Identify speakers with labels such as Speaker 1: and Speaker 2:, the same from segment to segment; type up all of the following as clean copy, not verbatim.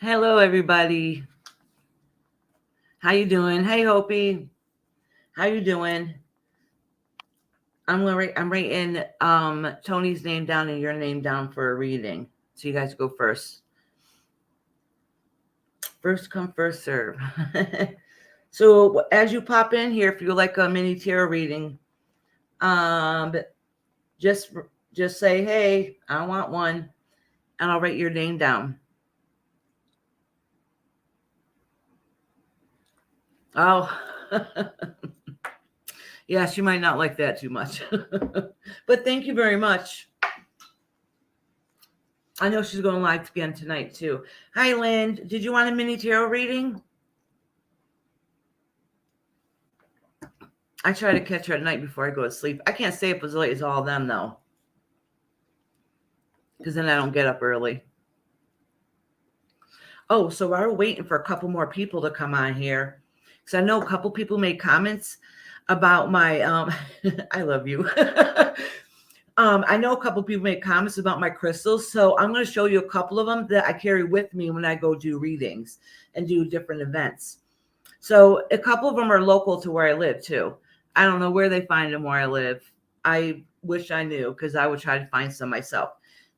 Speaker 1: Hello, everybody. How you doing? Hey, Hopi. How you doing? I'm writing Tony's name down and your name down for a reading. So you guys go first. First come, first serve. So as you pop in here, if you like a mini tarot reading, just say, hey, I want one, and I'll write your name down. Oh, yes, you might not like that too much. But thank you very much. I know she's going live again tonight, too. Hi, Lynn. Did you want a mini tarot reading? I try to catch her at night before I go to sleep. I can't stay up as late as all of them, though, because then I don't get up early. Oh, so while we're waiting for a couple more people to come on here, because I know a couple people made comments about my, I love you. I know a couple people made comments about my crystals, so I'm going to show you a couple of them that I carry with me when I go do readings and do different events. So a couple of them are local to where I live, too. I don't know where they find them where I live. I wish I knew, because I would try to find some myself.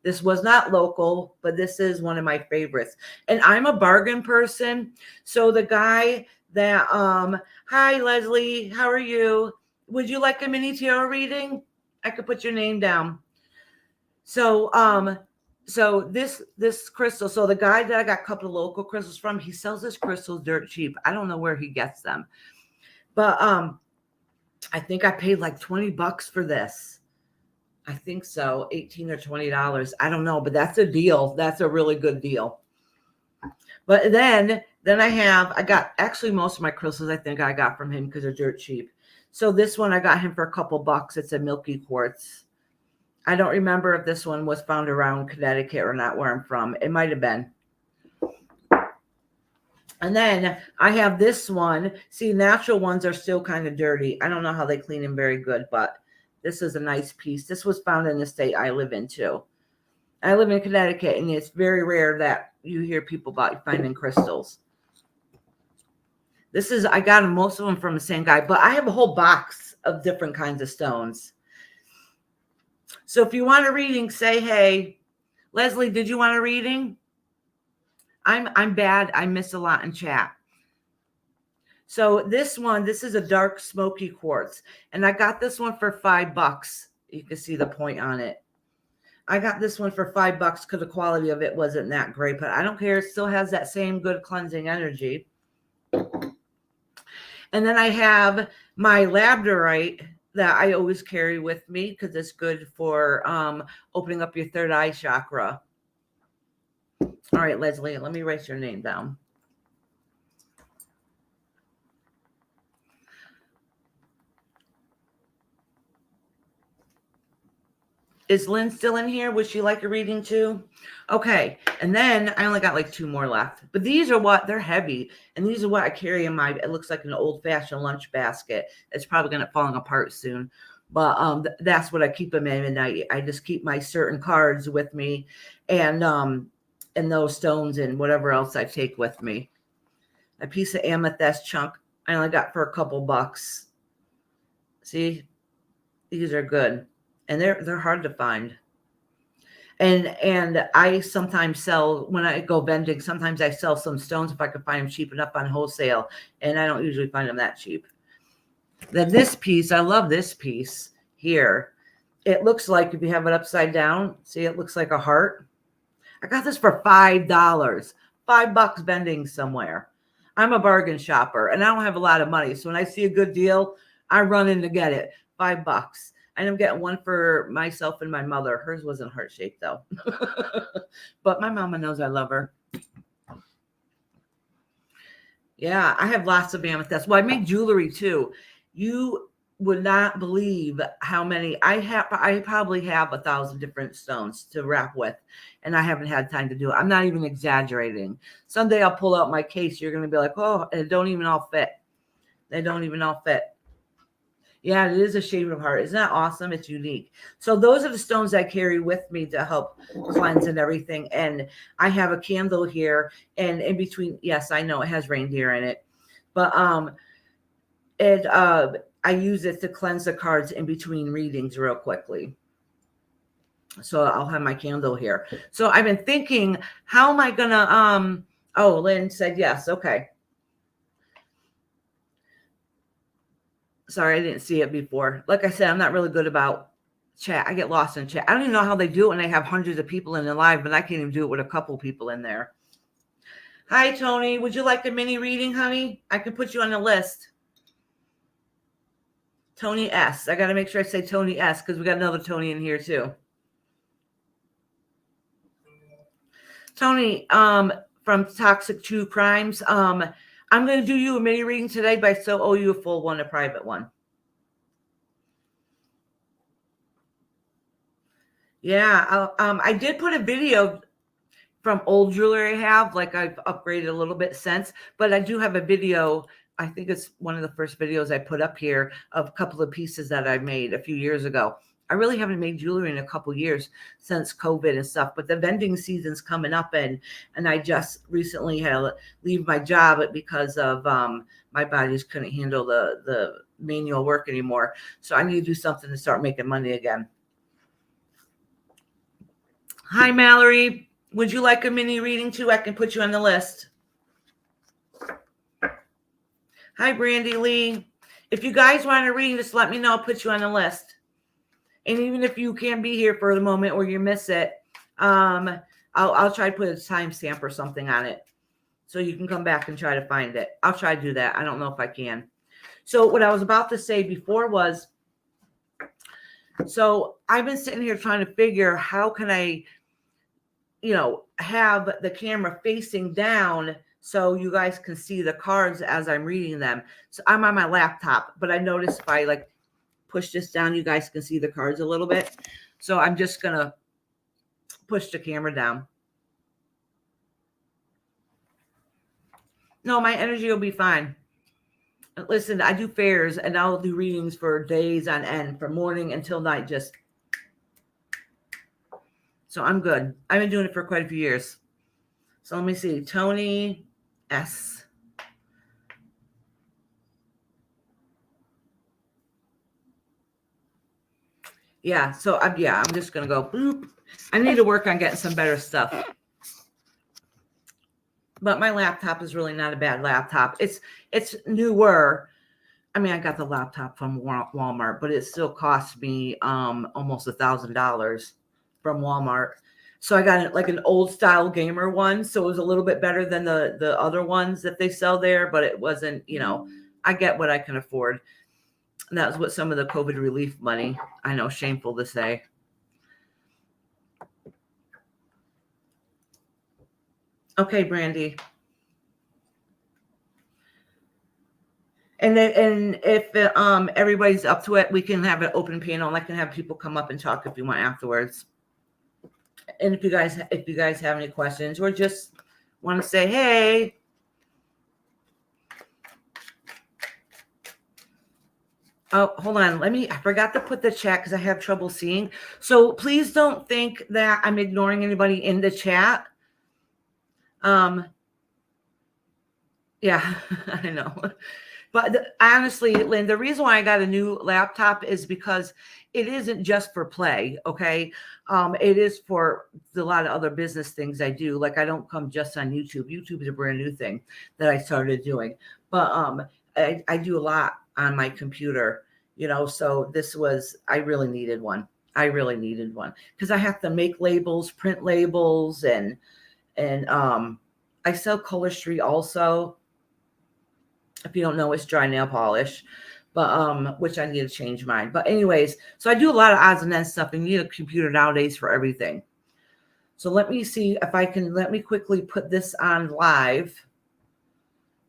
Speaker 1: This was not local, but this is one of my favorites. And I'm a bargain person. So the guy that, hi, Leslie, how are you? Would you like a mini tarot reading? I could put your name down. So this crystal, so the guy that I got a couple of local crystals from, he sells his crystals dirt cheap. I don't know where he gets them. But I think I paid like $20 for this. I think so, $18 or $20. I don't know, but that's a deal. That's a really good deal. But then I got actually most of my crystals I think I got from him because they're dirt cheap. So this one I got him for a couple bucks. It's a milky quartz. I don't remember if this one was found around Connecticut or not where I'm from. It might have been. And then I have this one. See, natural ones are still kind of dirty. I don't know how they clean them very good, but this is a nice piece. This was found in the state I live in, too. I live in Connecticut, and it's very rare that you hear people about finding crystals. I got most of them from the same guy, but I have a whole box of different kinds of stones. So if you want a reading, say, hey, Leslie, did you want a reading? I'm bad. I miss a lot in chat. So this is a dark smoky quartz. And I got this one for $5. You can see the point on it. I got this one for $5 because the quality of it wasn't that great, but I don't care. It still has that same good cleansing energy. And then I have my labradorite that I always carry with me because it's good for opening up your third eye chakra. All right, Leslie, let me write your name down. Is Lynn still in here? Would she like a reading too? Okay. And then I only got like 2 more left. But these are they're heavy. And these are what I carry in it looks like an old-fashioned lunch basket. It's probably going to fall apart soon. But that's what I keep them in. And I just keep my certain cards with me and those stones and whatever else I take with me. A piece of amethyst chunk I only got for a couple bucks. See? These are good. And they're hard to find. And I sometimes sell, when I go vending, sometimes I sell some stones if I can find them cheap enough on wholesale. And I don't usually find them that cheap. Then this piece, I love this piece here. It looks like, if you have it upside down, see, it looks like a heart. I got this for $5. $5 vending somewhere. I'm a bargain shopper and I don't have a lot of money. So when I see a good deal, I run in to get it. $5. And I'm getting one for myself and my mother. Hers wasn't heart-shaped, though. But my mama knows I love her. Yeah, I have lots of amethyst. Well, I make jewelry, too. You would not believe how many. I probably have 1,000 different stones to wrap with. And I haven't had time to do it. I'm not even exaggerating. Someday I'll pull out my case. You're going to be like, oh, they don't even all fit. They don't even all fit. Yeah, it is a shape of heart. Isn't that awesome? It's unique. So those are the stones I carry with me to help cleanse and everything. And I have a candle here, and in between, yes, I know it has reindeer in it, but I use it to cleanse the cards in between readings real quickly. So I'll have my candle here. So I've been thinking, how am I gonna oh, Lynn said yes. Okay. Sorry, I didn't see it before. Like I said, I'm not really good about chat. I get lost in chat. I don't even know how they do it when they have hundreds of people in the live, but I can't even do it with a couple people in there. Hi, Tony. Would you like a mini reading, honey? I can put you on the list. Tony S. I got to make sure I say Tony S because we got another Tony in here too. Tony, from Toxic True Crimes. I'm going to do you a mini reading today, but I still owe you a full one, a private one. Yeah, I did put a video from old jewelry I have, like I've upgraded a little bit since, but I do have a video. I think it's one of the first videos I put up here of a couple of pieces that I made a few years ago. I really haven't made jewelry in a couple of years since COVID and stuff, but the vending season's coming up, and I just recently had to leave my job because of my body just couldn't handle the manual work anymore. So I need to do something to start making money again. Hi, Mallory. Would you like a mini reading too? I can put you on the list. Hi, Brandy Lee. If you guys want a reading, just let me know. I'll put you on the list. And even if you can't be here for the moment or you miss it, I'll try to put a timestamp or something on it so you can come back and try to find it. I'll try to do that. I don't know if I can. So what I was about to say before was, so I've been sitting here trying to figure how can I, have the camera facing down so you guys can see the cards as I'm reading them. So I'm on my laptop, but I noticed if I push this down, you guys can see the cards a little bit. So I'm just going to push the camera down. No, my energy will be fine. Listen, I do fairs and I'll do readings for days on end, from morning until night, so I'm good. I've been doing it for quite a few years. So let me see. Tony S. Yeah, so I'm just going to go boop. I need to work on getting some better stuff. But my laptop is really not a bad laptop. It's newer. I mean, I got the laptop from Walmart, but it still cost me almost $1,000 from Walmart. So I got an old style gamer one. So it was a little bit better than the other ones that they sell there, but it wasn't, I get what I can afford. And that was what some of the COVID relief money, I know, shameful to say. Okay, Brandy. And if everybody's up to it, we can have an open panel and I can have people come up and talk if you want afterwards. And if you guys have any questions or just want to say, hey. Oh, hold on. I forgot to put the chat because I have trouble seeing. So please don't think that I'm ignoring anybody in the chat. Yeah, I know. But honestly, Lynn, the reason why I got a new laptop is because it isn't just for play, okay? It is for a lot of other business things I do. Like I don't come just on YouTube. YouTube is a brand new thing that I started doing. But I do a lot on my computer, so I really needed one. I really needed one because I have to make labels, print labels, and I sell Color Street also. If you don't know, it's dry nail polish, but which I need to change mine. But anyways, so I do a lot of odds and ends stuff, and you need a computer nowadays for everything. So let me see if I can, let me quickly put this on live.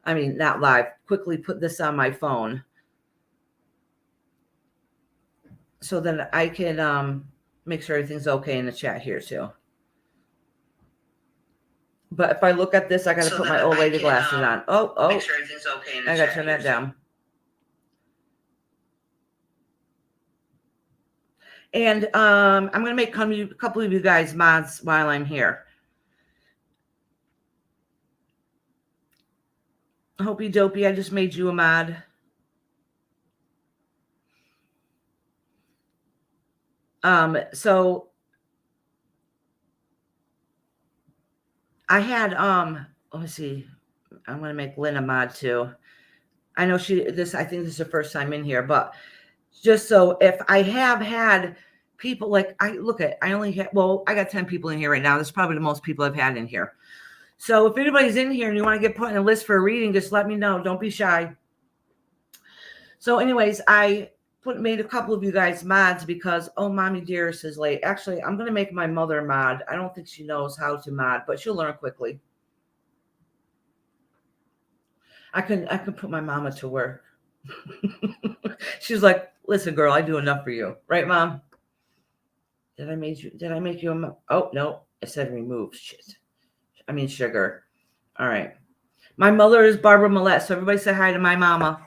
Speaker 1: I mean, not live, quickly put this on my phone. So then I can make sure everything's okay in the chat here too. But if I look at this, I got to put my old lady glasses on. Oh, make sure everything's okay. I got to turn that down. And I'm going to make a couple of you guys mods while I'm here. Hopey Dopey, I just made you a mod. So I had, let me see. I'm going to make Lynn a mod too. I know I think this is her first time in here, but just so if I have had people like, I got 10 people in here right now. That's probably the most people I've had in here. So if anybody's in here and you want to get put in a list for a reading, just let me know. Don't be shy. So anyways, I made a couple of you guys mods because, oh, Mommy Dearest is late. Actually, I'm going to make my mother mod. I don't think she knows how to mod, but she'll learn quickly. I can put my mama to work. She's like, listen, girl, I do enough for you. Right, Mom? Did I make you a oh, no. I said remove. Shit. I mean sugar. All right. My mother is Barbara Millette, so everybody say hi to my mama.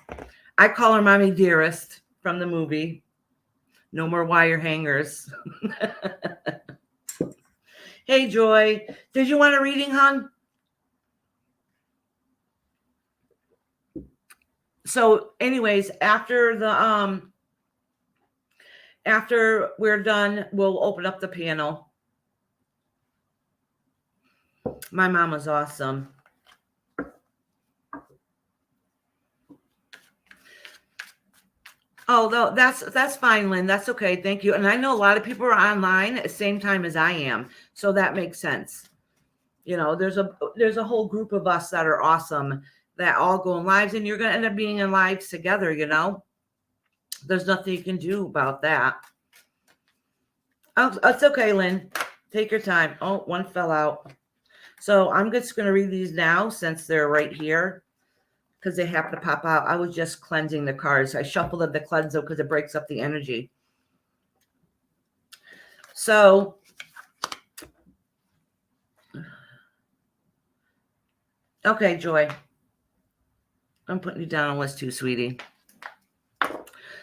Speaker 1: I call her Mommy Dearest from the movie. No more wire hangers. Hey, Joy. Did you want a reading, hon? So anyways, after we're done, we'll open up the panel. My mama's awesome. Oh, no, that's fine, Lynn. That's okay. Thank you. And I know a lot of people are online at the same time as I am, so that makes sense. You know, there's a whole group of us that are awesome that all go in lives, and you're going to end up being in lives together. You know, there's nothing you can do about that. Oh, it's okay, Lynn. Take your time. Oh, one fell out. So I'm just going to read these now since they're right here, because they happen to pop out. I was just cleansing the cards. I shuffled the cleanser because it breaks up the energy. So, okay, Joy. I'm putting you down on list too, sweetie.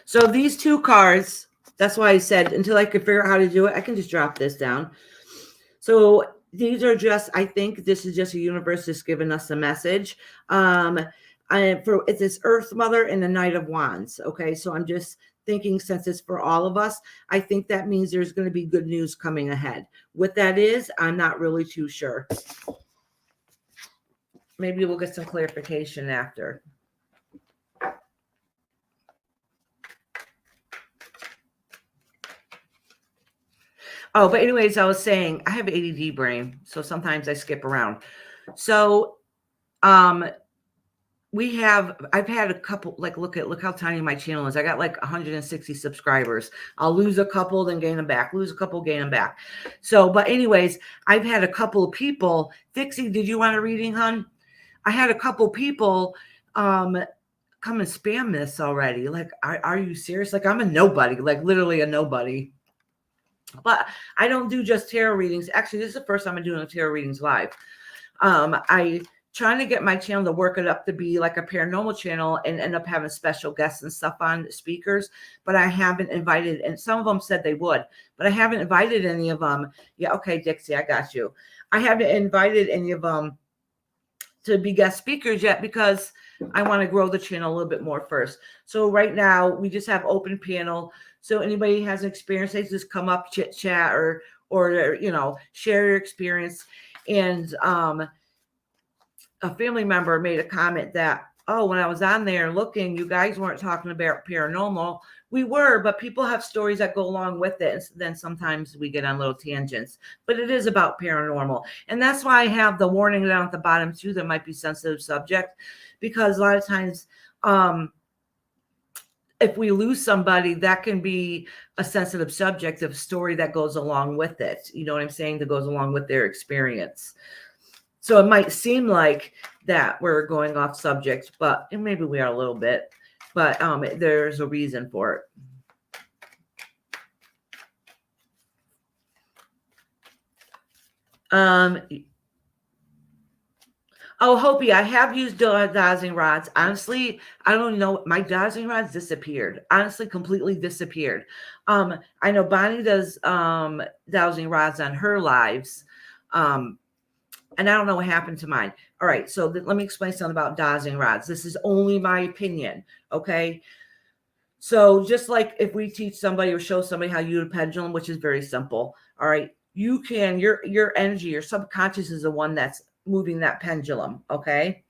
Speaker 1: So these two cards, that's why I said until I could figure out how to do it, I can just drop this down. So these are just, I think this is just a universe just giving us a message. It's this Earth Mother and the Knight of Wands. Okay, so I'm just thinking since it's for all of us, I think that means there's going to be good news coming ahead. What that is, I'm not really too sure. Maybe we'll get some clarification after. Oh, but anyways, I was saying I have ADD brain, so sometimes I skip around. So, I've had a couple, like, look how tiny my channel is. I got like 160 subscribers. I'll lose a couple, then gain them back, lose a couple, gain them back. So, but anyways, I've had a couple of people. Dixie, did you want a reading, hon? I had a couple people, come and spam this already. Like, are you serious? Like, I'm a nobody, like literally a nobody. But I don't do just tarot readings. Actually, this is the first time I'm doing tarot readings live. I trying to get my channel to work it up to be like a paranormal channel and end up having special guests and stuff on speakers, but I haven't invited, and some of them said they would, but I haven't invited any of them. Yeah, okay, Dixie, I got you. I haven't invited any of them to be guest speakers yet because I want to grow the channel a little bit more first. So right now we just have open panel. So anybody has an experience, they just come up, chit chat, or you know, share your experience. And a family member made a comment that, oh, when I was on there looking, you guys weren't talking about paranormal. We were, but people have stories that go along with it. And then sometimes we get on little tangents, but it is about paranormal. And that's why I have the warning down at the bottom too, that might be sensitive subject, because a lot of times, if we lose somebody, that can be a sensitive subject of story that goes along with it. You know what I'm saying? That goes along with their experience. So it might seem like that we're going off subject, but maybe we are a little bit, but there's a reason for it. Oh, Hopi, I have used dowsing rods. Honestly, I don't know. My dowsing rods disappeared. Honestly, completely disappeared. I know Bonnie does dowsing rods on her lives. And I don't know what happened to mine. All right, so let me explain something about dowsing rods. This is only my opinion, okay? So just like if we teach somebody or show somebody how you use a pendulum, which is very simple, all right, you can, your energy, your subconscious is the one that's moving that pendulum, okay?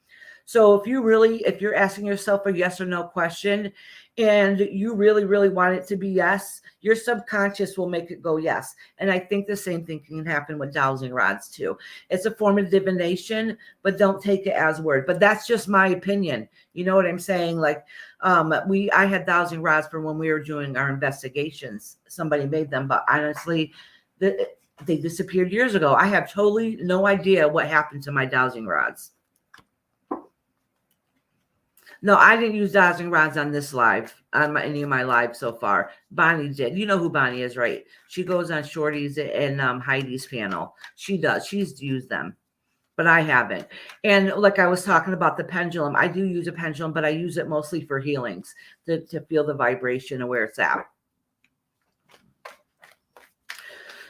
Speaker 1: So if you're asking yourself a yes or no question and you really, really want it to be yes, your subconscious will make it go yes. And I think the same thing can happen with dowsing rods too. It's a form of divination, but don't take it as word. But that's just my opinion. You know what I'm saying? Like I had dowsing rods for when we were doing our investigations. Somebody made them, but honestly, they disappeared years ago. I have totally no idea what happened to my dowsing rods. No, I didn't use dowsing rods on this live, on any of my lives so far. Bonnie did. You know who Bonnie is, right? She goes on Shorty's and Heidi's panel. She does. She's used them, but I haven't. And like I was talking about the pendulum, I do use a pendulum, but I use it mostly for healings to feel the vibration of where it's at.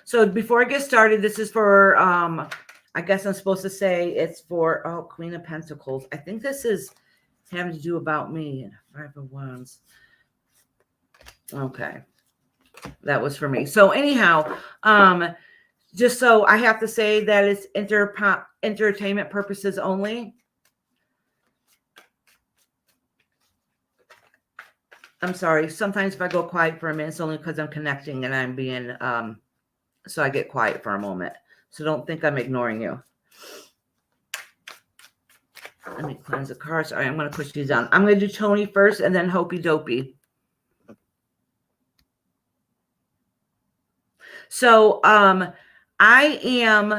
Speaker 1: So before I get started, this is for, I guess I'm supposed to say it's for, Queen of Pentacles. I think this is having to do about me and 5 of Wands. Okay. That was for me. So anyhow, just so I have to say that it's entertainment purposes only. I'm sorry. Sometimes if I go quiet for a minute, it's only because I'm connecting and I'm being, so I get quiet for a moment. So don't think I'm ignoring you. Let me cleanse the cards. All right, I'm going to push these down. I'm going to do Tony first and then Hopey Dopey. So I am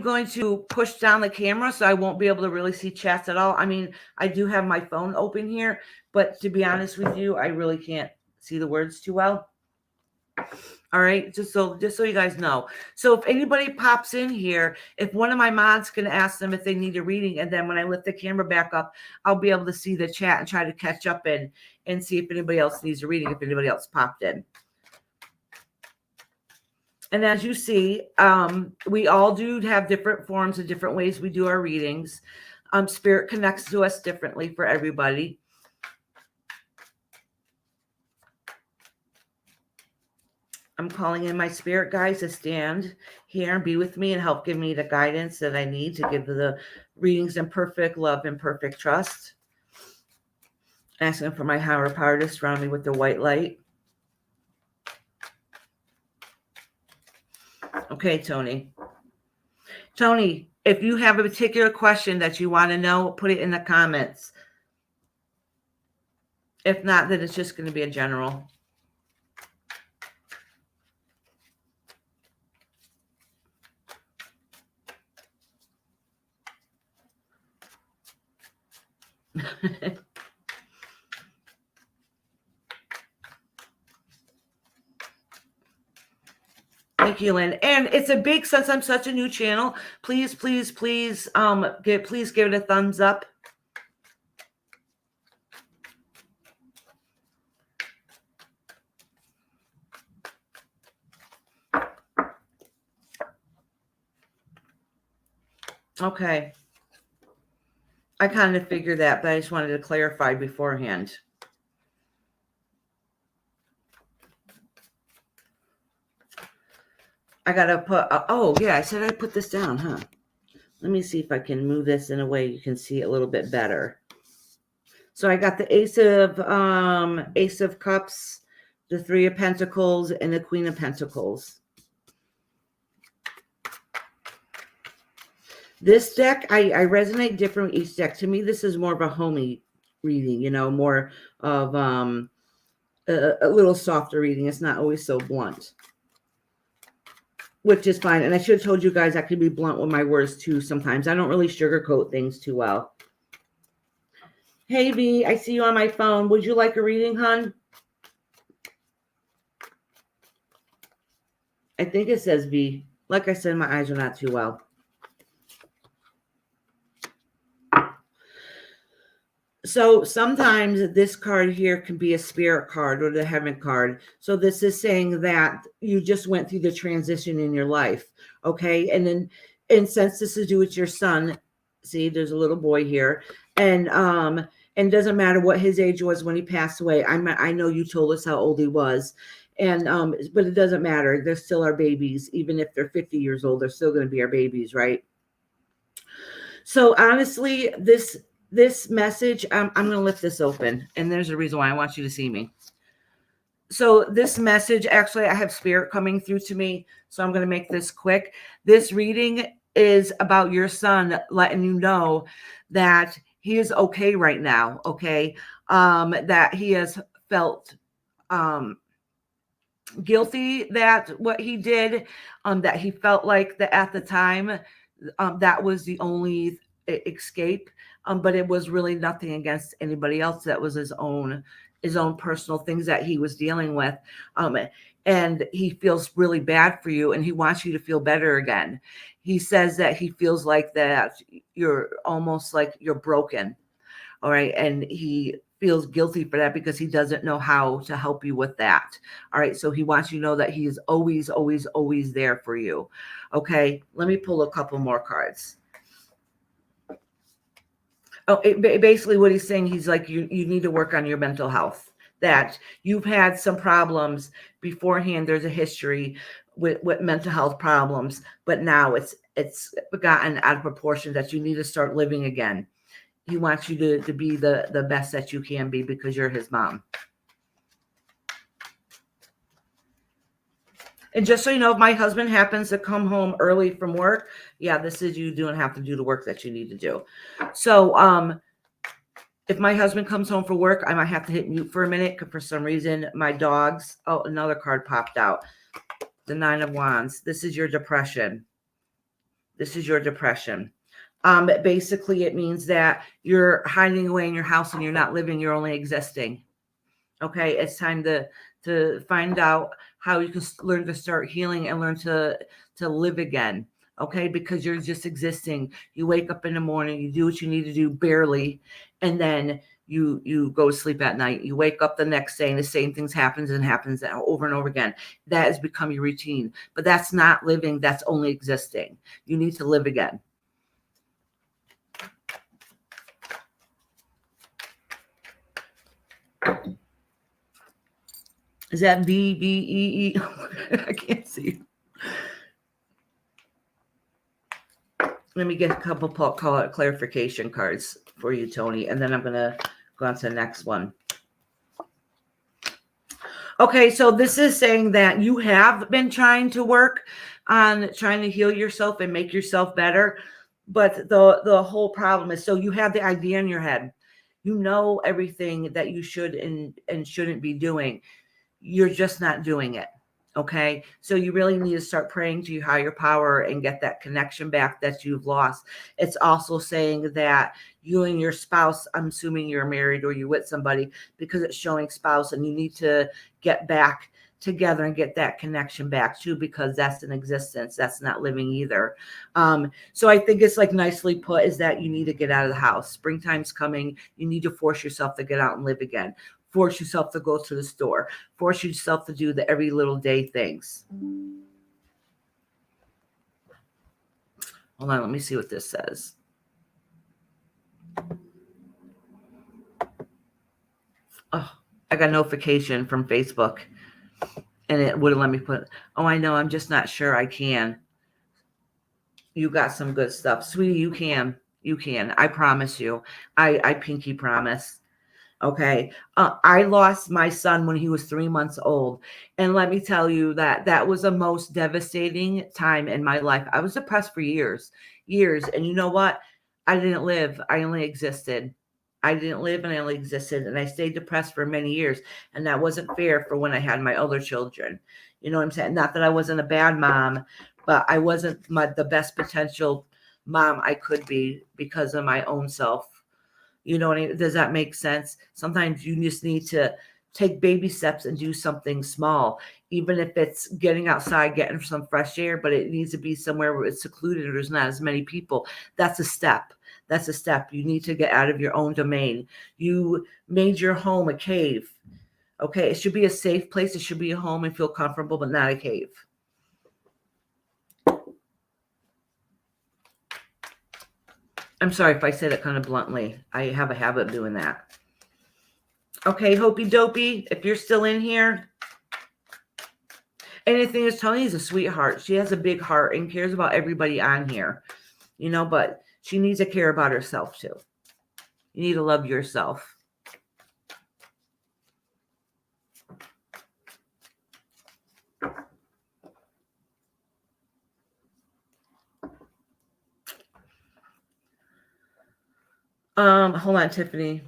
Speaker 1: going to push down the camera so I won't be able to really see chats at all. I mean, I do have my phone open here, but to be honest with you, I really can't see the words too well. All right, just so you guys know. So if anybody pops in here, if one of my mods can ask them if they need a reading, and then when I lift the camera back up, I'll be able to see the chat and try to catch up and see if anybody else needs a reading, if anybody else popped in. And as you see, we all do have different forms and different ways we do our readings. Spirit connects to us differently for everybody. I'm calling in my spirit guides to stand here and be with me and help give me the guidance that I need to give the readings in perfect love and perfect trust. Asking for my higher power to surround me with the white light. Okay, Tony. Tony, if you have a particular question that you want to know, put it in the comments. If not, then it's just going to be a general. Thank you, Lynn. And it's a big, since I'm such a new channel, please, please, please, please give it a thumbs up. Okay. I kind of figured that, but I just wanted to clarify beforehand. I got to put, oh, yeah, I said I put this down, huh? Let me see if I can move this in a way you can see it a little bit better. So I got the Ace of Cups, the 3 of Pentacles, and the Queen of Pentacles. This deck, I resonate different with each deck. To me, this is more of a homey reading, you know, more of a little softer reading. It's not always so blunt, which is fine. And I should have told you guys I could be blunt with my words too sometimes. I don't really sugarcoat things too well. Hey, V, I see you on my phone. Would you like a reading, hon? I think it says V. Like I said, my eyes are not too well. So sometimes this card here can be a spirit card or the heaven card. So this is saying that you just went through the transition in your life. Okay. And since this is to do with your son, see, there's a little boy here. And doesn't matter what his age was when he passed away. I know you told us how old he was. But it doesn't matter. They're still our babies. Even if they're 50 years old, they're still going to be our babies, right? So honestly, this message, I'm going to lift this open, and there's a reason why I want you to see me. So this message, actually, I have spirit coming through to me, so I'm going to make this quick. This reading is about your son, letting you know that he is okay right now, okay? That he has felt guilty that what he did, that he felt like that at the time, that was the only escape, but it was really nothing against anybody else. That was his own personal things that he was dealing with, and he feels really bad for you, and he wants you to feel better again. He says that he feels like that you're almost like you're broken, all right, and he feels guilty for that because he doesn't know how to help you with that. All right, so he wants you to know that he is always, always, always there for you. Okay, let me pull a couple more cards. Oh, basically what he's saying, he's like, you need to work on your mental health, that you've had some problems beforehand. There's a history with mental health problems, but now it's gotten out of proportion, that you need to start living again. He wants you to be the best that you can be because you're his mom. And just so you know, if my husband happens to come home early from work, yeah, this is you don't have to do the work that you need to do. So if my husband comes home for work, I might have to hit mute for a minute because for some reason my dogs, oh, another card popped out. The Nine of Wands. This is your depression. This is your depression. Basically, it means that you're hiding away in your house and you're not living, you're only existing. Okay, it's time to find out how you can learn to start healing and learn to live again. Okay, because you're just existing. You wake up in the morning, you do what you need to do barely, and then you go to sleep at night. You wake up the next day and the same things happens over and over again. That has become your routine. But that's not living, that's only existing. You need to live again. Is that VVEE? I can't see. Let me get a couple clarification cards for you, Tony, and then I'm going to go on to the next one. Okay, so this is saying that you have been trying to work on trying to heal yourself and make yourself better, but the whole problem is, so you have the idea in your head. You know everything that you should and shouldn't be doing. You're just not doing it. Okay. So you really need to start praying to your higher power and get that connection back that you've lost. It's also saying that you and your spouse, I'm assuming you're married or you're with somebody, because it's showing spouse, and you need to get back together and get that connection back too, because that's an existence. That's not living either. So I think it's like nicely put, is that you need to get out of the house. Springtime's coming. You need to force yourself to get out and live again. Force yourself to go to the store. Force yourself to do the every little day things. Hold on, let me see what this says. Oh, I got a notification from Facebook, and it wouldn't let me put, oh, I know, I'm just not sure I can. You got some good stuff. Sweetie, you can. You can. I promise you. I pinky promise. Okay. I lost my son when he was 3 months old. And let me tell you that was the most devastating time in my life. I was depressed for years. And you know what? I didn't live. I only existed. I didn't live and I only existed. And I stayed depressed for many years. And that wasn't fair for when I had my other children. You know what I'm saying? Not that I wasn't a bad mom, but I wasn't the best potential mom I could be because of my own self. You know what I mean? Does that make sense? Sometimes you just need to take baby steps and do something small, even if it's getting outside, getting some fresh air, but it needs to be somewhere where it's secluded or there's not as many people. That's a step. That's a step. You need to get out of your own domain. You made your home a cave. Okay, it should be a safe place. It should be a home and feel comfortable, but not a cave. I'm sorry if I said it kind of bluntly. I have a habit of doing that. Okay, Hopey Dopey, if you're still in here, anything is telling you is a sweetheart. She has a big heart and cares about everybody on here, you know, but she needs to care about herself too. You need to love yourself. Hold on, Tiffany.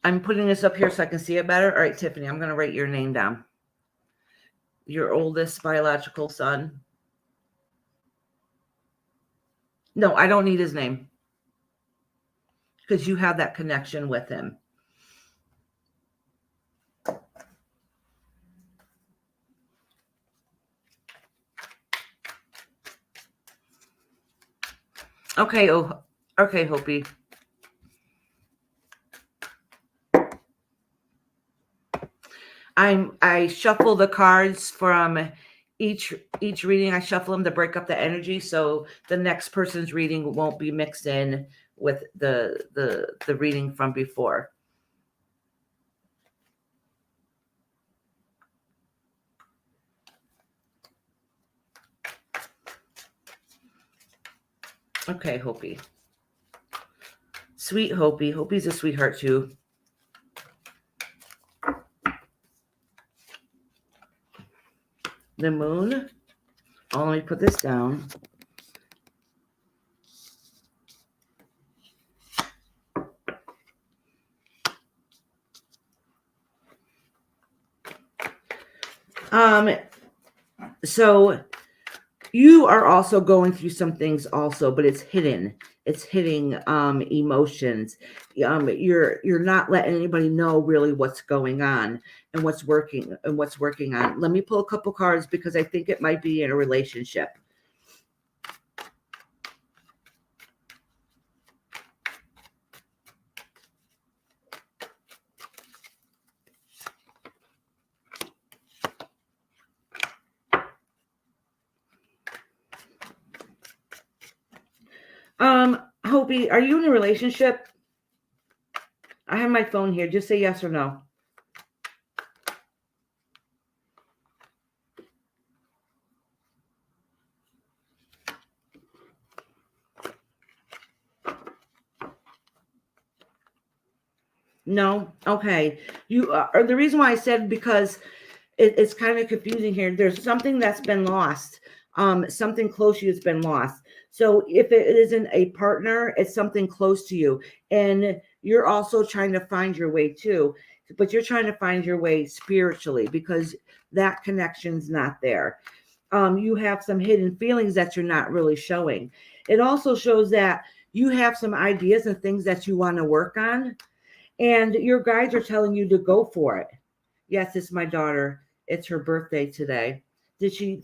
Speaker 1: I'm putting this up here so I can see it better. All right, Tiffany, I'm going to write your name down. Your oldest biological son. No, I don't need his name. Because you have that connection with him. Okay, okay, Hopi. I shuffle the cards from each reading. I shuffle them to break up the energy, so the next person's reading won't be mixed in with the reading from before. Okay, Hopi. Sweet Hopi. Hopi's a sweetheart too. The moon. Oh, let me put this down. So you are also going through some things also, but it's hidden. It's hitting emotions. You're not letting anybody know really what's going on and what's working on. Let me pull a couple cards because I think it might be in a relationship. Hopi, are you in a relationship? I have my phone here. Just say yes or no. No? Okay. You are the reason why I said because it's kind of confusing here. There's something that's been lost. Something close to you has been lost. So if it isn't a partner, it's something close to you. And you're also trying to find your way too. But you're trying to find your way spiritually because that connection's not there. You have some hidden feelings that you're not really showing. It also shows that you have some ideas and things that you want to work on. And your guides are telling you to go for it. Yes, it's my daughter. It's her birthday today. Did she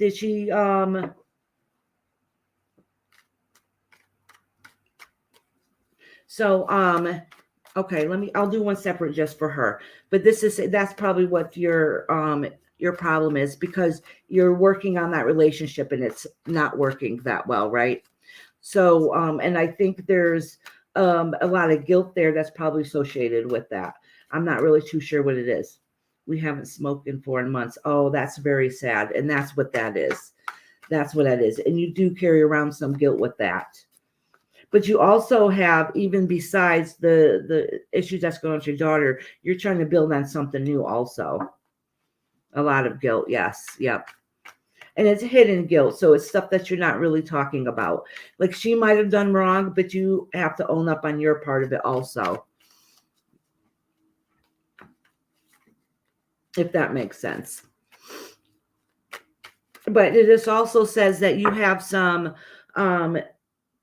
Speaker 1: okay, I'll do one separate just for her. But that's probably what your problem is because you're working on that relationship and it's not working that well, right? So and I think there's a lot of guilt there that's probably associated with that. I'm not really too sure what it is. We haven't smoked in 4 months. Oh, that's very sad. And that's what that is. That's what that is. And you do carry around some guilt with that. But you also have, even besides the issues that's going on with your daughter, you're trying to build on something new also. A lot of guilt. Yes. Yep. And it's hidden guilt. So it's stuff that you're not really talking about. Like she might have done wrong, but you have to own up on your part of it also. If that makes sense. But this also says that you have some,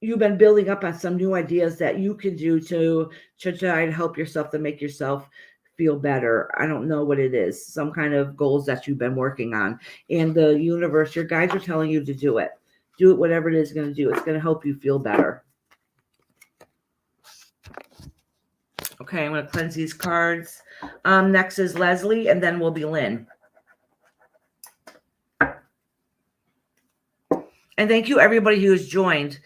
Speaker 1: you've been building up on some new ideas that you can do to try to help yourself, to make yourself feel better. I don't know what it is. Some kind of goals that you've been working on. And the universe, your guides are telling you to do it. Do it, whatever it is going to do. It's going to help you feel better. Okay, I'm going to cleanse these cards. Next is Leslie, and then will be Lynn. And thank you, everybody who has joined.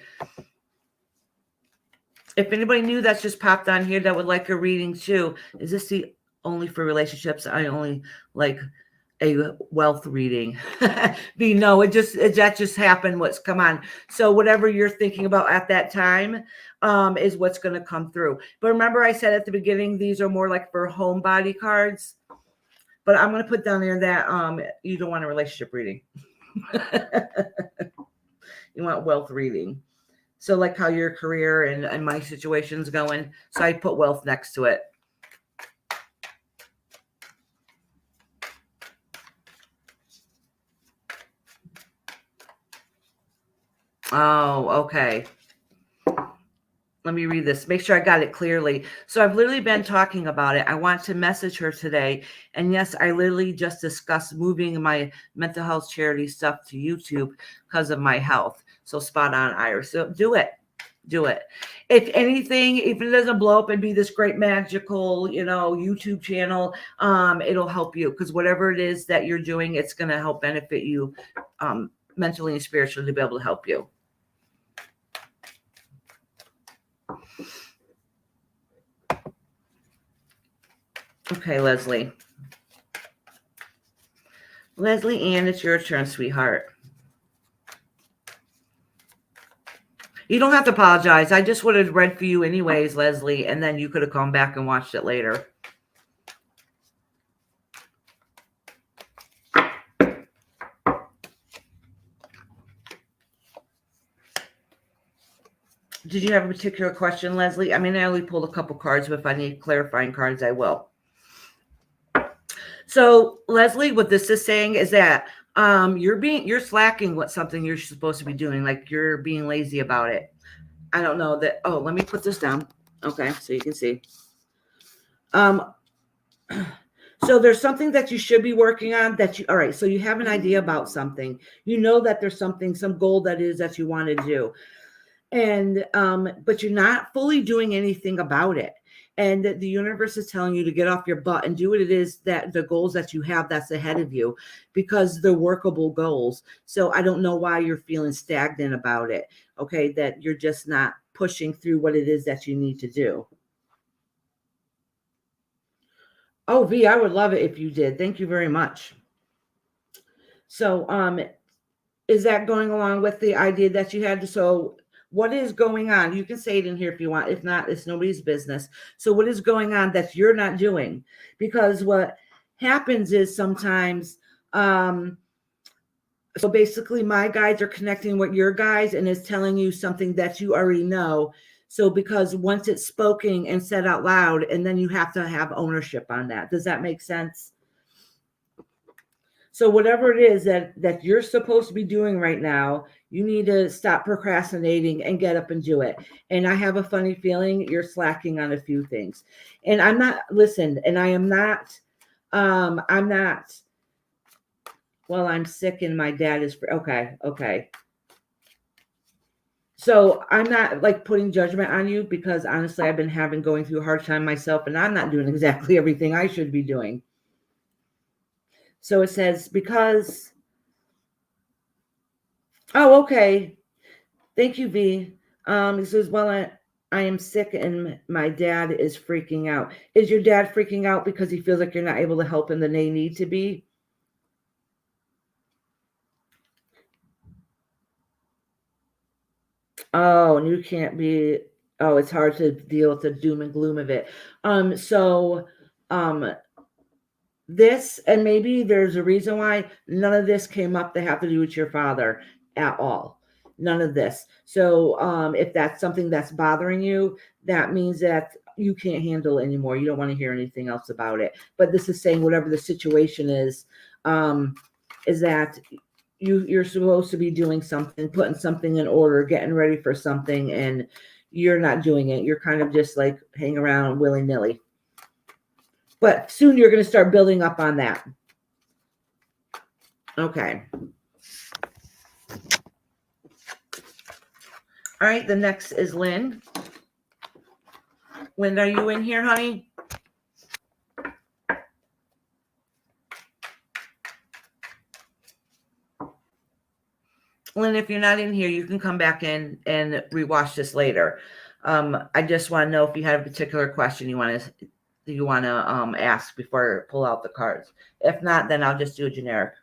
Speaker 1: If anybody new that's just popped on here that would like a reading too, is this the only for relationships? I only like a wealth reading. No, that just happened. What's come on. So whatever you're thinking about at that time is what's going to come through. But remember, I said at the beginning, these are more like for homebody cards. But I'm going to put down there that you don't want a relationship reading. You want wealth reading. So like how your career and my situation's going. So I put wealth next to it. Oh, okay. Let me read this. Make sure I got it clearly. So I've literally been talking about it. I want to message her today. And yes, I literally just discussed moving my mental health charity stuff to YouTube because of my health. So spot on, Iris. So do it. Do it. If anything, if it doesn't blow up and be this great magical, YouTube channel, it'll help you because whatever it is that you're doing, it's going to help benefit you mentally and spiritually to be able to help you. Okay, Leslie. Leslie Ann, it's your turn, sweetheart. You don't have to apologize. I just would have read for you anyways, Leslie, and then you could have come back and watched it later. Did you have a particular question, Leslie? I mean, I only pulled a couple cards, but if I need clarifying cards, I will. So, Leslie, what this is saying is that you're slacking with something you're supposed to be doing, like you're being lazy about it. I don't know that. Oh, let me put this down. Okay, so you can see. So there's something that you should be working on all right, so you have an idea about something. You know that there's some goal that you want to do. And but you're not fully doing anything about it. And the universe is telling you to get off your butt and do what it is that the goals that you have that's ahead of you, because they're workable goals. So I don't know why you're feeling stagnant about it. Okay, that you're just not pushing through what it is that you need to do. Oh, V, I would love it if you did. Thank you very much. So is that going along with the idea that you had? So what is going on? You can say it in here if you want. If not, it's nobody's business. So what is going on that you're not doing? Because what happens is sometimes, so basically my guides are connecting with your guides and is telling you something that you already know. So because once it's spoken and said out loud, and then you have to have ownership on that. Does that make sense? So whatever it is that you're supposed to be doing right now, you need to stop procrastinating and get up and do it. And I have a funny feeling you're slacking on a few things. And I'm not sick and my dad is okay. So I'm not like putting judgment on you, because honestly, I've been going through a hard time myself, and I'm not doing exactly everything I should be doing. So it says, because, oh, okay. Thank you, V. It says, well, I am sick and my dad is freaking out. Is your dad freaking out because he feels like you're not able to help him the they need to be? Oh, and you can't be, it's hard to deal with the doom and gloom of it. This, and maybe there's a reason why none of this came up to have to do with your father at all. None of this. So if that's something that's bothering you, that means that you can't handle it anymore. You don't want to hear anything else about it. But this is saying whatever the situation is that you're supposed to be doing something, putting something in order, getting ready for something, and you're not doing it. You're kind of just like hanging around willy-nilly. But soon you're going to start building up on that. Okay. All right, the next is Lynn. Lynn, are you in here, honey? Lynn, if you're not in here, you can come back in and rewatch this later. I just want to know if you have a particular question you want to ask before I pull out the cards. If not, then I'll just do a generic.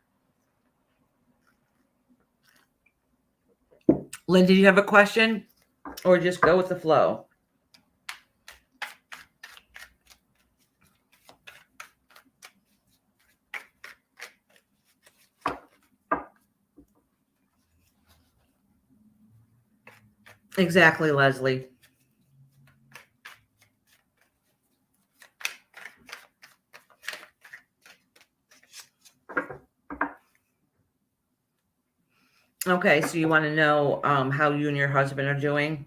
Speaker 1: Lynn, did you have a question, or just go with the flow? Exactly, Leslie. Okay, so you want to know how you and your husband are doing?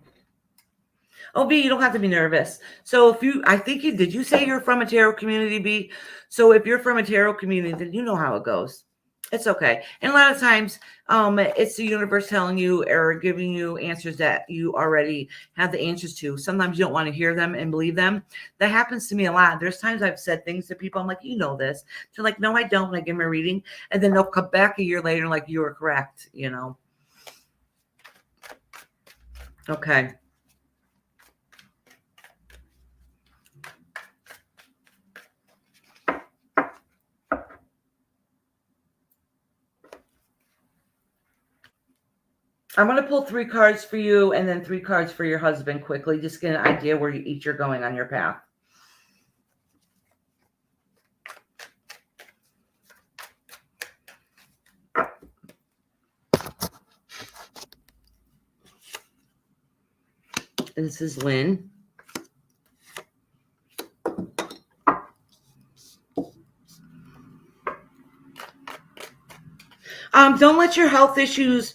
Speaker 1: Oh, B, you don't have to be nervous. So did you say you're from a tarot community, B? So if you're from a tarot community, then you know how it goes. It's okay. And a lot of times, it's the universe telling you or giving you answers that you already have the answers to. Sometimes you don't want to hear them and believe them. That happens to me a lot. There's times I've said things to people. I'm like, you know this. They're like, no, I don't. And I give them a reading. And then they'll come back a year later like, you were correct, Okay. I'm going to pull 3 cards for you and then 3 cards for your husband quickly. Just get an idea where you each are going on your path. This is Lynn. Don't let your health issues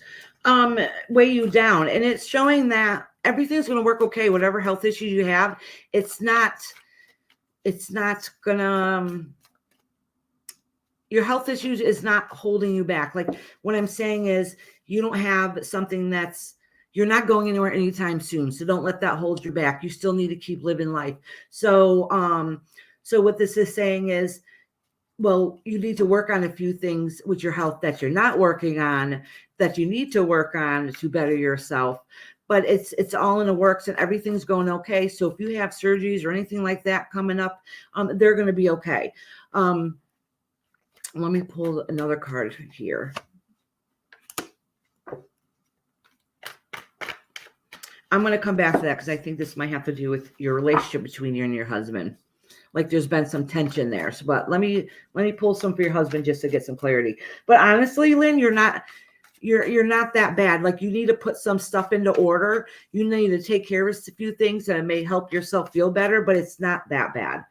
Speaker 1: weigh you down. And it's showing that everything's going to work okay. Whatever health issues you have, it's not going to, your health issues is not holding you back. Like what I'm saying is you don't have something you're not going anywhere anytime soon. So don't let that hold you back. You still need to keep living life. So what this is saying is, well, you need to work on a few things with your health that you're not working on, that you need to work on to better yourself. But it's all in the works and everything's going okay. So if you have surgeries or anything like that coming up, they're going to be okay. Let me pull another card here. I'm going to come back to that because I think this might have to do with your relationship between you and your husband. Like there's been some tension there. So, but let me pull some for your husband just to get some clarity. But honestly, Lynn, you're not that bad. Like you need to put some stuff into order. You need to take care of a few things that may help yourself feel better, but it's not that bad.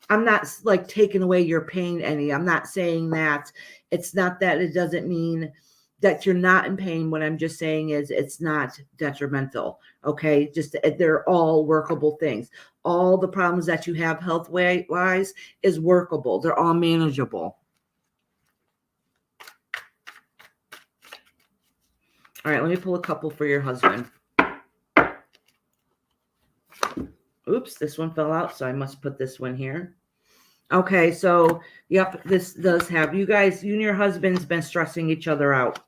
Speaker 1: I'm not like taking away your pain any. I'm not saying that. It's not that. It doesn't mean that you're not in pain. What I'm just saying is it's not detrimental. Okay. Just they're all workable things. All the problems that you have health wise is workable. They're all manageable. All right. Let me pull a couple for your husband. Oops. This one fell out. So I must put this one here. Okay. So yep. This does have you and your husband's been stressing each other out.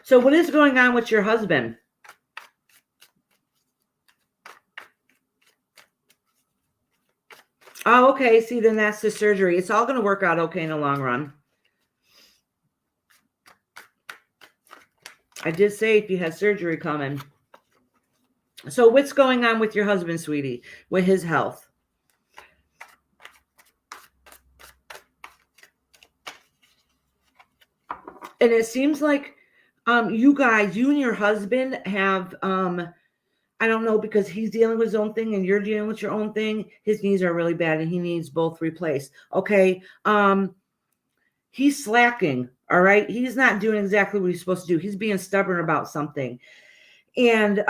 Speaker 1: So what is going on with your husband? Oh, okay. See, then that's the surgery. It's all going to work out okay in the long run. I did say if you had surgery coming. So what's going on with your husband, sweetie, with his health? And it seems like you and your husband have, I don't know, because he's dealing with his own thing and you're dealing with your own thing. His knees are really bad and he needs both replaced. Okay. He's slacking. All right. He's not doing exactly what he's supposed to do. He's being stubborn about something. And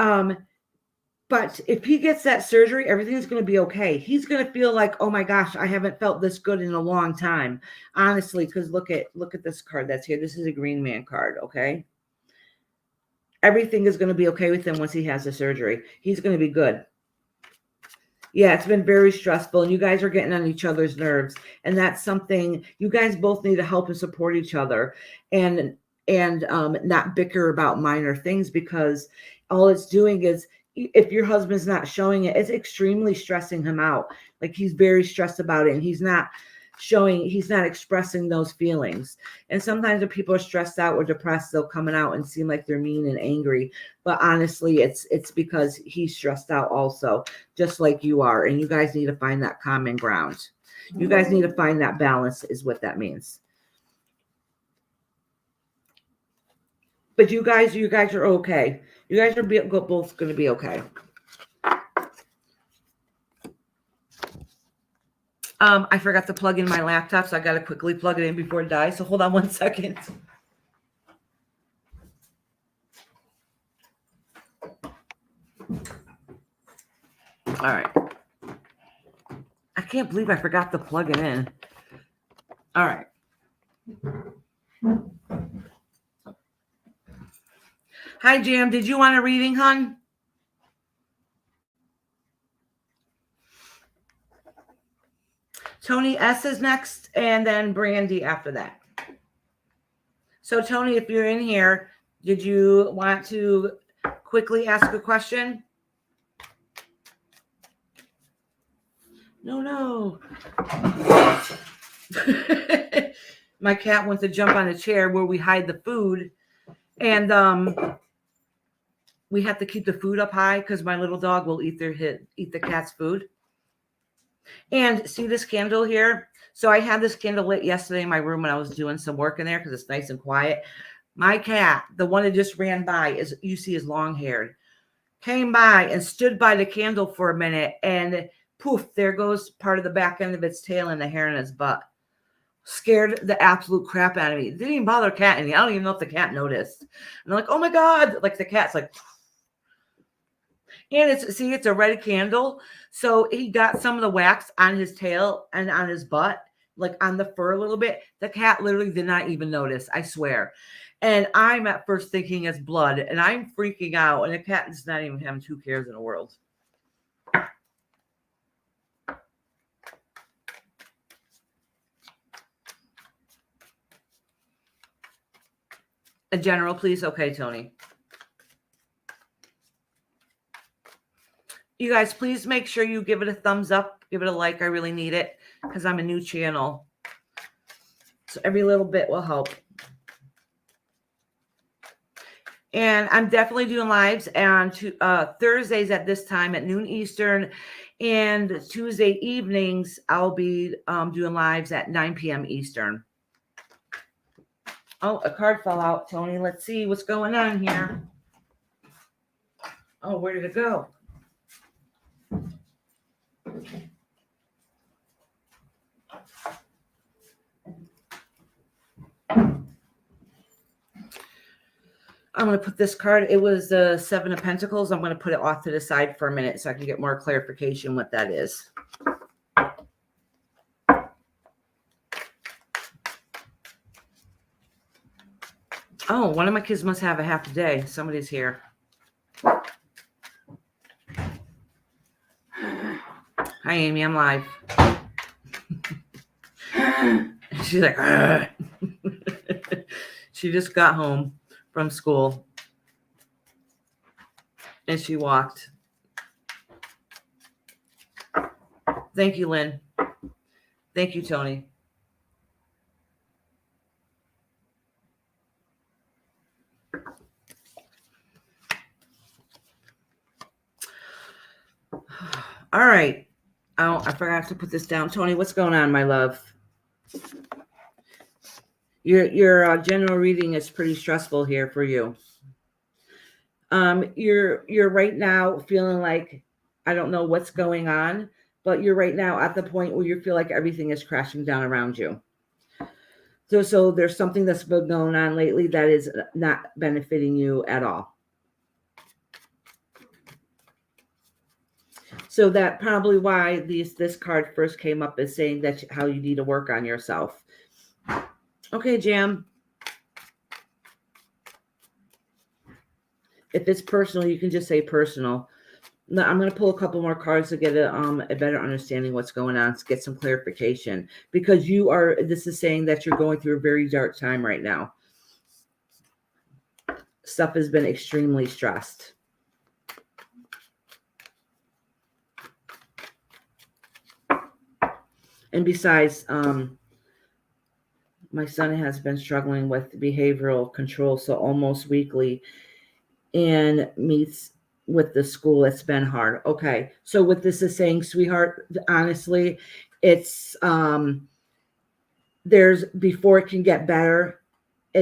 Speaker 1: But if he gets that surgery, everything's going to be okay. He's going to feel like, oh my gosh, I haven't felt this good in a long time. Honestly, because look at this card that's here. This is a Green Man card, okay? Everything is going to be okay with him once he has the surgery. He's going to be good. Yeah, it's been very stressful, and you guys are getting on each other's nerves, and that's something you guys both need to help and support each other, and not bicker about minor things, because all it's doing is, if your husband's not showing it, it's extremely stressing him out. Like, he's very stressed about it, and he's not expressing those feelings. And sometimes when people are stressed out or depressed, they'll come out and seem like they're mean and angry. But honestly, it's because he's stressed out also, just like you are. And you guys need to find that common ground. You guys need to find that balance, is what that means. But you guys are okay. You guys are both going to be okay. I forgot to plug in my laptop, so I got to quickly plug it in before it dies. So hold on 1 second. All right. I can't believe I forgot to plug it in. All right. Hi, Jam. Did you want a reading, hon? Tony S is next, and then Brandy after that. So, Tony, if you're in here, did you want to quickly ask a question? No. My cat wants to jump on a chair where we hide the food, and we have to keep the food up high because my little dog will eat the cat's food. And see this candle here? So I had this candle lit yesterday in my room when I was doing some work in there because it's nice and quiet. My cat, the one that just ran by, you see is long-haired, came by and stood by the candle for a minute, and poof, there goes part of the back end of its tail and the hair in its butt. Scared the absolute crap out of me. Didn't even bother cat any. I don't even know if the cat noticed. And I'm like, oh my God. Like, the cat's like, and it's a red candle. So he got some of the wax on his tail and on his butt, like on the fur a little bit. The cat literally did not even notice, I swear. And I'm at first thinking it's blood, and I'm freaking out. And the cat is not even having 2 cares in the world. A general, please. Okay, Tony. You guys, please make sure you give it a thumbs up. Give it a like. I really need it because I'm a new channel. So every little bit will help. And I'm definitely doing lives on Thursdays at this time at noon Eastern. And Tuesday evenings, I'll be doing lives at 9 p.m. Eastern. Oh, a card fell out, Tony. Let's see what's going on here. Oh, where did it go? I'm going to put this card. It was the 7 of Pentacles. I'm going to put it off to the side for a minute so I can get more clarification what that is. Oh, one of my kids must have a half a day. Somebody's here. Hi, Amy. I'm live. She's like, she just got home from school and she walked. Thank you, Lynn. Thank you, Tony. All right. Oh, I forgot to put this down. Tony, what's going on, my love? Your general reading is pretty stressful here for you. You're right now feeling like, I don't know what's going on, but you're right now at the point where you feel like everything is crashing down around you. So there's something that's been going on lately that is not benefiting you at all. So that probably why this card first came up is saying that how you need to work on yourself. Okay, Jam. If it's personal, you can just say personal. Now, I'm going to pull a couple more cards to get a better understanding what's going on, to get some clarification. Because this is saying that you're going through a very dark time right now. Stuff has been extremely stressed. And besides, my son has been struggling with behavioral control, so almost weekly, and meets with the school. It's been hard. Okay, so what this is saying, sweetheart, honestly, it's before it can get better,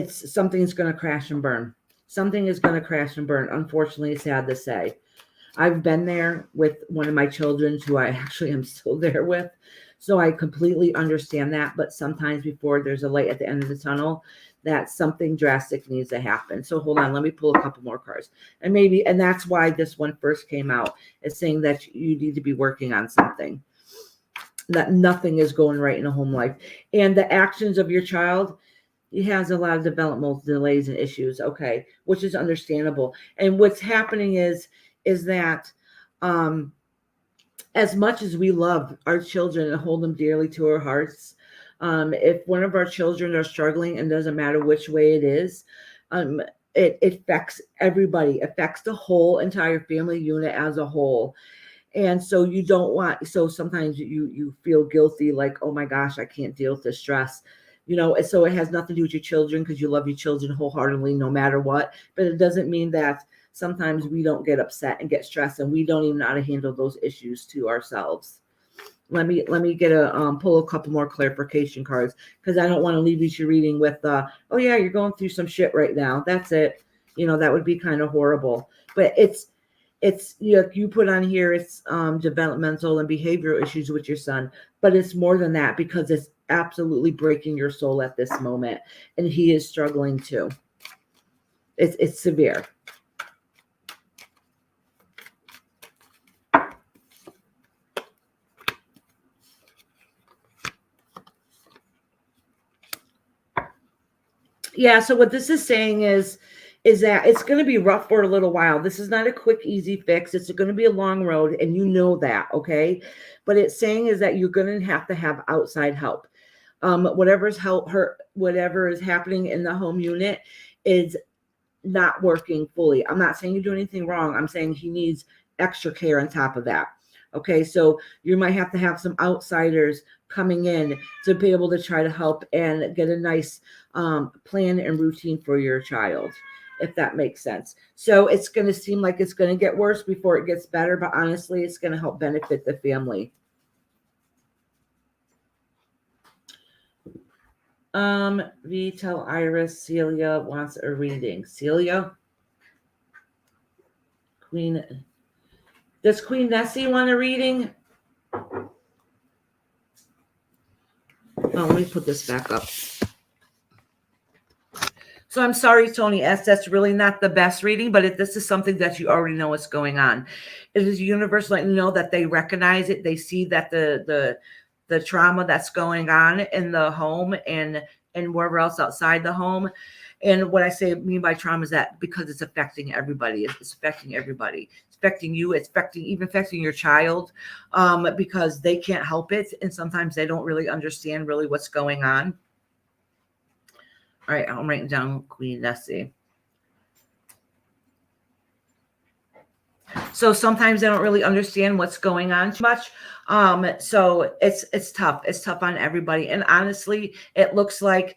Speaker 1: something's going to crash and burn. Something is going to crash and burn. Unfortunately, it's sad to say. I've been there with one of my children who I actually am still there with. So I completely understand that. But sometimes before there's a light at the end of the tunnel, that something drastic needs to happen. So hold on, let me pull a couple more cards. And that's why this one first came out, is saying that you need to be working on something. That nothing is going right in a home life. And the actions of your child, he has a lot of developmental delays and issues, okay, which is understandable. And what's happening is that as much as we love our children and hold them dearly to our hearts, if one of our children are struggling, and doesn't matter which way it is, it affects everybody, affects the whole entire family unit as a whole. And so so sometimes you feel guilty, like, oh my gosh, I can't deal with the stress. So it has nothing to do with your children, because you love your children wholeheartedly no matter what. But it doesn't mean that sometimes we don't get upset and get stressed, and we don't even know how to handle those issues to ourselves. Let me pull a couple more clarification cards, because I don't want to leave you reading with oh yeah, you're going through some shit right now. That's it. That would be kind of horrible. But it's you put on here, it's developmental and behavioral issues with your son, but it's more than that, because it's absolutely breaking your soul at this moment, and he is struggling too. It's severe. Yeah, so what this is saying is that it's going to be rough for a little while. This is not a quick, easy fix. It's going to be a long road, and you know that, okay? But it's saying is that you're going to have outside help. Whatever is happening in the home unit is not working fully. I'm not saying you do anything wrong. I'm saying he needs extra care on top of that. Okay, so you might have to have some outsiders coming in to be able to try to help and get a nice plan and routine for your child, if that makes sense. So it's going to seem like it's going to get worse before it gets better, but honestly, it's going to help benefit the family. Tell Iris Celia wants a reading. Celia? Does Queen Nessie want a reading? Oh, let me put this back up. So I'm sorry, Tony S. That's really not the best reading, but this is something that you already know what's going on. It is universe letting you know that they recognize it. They see that the trauma that's going on in the home and wherever else outside the home. And what I mean by trauma is that because it's affecting everybody. It's affecting everybody. It's affecting you. It's affecting your child, because they can't help it. And sometimes they don't really understand really what's going on. All right, I'm writing down Queen Nessie. So sometimes they don't really understand what's going on too much. So it's tough. It's tough on everybody. And honestly, it looks like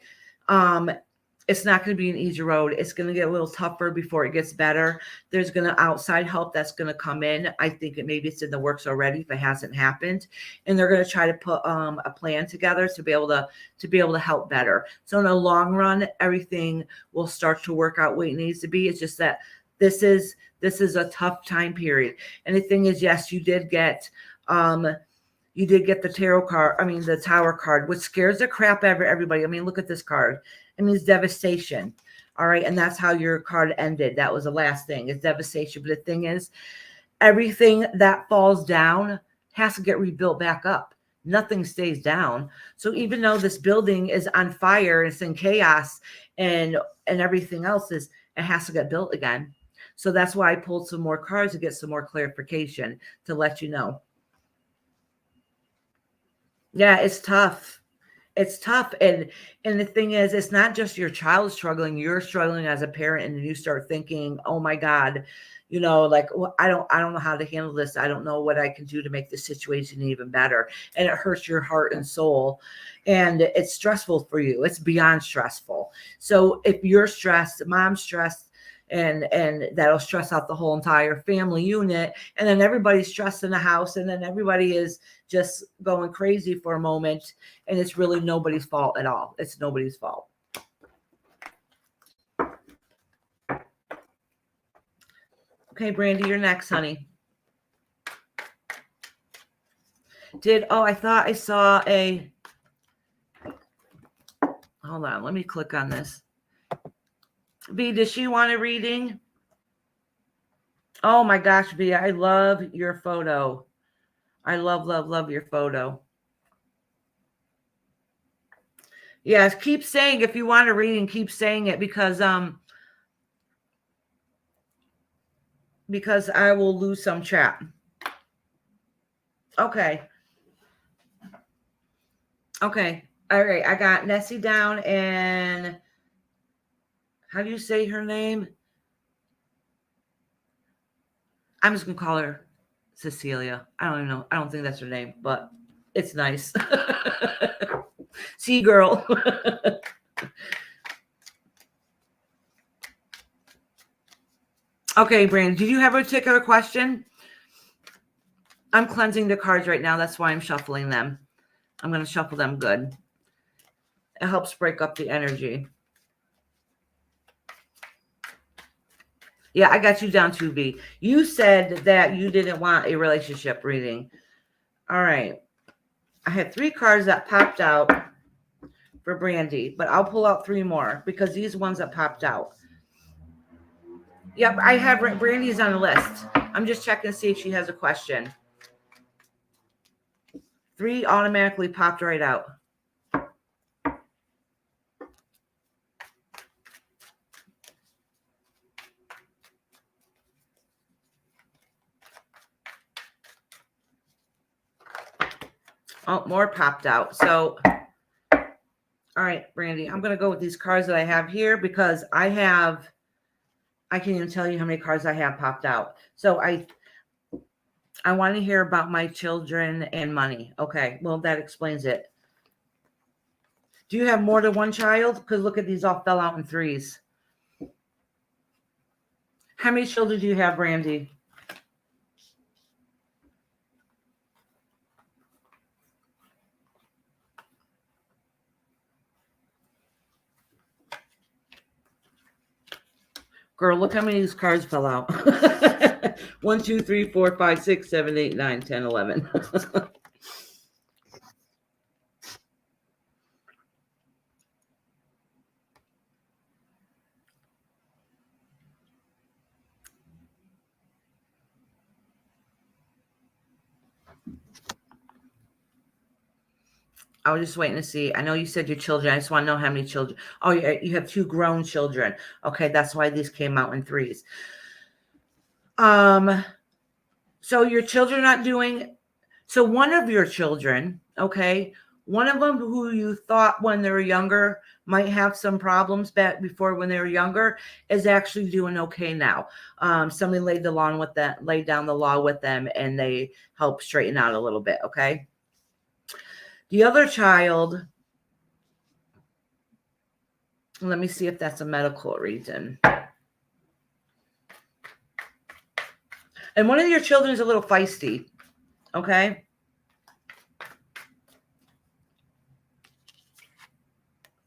Speaker 1: it's not going to be an easy road. It's going to get a little tougher before it gets better. There's going to outside help that's going to come in. I think maybe it's in the works already if it hasn't happened, and they're going to try to put a plan together to be able to help better. So in the long run, everything will start to work out what it needs to be. It's just that this is a tough time period. And the thing is, yes, you did get the tarot card. I mean, the Tower card, which scares the crap out of everybody. I mean, look at this card. It means devastation. All right. And that's how your card ended. That was the last thing. It's devastation. But the thing is, everything that falls down has to get rebuilt back up. Nothing stays down. So even though this building is on fire, it's in chaos, and everything else is, it has to get built again. So that's why I pulled some more cards to get some more clarification to let you know. Yeah, it's tough. It's tough. And the thing is, it's not just your child struggling, you're struggling as a parent, and you start thinking, oh my God, like, well, I don't know how to handle this. I don't know what I can do to make this situation even better. And it hurts your heart and soul. And it's stressful for you. It's beyond stressful. So if you're stressed, mom's stressed, and that'll stress out the whole entire family unit. And then everybody's stressed in the house, and then everybody is just going crazy for a moment. And it's really nobody's fault at all. It's nobody's fault. Okay, Brandy, you're next, honey. I thought I saw a, hold on, let me click on this. V, does she want a reading? Oh my gosh, V, I love your photo. I love, love, love your photo. Yes, keep saying, if you want a reading, keep saying it, because I will lose some chat. Okay. Okay. All right. I got Nessie down, and how do you say her name? I'm just going to call her Cecilia. I don't even know. I don't think that's her name, but it's nice. See, girl. Okay, Brandon, did you have a particular question? I'm cleansing the cards right now. That's why I'm shuffling them. I'm going to shuffle them good. It helps break up the energy. Yeah, I got you down to V. You said that you didn't want a relationship reading. All right. I had 3 cards that popped out for Brandy, but I'll pull out 3 more because these ones that popped out. Yep, I have Brandy's on the list. I'm just checking to see if she has a question. 3 automatically popped right out. Oh, more popped out. So, all right, Brandy, I'm going to go with these cards that I have here because I can't even tell you how many cards I have popped out. So I want to hear about my children and money. Okay, well, that explains it. Do you have more than one child? Because look at these, all fell out in 3s. How many children do you have, Brandy? Girl, look how many of these cards fell out. 1, 2, 3, 4, 5, 6, 7, 8, 9, 10, 11. I was just waiting to see. I know you said your children. I just want to know how many children. Oh, yeah, you have 2 grown children. Okay, that's why these came out in 3s. So your children are not doing. So one of your children, okay, one of them who you thought when they were younger might have some problems back before when they were younger is actually doing okay now. Somebody laid down the law with them, and they helped straighten out a little bit. Okay. The other child, let me see if that's a medical reason. And one of your children is a little feisty. Okay.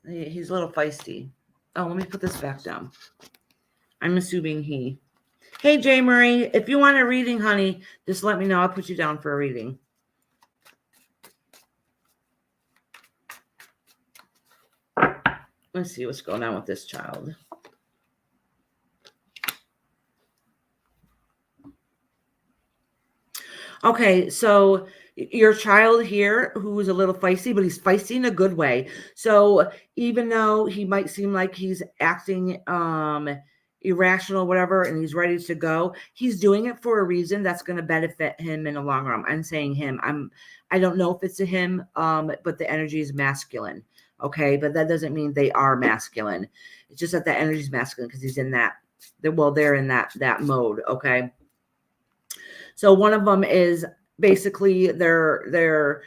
Speaker 1: He's a little feisty. Oh, let me put this back down. I'm assuming he. Hey, J. Marie, if you want a reading, honey, just let me know. I'll put you down for a reading. Let's see what's going on with this child. Okay, so your child here who is a little feisty, but he's feisty in a good way. So even though he might seem like he's acting irrational, whatever, and he's ready to go, he's doing it for a reason that's going to benefit him in the long run. I'm saying him. I don't know if it's a him, but the energy is masculine. Okay, but that doesn't mean they are masculine. It's just that the energy is masculine because he's in that. They're in that mode. Okay. So one of them is basically they're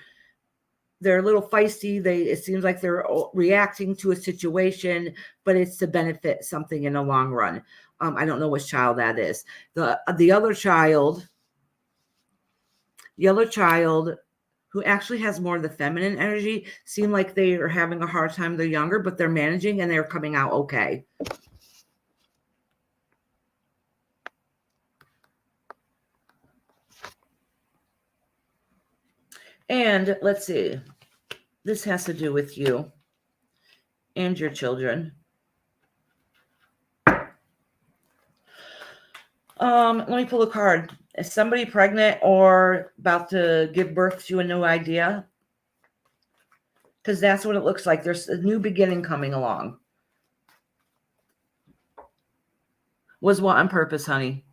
Speaker 1: a little feisty. It seems like they're reacting to a situation, but it's to benefit something in the long run. I don't know which child that is. The other child who actually has more of the feminine energy seem like they are having a hard time. They're younger, but they're managing and they're coming out okay. And let's see. This has to do with you and your children. Let me pull a card. Is somebody pregnant or about to give birth to a new idea? Because that's what it looks like. There's a new beginning coming along. Was what on purpose, honey?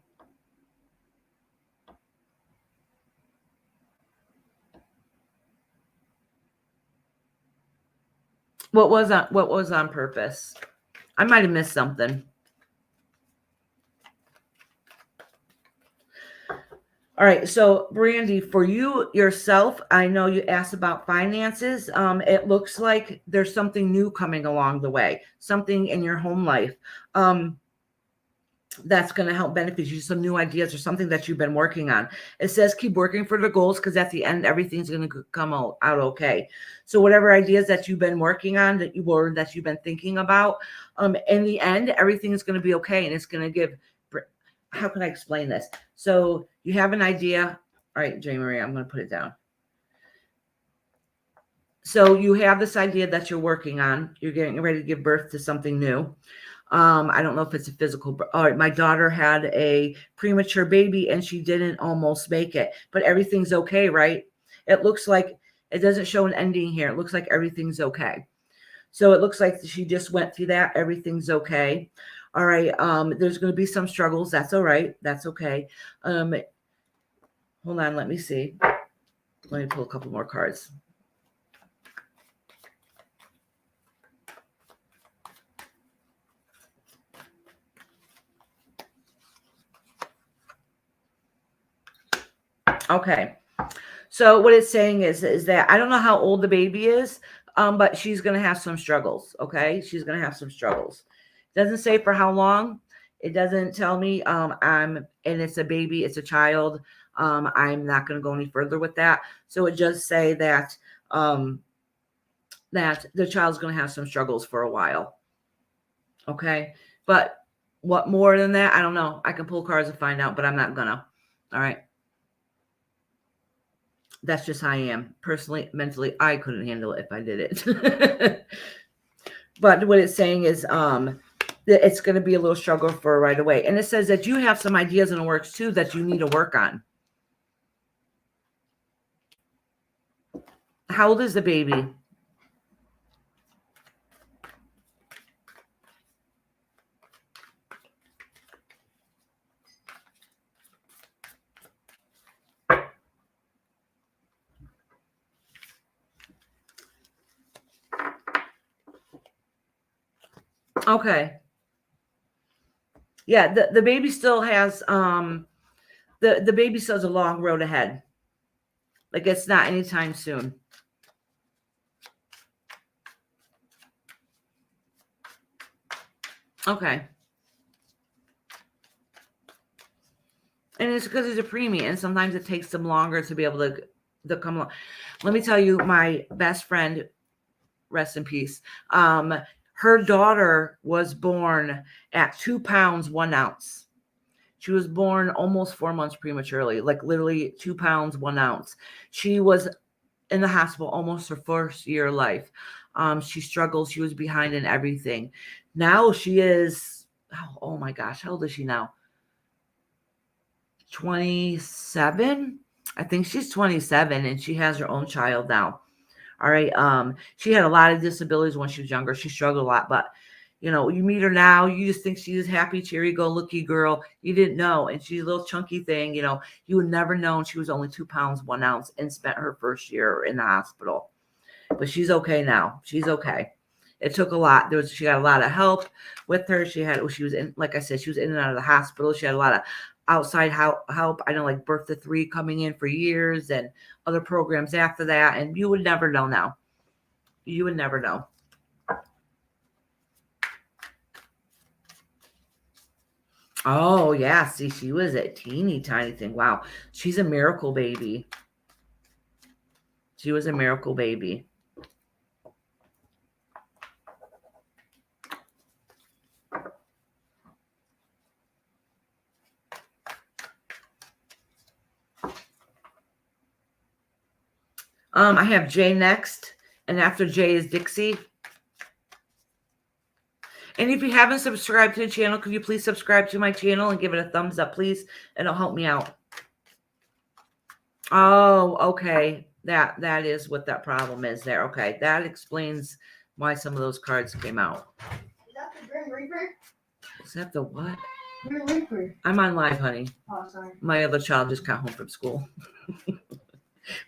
Speaker 1: What was on purpose? I might have missed something. All right, so Brandy, for you yourself, I know you asked about finances. It looks like there's something new coming along the way, something in your home life that's going to help benefit you, some new ideas or something that you've been working on. It says keep working for the goals because at the end, everything's going to come out okay. So whatever ideas that you've been working on that you've been thinking about, in the end, everything is going to be okay. And it's going to give, how can I explain this? So you have an idea. All right, Jay Marie, I'm going to put it down. So you have this idea that you're working on. You're getting ready to give birth to something new. I don't know if it's a physical. All right, my daughter had a premature baby and she didn't almost make it, but everything's okay, right? It looks like it doesn't show an ending here. It looks like everything's okay. So it looks like she just went through that. Everything's okay. All right. There's going to be some struggles. That's all right. That's okay. Hold on. Let me see. Let me pull a couple more cards. Okay. So what it's saying is that I don't know how old the baby is, but she's going to have some struggles. Okay. She's going to have some struggles. Doesn't say for how long. It doesn't tell me. And it's a baby. It's a child. I'm not going to go any further with that. So it does say that, that the child's going to have some struggles for a while. Okay. But what more than that? I don't know. I can pull cards and find out, but I'm not gonna. All right. That's just how I am. Personally, mentally, I couldn't handle it if I did it. But what it's saying is that it's going to be a little struggle for right away. And it says that you have some ideas in the works too that you need to work on. How old is the baby? Okay. Yeah, the baby still has the baby still has a long road ahead. Like it's not anytime soon. Okay. And it's because it's a preemie, and sometimes it takes them longer to be able to come along. Let me tell you, my best friend, rest in peace. Her daughter was born at 2 pounds 1 ounce. She was born almost 4 months prematurely, like literally 2 pounds 1 ounce. She was in the hospital almost her first year of life. She struggled. She was behind in everything. Now she is, oh my gosh, how old is she now? 27. I think she's 27 and she has her own child now. All right. She had a lot of disabilities when she was younger. She struggled a lot, but you know, you meet her now, you just think she's a happy, cheery-go-lucky girl. You didn't know. And she's a little chunky thing, you know, you would never known she was only 2 pounds, 1 ounce and spent her first year in the hospital. But she's okay now. She's okay. It took a lot. She got a lot of help with her. She was in, like I said, she was in and out of the hospital. She had a lot of outside help. I know, like Birth to 3 coming in for years and other programs after that. And you would never know now. You would never know. Oh, yeah. See, she was a teeny tiny thing. Wow. She's a miracle baby. She was a miracle baby. I have Jay next. And after Jay is Dixie. And if you haven't subscribed to the channel, could you please subscribe to my channel and give it a thumbs up, please? It'll help me out. Oh, okay. That is what that problem is there. Okay. That explains why some of those cards came out.
Speaker 2: Is that the Grim Reaper?
Speaker 1: Is that the what?
Speaker 2: Grim Reaper.
Speaker 1: I'm on live, honey.
Speaker 2: Oh, sorry.
Speaker 1: My other child just got home from school.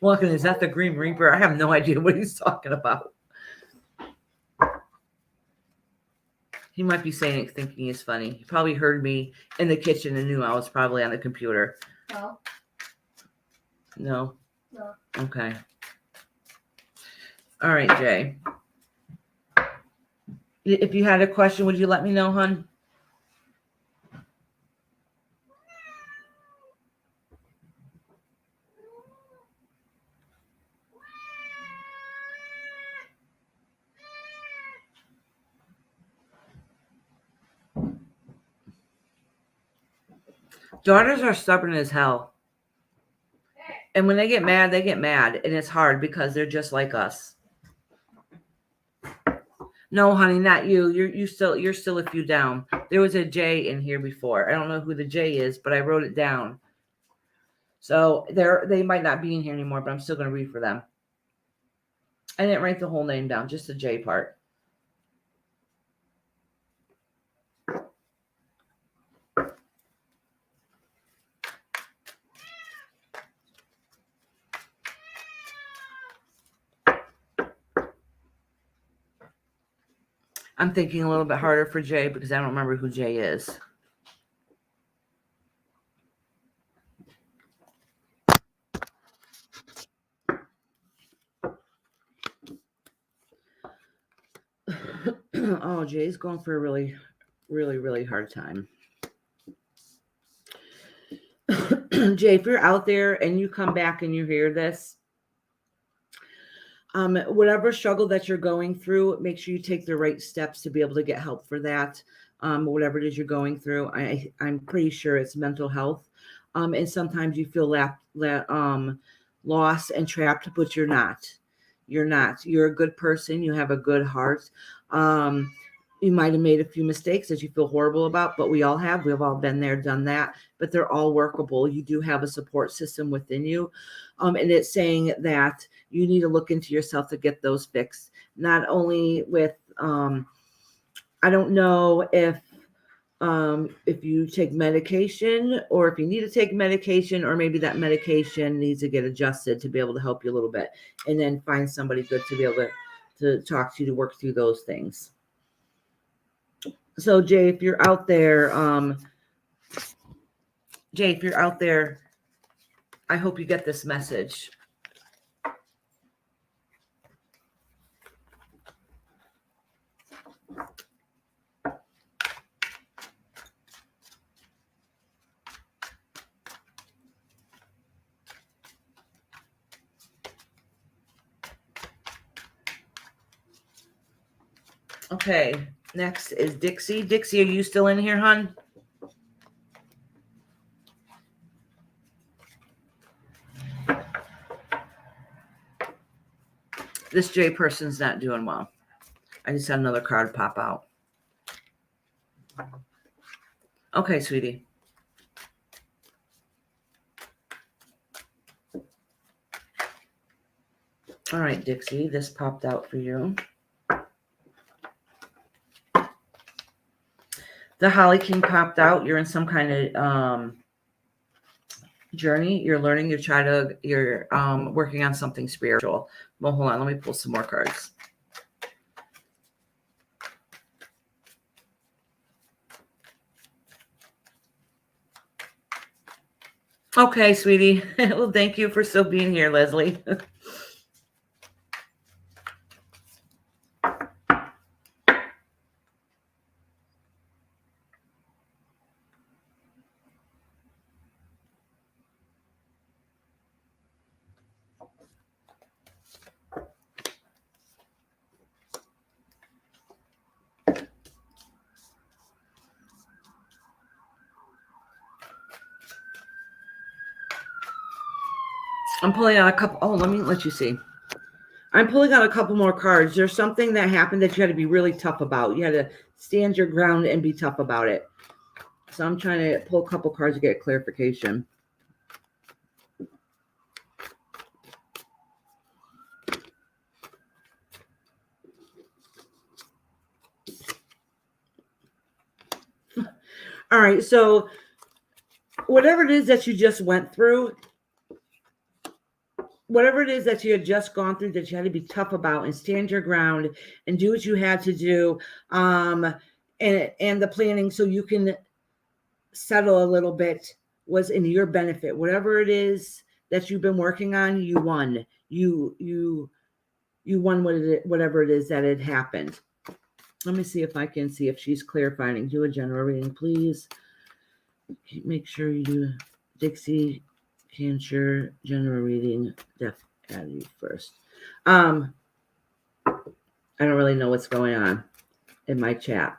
Speaker 1: Walking, is that the Grim Reaper? I have no idea what he's talking about. He might be saying it thinking he's funny. He probably heard me in the kitchen and knew I was probably on the computer.
Speaker 2: No.
Speaker 1: No?
Speaker 2: No.
Speaker 1: Okay. All right, Jay. If you had a question, would you let me know, hon? Daughters are stubborn as hell. And when they get mad, they get mad. And it's hard because they're just like us. No, honey, not you. You're still a few down. There was a J in here before. I don't know who the J is, but I wrote it down. So they might not be in here anymore, but I'm still going to read for them. I didn't write the whole name down, just the J part. I'm thinking a little bit harder for Jay because I don't remember who Jay is. Oh, Jay's going for a really, really, really hard time. Jay, if you're out there and you come back and you hear this, whatever struggle that you're going through, make sure you take the right steps to be able to get help for that. Whatever it is you're going through, I'm pretty sure it's mental health. And sometimes you feel lost and trapped, but you're not. You're not. You're a good person. You have a good heart. You might have made a few mistakes that you feel horrible about, but we all have. We've all been there, done that, but they're all workable. You do have a support system within you. And it's saying that you need to look into yourself to get those fixed. Not only with, I don't know if you take medication or if you need to take medication, or maybe that medication needs to get adjusted to be able to help you a little bit, and then find somebody good to be able to talk to you to work through those things. So Jay, if you're out there, I hope you get this message. Okay, next is Dixie. Dixie, are you still in here, hon? This J person's not doing well. I just had another card pop out. Okay, sweetie. All right, Dixie, this popped out for you. The Holly King popped out. You're in some kind of journey. You're learning. You're working on something spiritual. Well, hold on. Let me pull some more cards. Okay, sweetie. Well, thank you for still being here, Leslie. I'm pulling out a couple. Oh, let me let you see. I'm pulling out a couple more cards. There's something that happened that you had to be really tough about. You had to stand your ground and be tough about it. So I'm trying to pull a couple cards to get clarification. All right. So whatever it is that you just went through, whatever it is that you had just gone through that you had to be tough about and stand your ground and do what you had to do, and the planning so you can settle a little bit was in your benefit. Whatever it is that you've been working on, you won. You won whatever it is that had happened. Let me see if I can see if she's clarifying. Do a general reading, please. Make sure you do Dixie. Cancer general reading, Def Addy first. I don't really know what's going on in my chat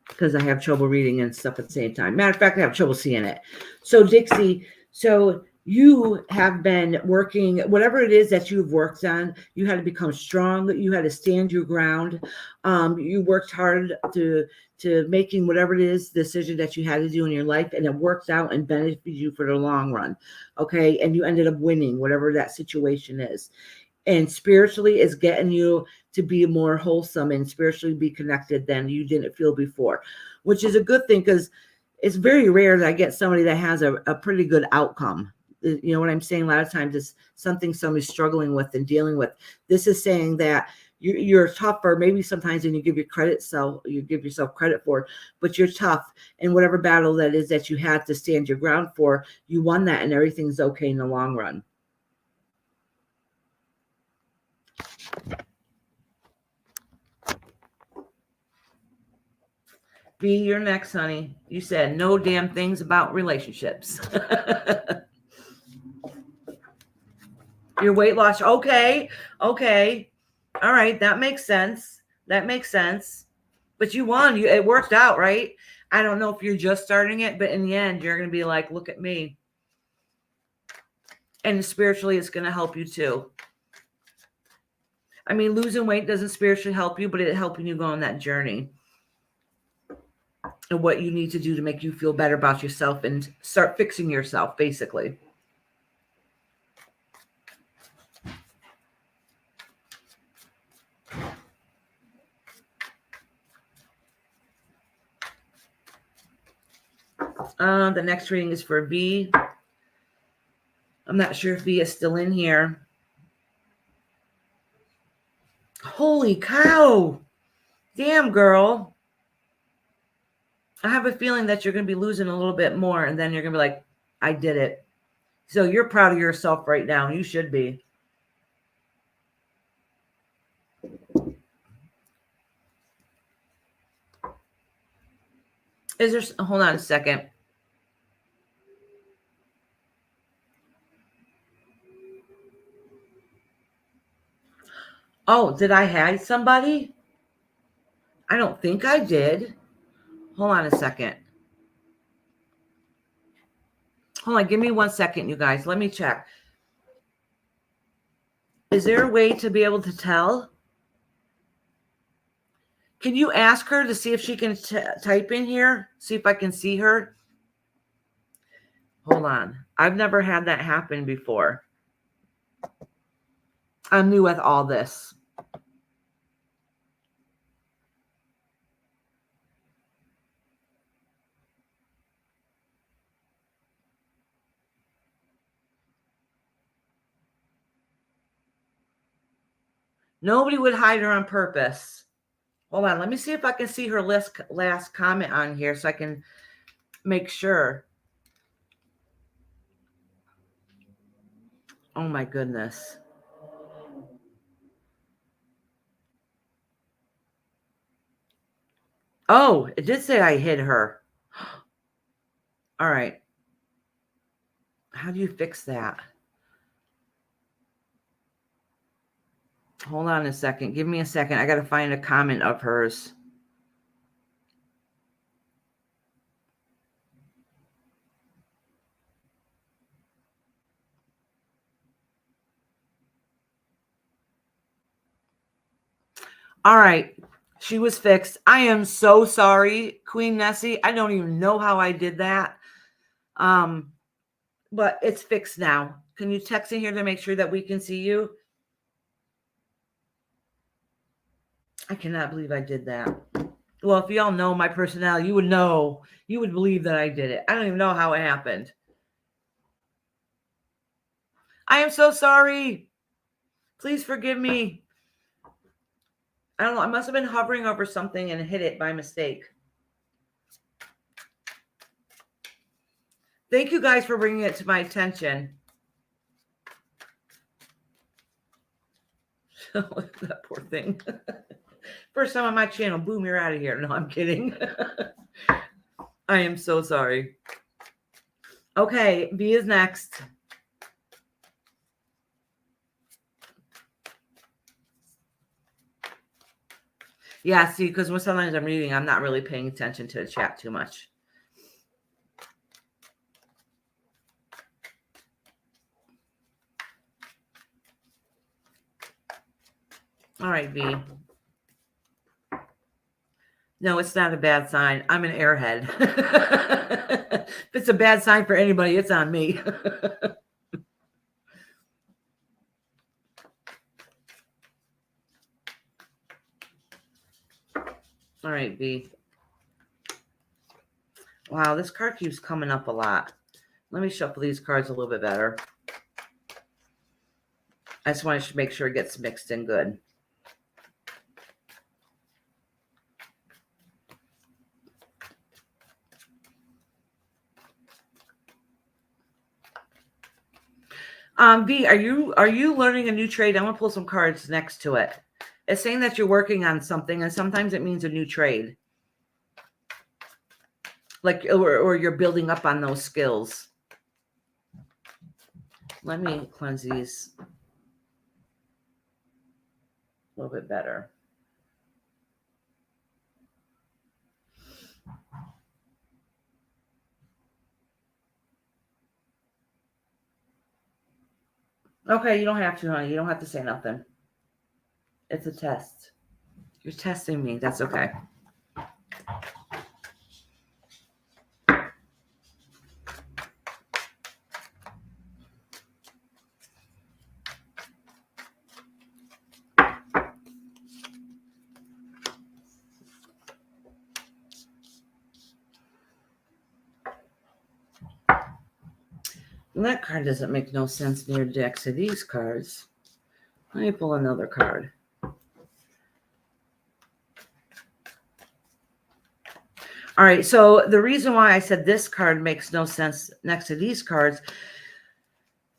Speaker 1: because I have trouble reading and stuff at the same time. Matter of fact, I have trouble seeing it. So Dixie, so you have been working, whatever it is that you've worked on, you had to become strong. You had to stand your ground. You worked hard to making whatever it is decision that you had to do in your life, and it worked out and benefited you for the long run. Okay. And you ended up winning whatever that situation is. And spiritually is getting you to be more wholesome and spiritually be connected than you didn't feel before, which is a good thing because it's very rare that I get somebody that has a pretty good outcome. You know what I'm saying? A lot of times it's something somebody's struggling with and dealing with. This is saying that you're tougher, maybe sometimes than you give yourself credit for, but you're tough. And whatever battle that is that you had to stand your ground for, you won that, and everything's okay in the long run. Be your next, honey. You said no damn things about relationships. Your weight loss. Okay. All right. That makes sense. But you won. It worked out, right? I don't know if you're just starting it, but in the end, you're going to be like, look at me. And spiritually, it's going to help you too. I mean, losing weight doesn't spiritually help you, but it's helping you go on that journey. And what you need to do to make you feel better about yourself and start fixing yourself, basically. The next reading is for V. I'm not sure if V is still in here. Holy cow. Damn, girl. I have a feeling that you're going to be losing a little bit more, and then you're going to be like, I did it. So you're proud of yourself right now. You should be. Hold on a second. Oh, did I hide somebody? I don't think I did. Hold on a second. Hold on. Give me 1 second, you guys. Let me check. Is there a way to be able to tell? Can you ask her to see if she can type in here? See if I can see her? Hold on. I've never had that happen before. I'm new with all this. Nobody would hide her on purpose. Hold on. Let me see if I can see her last comment on here so I can make sure. Oh, my goodness. Oh, it did say I hid her. All right. How do you fix that? Hold on a second. Give me a second. I got to find a comment of hers. All right. She was fixed. I am so sorry, Queen Nessie. I don't even know how I did that. But it's fixed now. Can you text in here to make sure that we can see you? I cannot believe I did that. Well, if y'all know my personality, you would know. You would believe that I did it. I don't even know how it happened. I am so sorry. Please forgive me. I don't know. I must have been hovering over something and hit it by mistake. Thank you guys for bringing it to my attention. That poor thing. First time on my channel. Boom, you're out of here. No, I'm kidding. I am so sorry. Okay, B is next. Yeah, see, because when sometimes I'm reading, I'm not really paying attention to the chat too much. All right, V. No, it's not a bad sign. I'm an airhead. If it's a bad sign for anybody, it's on me. All right, V. Wow, this card keeps coming up a lot. Let me shuffle these cards a little bit better. I just want to make sure it gets mixed in good. V, are you learning a new trade? I'm gonna pull some cards next to it. It's saying that you're working on something, and sometimes it means a new trade. Like, or you're building up on those skills. Let me cleanse these a little bit better. Okay, you don't have to, honey. You don't have to say nothing. It's a test. You're testing me. That's okay. And that card doesn't make no sense near decks of these cards. Let me pull another card. All right, so the reason why I said this card makes no sense next to these cards,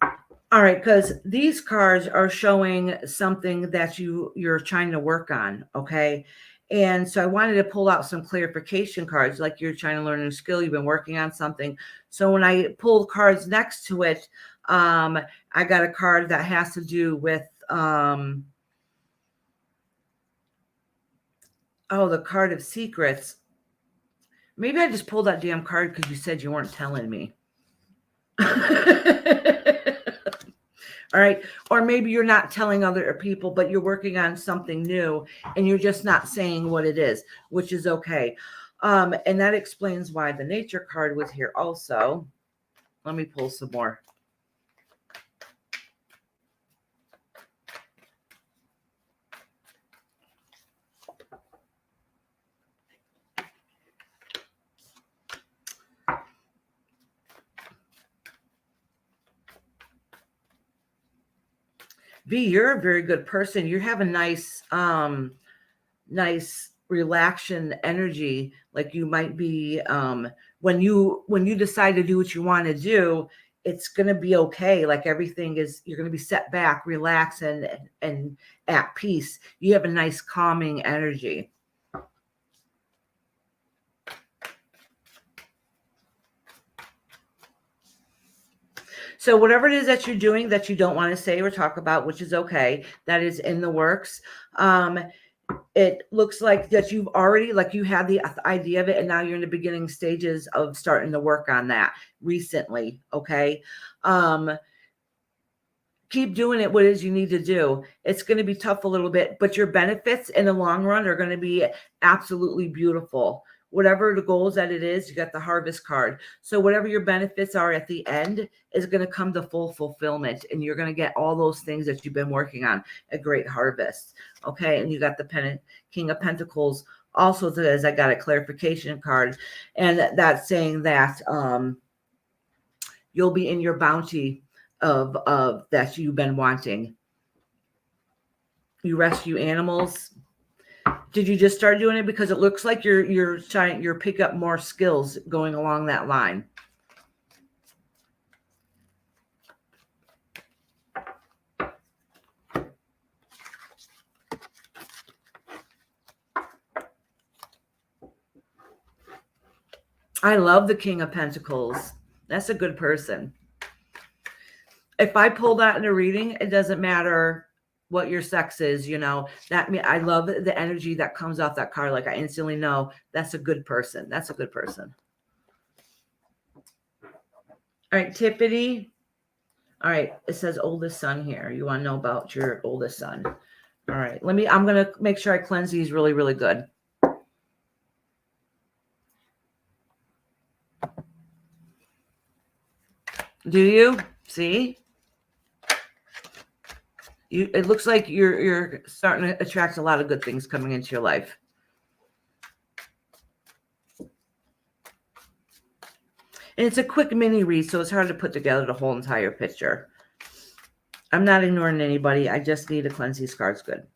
Speaker 1: all right, because these cards are showing something that you're trying to work on, okay? And so I wanted to pull out some clarification cards, like you're trying to learn a new skill, you've been working on something. So when I pull cards next to it, I got a card that has to do with, the card of secrets. Maybe I just pulled that damn card because you said you weren't telling me. All right. Or maybe you're not telling other people, but you're working on something new and you're just not saying what it is, which is okay. And that explains why the nature card was here also. Let me pull some more. V, you're a very good person. You have a nice, nice relaxing energy. Like you might be, when you decide to do what you want to do, it's going to be okay. Like everything is, you're going to be set back, relax, and at peace. You have a nice calming energy. So whatever it is that you're doing that you don't want to say or talk about, which is okay, that is in the works. It looks like that you've already, like you had the idea of it, and now you're in the beginning stages of starting to work on that recently. Okay. Keep doing it, what it is you need to do. It's going to be tough a little bit, but your benefits in the long run are going to be absolutely beautiful. Whatever the goals that it is, you got the harvest card. So whatever your benefits are at the end is going to come to full fulfillment, and you're going to get all those things that you've been working on, a great harvest. Okay. And you got the King of Pentacles also says, I got a clarification card, and that's saying that you'll be in your bounty of that you've been wanting. You rescue animals. Did you just start doing it? Because it looks like you're pick up more skills going along that line. I love the King of Pentacles. That's a good person. If I pull that in a reading, it doesn't matter what your sex is, you know, that I love the energy that comes off that card. Like I instantly know that's a good person. That's a good person. All right, Tiffany. All right, it says oldest son here. You want to know about your oldest son. All right, I'm going to make sure I cleanse these really, really good. Do you see? It looks like you're starting to attract a lot of good things coming into your life. And it's a quick mini read, so it's hard to put together the whole entire picture. I'm not ignoring anybody. I just need to cleanse these cards good.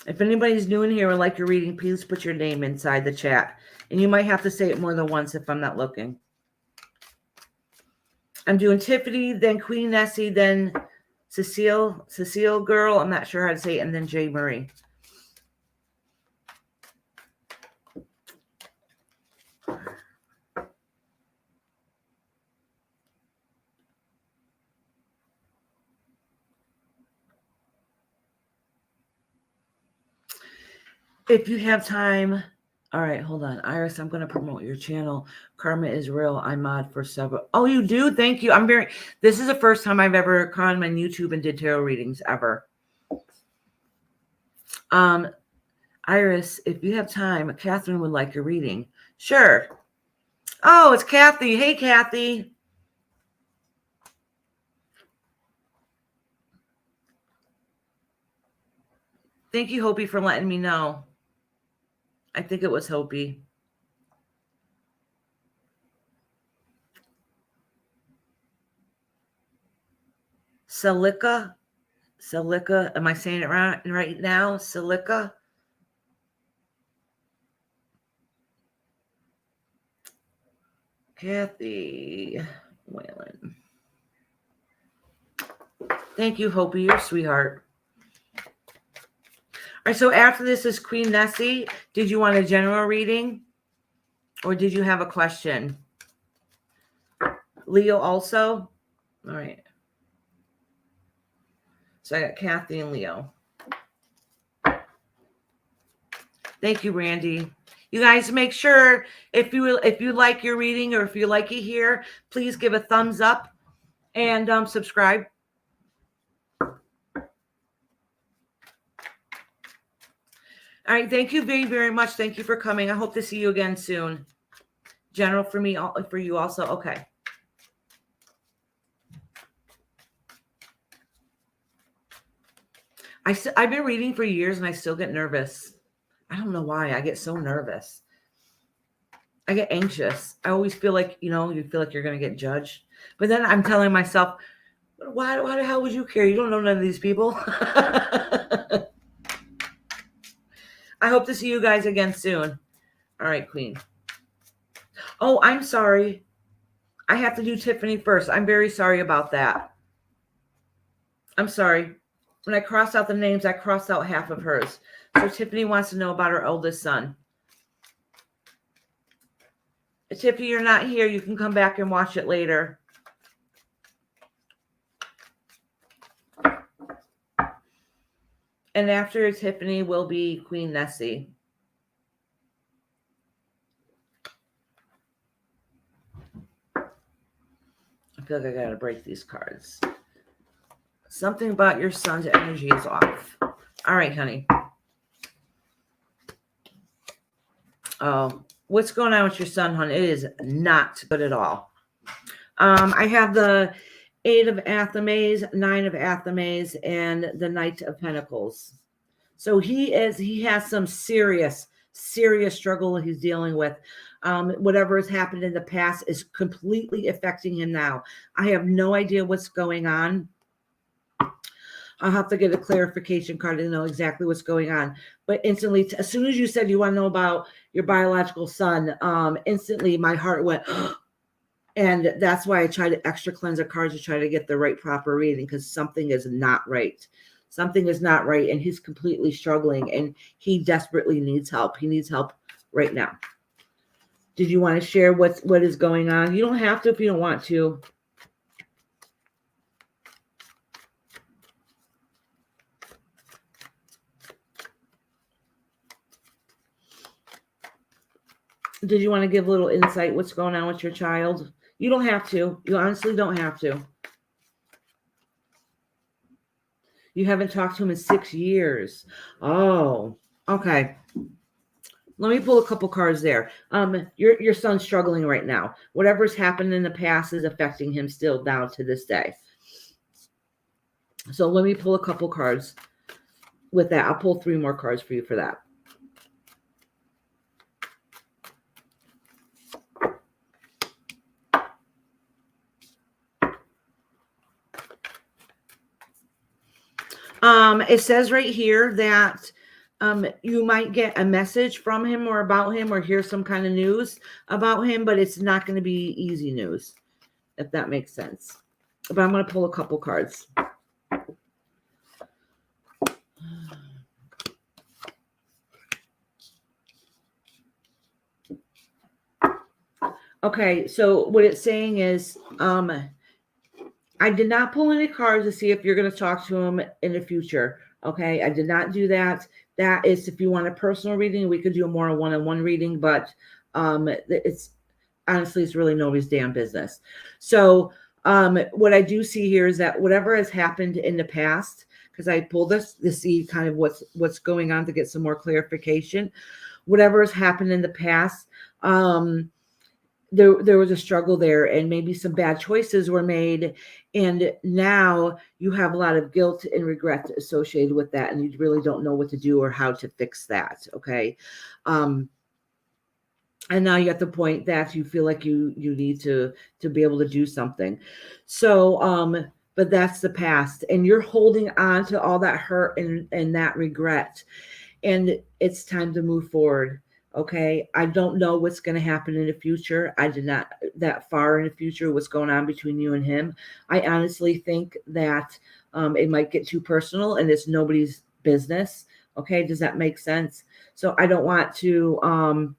Speaker 1: If anybody's new in here and like your reading, please put your name inside the chat. And you might have to say it more than once if I'm not looking. I'm doing Tiffany, then Queen Nessie, then Cecile girl. I'm not sure how to say it. And then J. Marie. If you have time. All right, hold on. Iris, I'm going to promote your channel. Karma is real. I mod for several. Oh, you do? Thank you. This is the first time I've ever gone on my YouTube and did tarot readings ever. Iris, if you have time, Catherine would like your reading. Sure. Oh, it's Kathy. Hey, Kathy. Thank you, Hopi, for letting me know. I think it was Hopi. Silica. Am I saying it right now? Silica. Kathy Whalen. Thank you, Hopi. You're a sweetheart. All right, so after this is Queen Nessie. Did you want a general reading? Or did you have a question? Leo also? All right. So I got Kathy and Leo. Thank you, Randy. You guys make sure if you like your reading or if you like it here, please give a thumbs up and subscribe. All right. Thank you very, very much. Thank you for coming. I hope to see you again soon. General for me, for you also. Okay. I've been reading for years and I still get nervous. I don't know why. I get so nervous. I get anxious. I always feel like, you feel like you're going to get judged. But then I'm telling myself, why the hell would you care? You don't know none of these people. I hope to see you guys again soon. All right, Queen. Oh, I'm sorry. I have to do Tiffany first. I'm very sorry about that. I'm sorry. When I crossed out the names, I crossed out half of hers. So Tiffany wants to know about her oldest son. If Tiffany, you're not here, you can come back and watch it later. And after Tiffany will be Queen Nessie. I feel like I gotta break these cards. Something about your son's energy is off. All right, honey. Oh, what's going on with your son, hon? It is not good at all. I have the 8 of Athames, 9 of Athames, and the Knight of Pentacles. So he has some serious struggle he's dealing with. Whatever has happened in the past is completely affecting him now. I have no idea what's going on. I'll have to get a clarification card to know exactly what's going on. But instantly, as soon as you said you want to know about your biological son, instantly my heart went, and that's why I try to extra cleanse the cards to try to get the right proper reading, because something is not right. Something is not right, and he's completely struggling, and he desperately needs help. He needs help right now. Did you want to share what is going on? You don't have to if you don't want to. Did you want to give a little insight what's going on with your child? You don't have to. You honestly don't have to. You haven't talked to him in 6 years. Oh, okay. Let me pull a couple cards there. Your son's struggling right now. Whatever's happened in the past is affecting him still down to this day. So let me pull a couple cards with that. I'll pull 3 more cards for you for that. It says right here that you might get a message from him or about him or hear some kind of news about him, but it's not going to be easy news, if that makes sense. But I'm going to pull a couple cards. Okay, so what it's saying is I did not pull any cards to see if you're going to talk to him in the future. Okay, I did not do that. That is if you want a personal reading, we could do a more one-on-one reading, but it's honestly, it's really nobody's damn business. So what I do see here is that whatever has happened in the past, because I pulled this to see kind of what's going on to get some more clarification. Whatever has happened in the past, there was a struggle there, and maybe some bad choices were made, and now you have a lot of guilt and regret associated with that, and you really don't know what to do or how to fix that. Okay. And now you're at the point that you feel like you need to be able to do something. So but that's the past, and you're holding on to all that hurt and that regret, and it's time to move forward. Okay, I don't know what's going to happen in the future. I did not that far in the future what's going on between you and him. I honestly think that it might get too personal, and it's nobody's business. Okay, does that make sense? So I don't want to.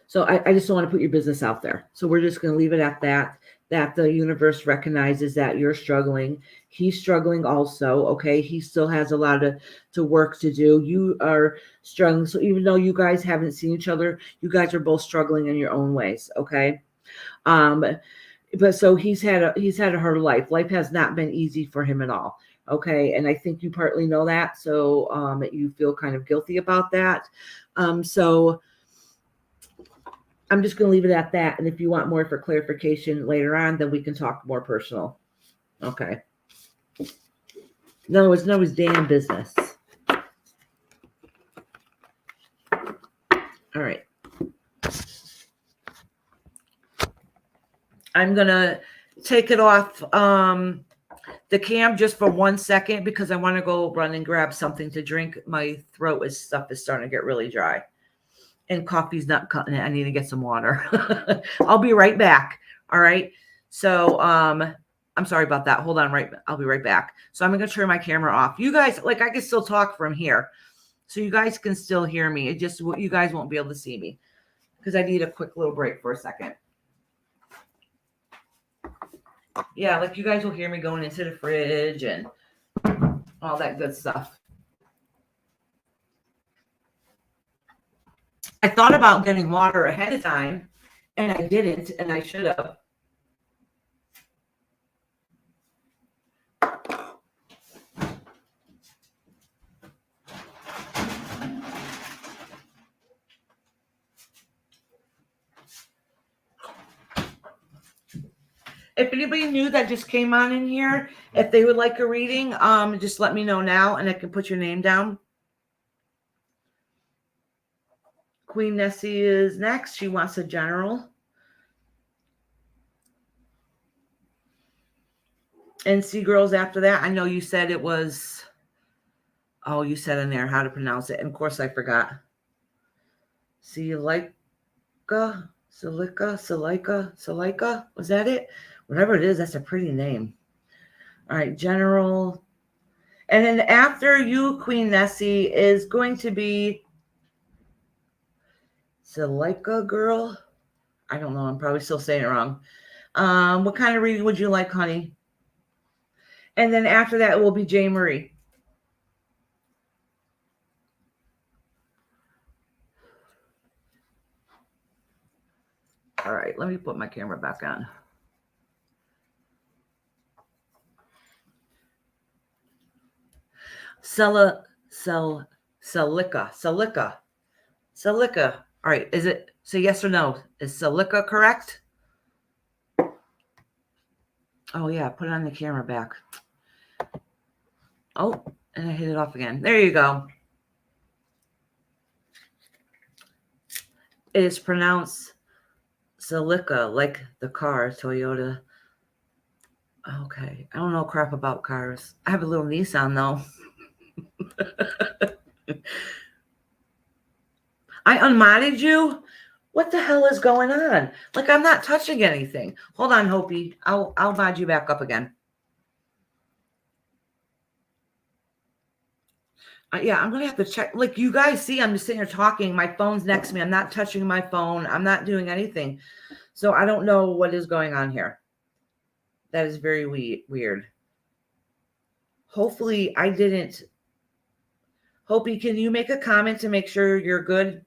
Speaker 1: So I just don't want to put your business out there. So we're just going to leave it at that. That the universe recognizes that you're struggling. He's struggling also. Okay. He still has a lot to work to do. You are struggling. So even though you guys haven't seen each other, you guys are both struggling in your own ways. Okay. But so he's had a hard life. Life has not been easy for him at all. Okay. And I think you partly know that. So you feel kind of guilty about that. So I'm just going to leave it at that. And if you want more for clarification later on, then we can talk more personal. Okay. No, it's nobody's damn business. All right. I'm going to take it off the cam just for 1 second because I want to go run and grab something to drink. My throat is starting to get really dry. And coffee's not cutting it. I need to get some water. I'll be right back. All right. So I'm sorry about that. Hold on. I'll be right back. So I'm going to turn my camera off. You guys, like, I can still talk from here. So you guys can still hear me. It just, you guys won't be able to see me because I need a quick little break for a second. Yeah, like you guys will hear me going into the fridge and all that good stuff. I thought about getting water ahead of time, and I didn't, and I should have. If anybody new that just came on in here, if they would like a reading, just let me know now, and I can put your name down. Queen Nessie is next. She wants a general. And Sea Girls after that. I know you said it was, oh, you said in there how to pronounce it. And of course I forgot. Silica. Was that it? Whatever it is, that's a pretty name. All right, General. And then after you, Queen Nessie, is going to be Silica Girl. I don't know. I'm probably still saying it wrong. What kind of reading would you like, honey? And then after that, it will be J. Marie. All right, let me put my camera back on. Silica. All right, is it, so yes or no? Is Silica correct? Oh yeah, put it on the camera back. Oh, and I hit it off again. There you go. It is pronounced Silica, like the car, Toyota. Okay, I don't know crap about cars. I have a little Nissan though. I unmodded you? What the hell is going on? Like, I'm not touching anything. Hold on, Hopi. I'll mod you back up again. Yeah, I'm going to have to check. Like, you guys see, I'm just sitting here talking. My phone's next to me. I'm not touching my phone. I'm not doing anything. So I don't know what is going on here. That is very weird. Hopefully, I didn't. Hopi, can you make a comment to make sure you're good?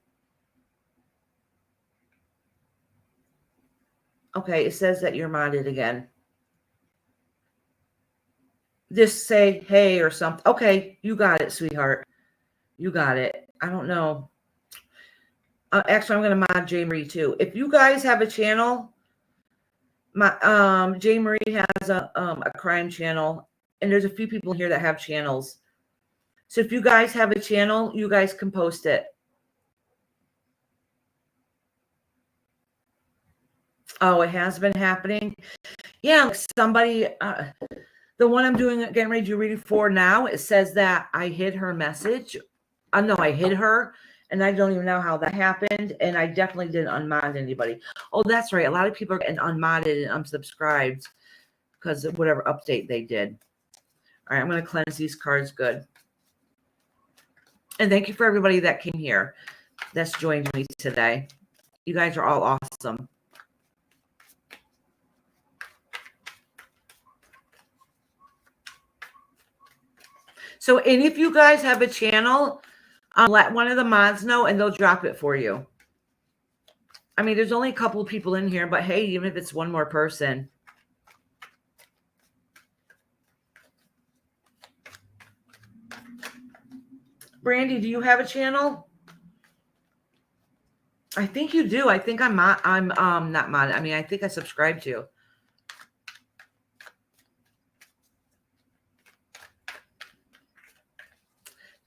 Speaker 1: Okay, it says that you're modded again. Just say hey or something. Okay, you got it, sweetheart. You got it. I don't know. Actually, I'm going to mod J. Marie too. If you guys have a channel, J. Marie has a crime channel, and there's a few people here that have channels. So if you guys have a channel, you guys can post it. Oh, it has been happening. Yeah, somebody, the one I'm doing, getting ready to do reading for now, it says that I hid her message. No, I hid her, and I don't even know how that happened. And I definitely didn't unmod anybody. Oh, that's right. A lot of people are getting unmodded and unsubscribed because of whatever update they did. All right, I'm going to cleanse these cards good. And thank you for everybody that came here that's joined me today. You guys are all awesome. So, and if you guys have a channel, let one of the mods know and they'll drop it for you. I mean, there's only a couple of people in here, but hey, even if it's one more person. Brandy, do you have a channel? I think you do. I think I'm not mod. I mean, I think I subscribed to you.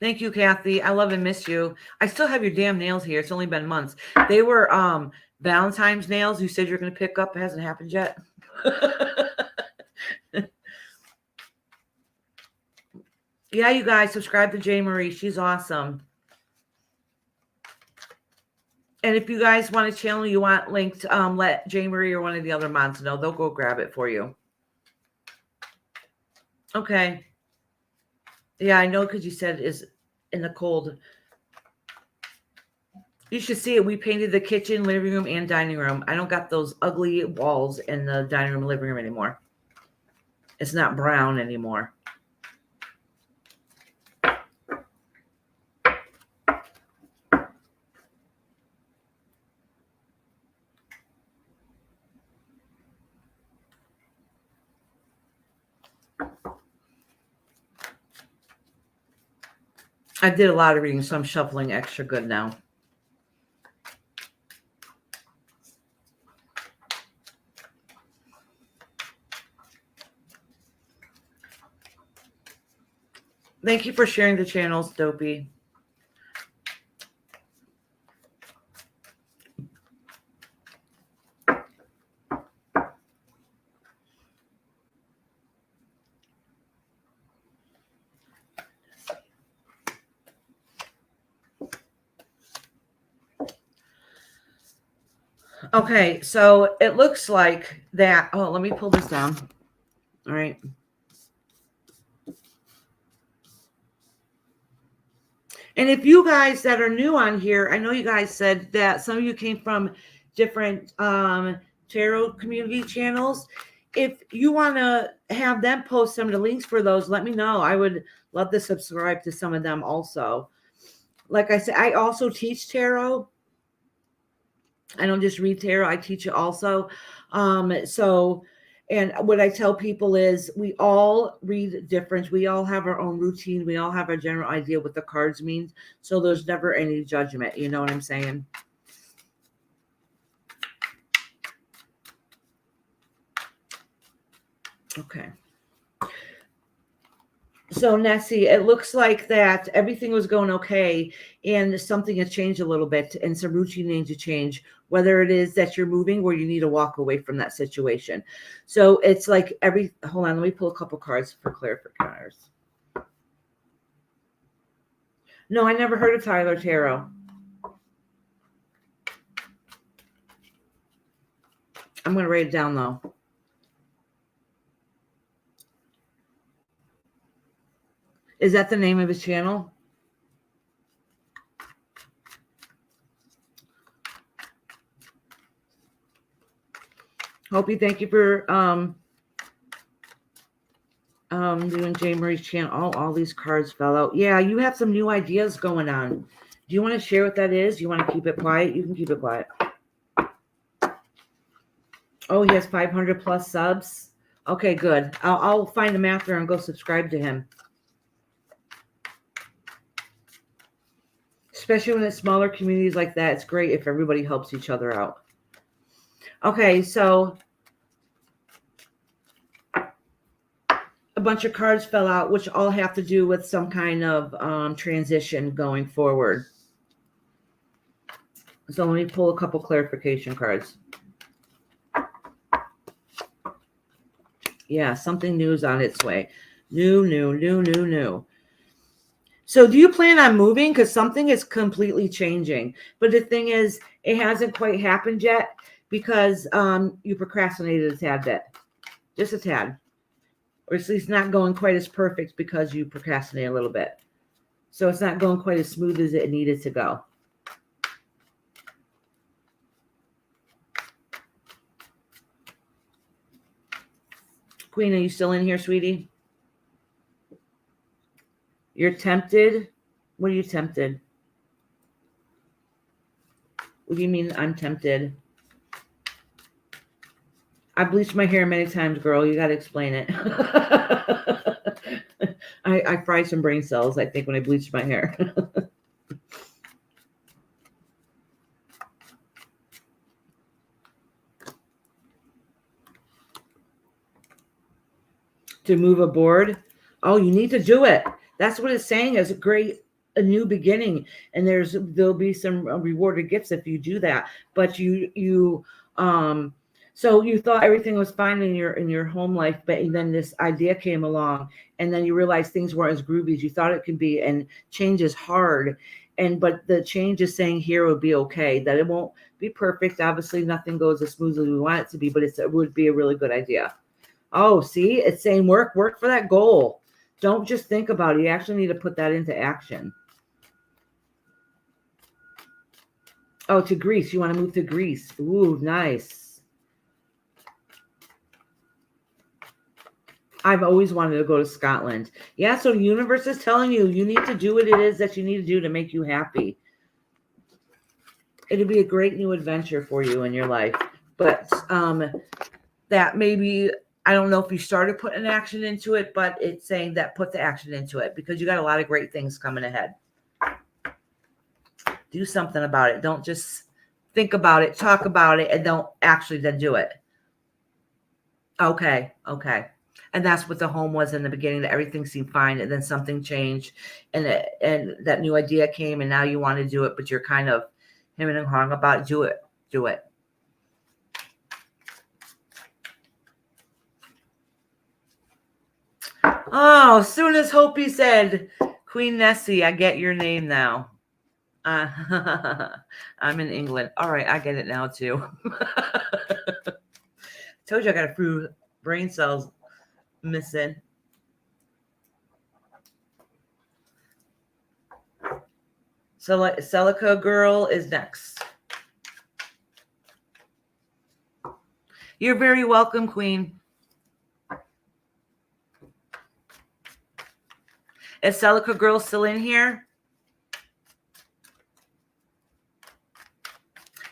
Speaker 1: Thank you, Kathy. I love and miss you. I still have your damn nails here. It's only been months. They were Valentine's nails. You said you're going to pick up. It hasn't happened yet. Yeah, you guys subscribe to J. Marie. She's awesome. And if you guys want a channel you want linked, let J. Marie or one of the other moms know. They'll go grab it for you. Okay. Yeah, I know because you said it's in the cold. You should see it. We painted the kitchen, living room, and dining room. I don't got those ugly walls in the dining room and living room anymore. It's not brown anymore. I did a lot of reading, so I'm shuffling extra good now. Thank you for sharing the channels, Dopey. Okay, so it looks like that. Oh, let me pull this down. All right. And if you guys that are new on here, I know you guys said that some of you came from different tarot community channels. If you want to have them post some of the links for those, let me know. I would love to subscribe to some of them also. Like I said, I also teach tarot. I don't just read tarot, I teach it also. And what I tell people is we all read different. We all have our own routine. We all have a general idea what the cards mean. So there's never any judgment. You know what I'm saying? Okay. So Nessie, it looks like that everything was going okay and something has changed a little bit and some routine needs to change, whether it is that you're moving or you need to walk away from that situation. So it's like hold on, let me pull a couple cards for clarifiers. No, I never heard of Tyler Tarot. I'm going to write it down though. Is that the name of his channel? Hope you thank you for doing J. Marie's channel. All these cards fell out. Yeah, you have some new ideas going on. Do you want to share what that is? Do you want to keep it quiet? You can keep it quiet. Oh, he has 500 plus subs. Okay, good. I'll find him after and go subscribe to him. Especially when it's smaller communities like that, it's great if everybody helps each other out. Okay, so a bunch of cards fell out, which all have to do with some kind of transition going forward. So let me pull a couple clarification cards. Yeah, something new is on its way. New. So do you plan on moving? Because something is completely changing. But the thing is, it hasn't quite happened yet because you procrastinated a tad bit. Just a tad. Or at least not going quite as perfect because you procrastinate a little bit. So it's not going quite as smooth as it needed to go. Queen, are you still in here, sweetie? You're tempted? What are you tempted? What do you mean I'm tempted? I bleached my hair many times, girl. You got to explain it. I fried some brain cells, I think, when I bleached my hair. To move aboard? Oh, you need to do it. That's what it's saying is a new beginning. And there'll be some rewarded gifts if you do that. But So you thought everything was fine in your home life, but then this idea came along, and then you realized things weren't as groovy as you thought it could be, and change is hard. But the change is saying here will be okay. That it won't be perfect. Obviously, nothing goes as smooth as we want it to be, but it would be a really good idea. Oh, see, it's saying work for that goal. Don't just think about it. You actually need to put that into action. Oh, to Greece. You want to move to Greece. Ooh, nice. I've always wanted to go to Scotland. Yeah, so the universe is telling you, you need to do what it is that you need to do to make you happy. It'll be a great new adventure for you in your life. But that maybe, I don't know if you started putting action into it, but it's saying that put the action into it because you got a lot of great things coming ahead. Do something about it. Don't just think about it, talk about it, and don't actually then do it. Okay. And that's what the home was in the beginning, that everything seemed fine, and then something changed, and that new idea came, and now you want to do it, but you're kind of hemming and hawing about it. Do it. Oh, as soon as Hopi said, Queen Nessie, I get your name now. I'm in England. All right, I get it now too. Told you I got a few brain cells missing. So Celica girl is next. You're very welcome, Queen. Is Celica girl still in here?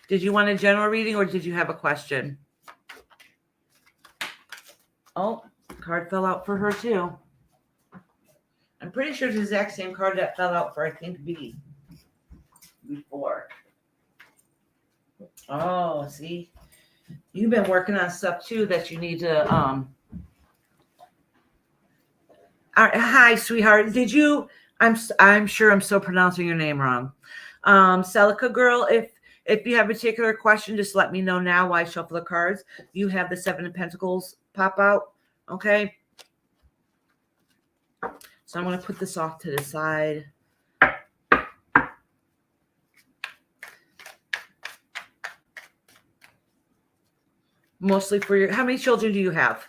Speaker 1: Did you want a general reading or did you have a question? Oh, card fell out for her too. I'm pretty sure it's the exact same card that fell out for, I think, B before. Oh, see? You've been working on stuff too that you need to hi, sweetheart. Did you I'm sure I'm still pronouncing your name wrong. Celica girl, if you have a particular question, just let me know now while I shuffle the cards. You have the 7 of Pentacles pop out. Okay. So I'm going to put this off to the side. Mostly for your, how many children do you have?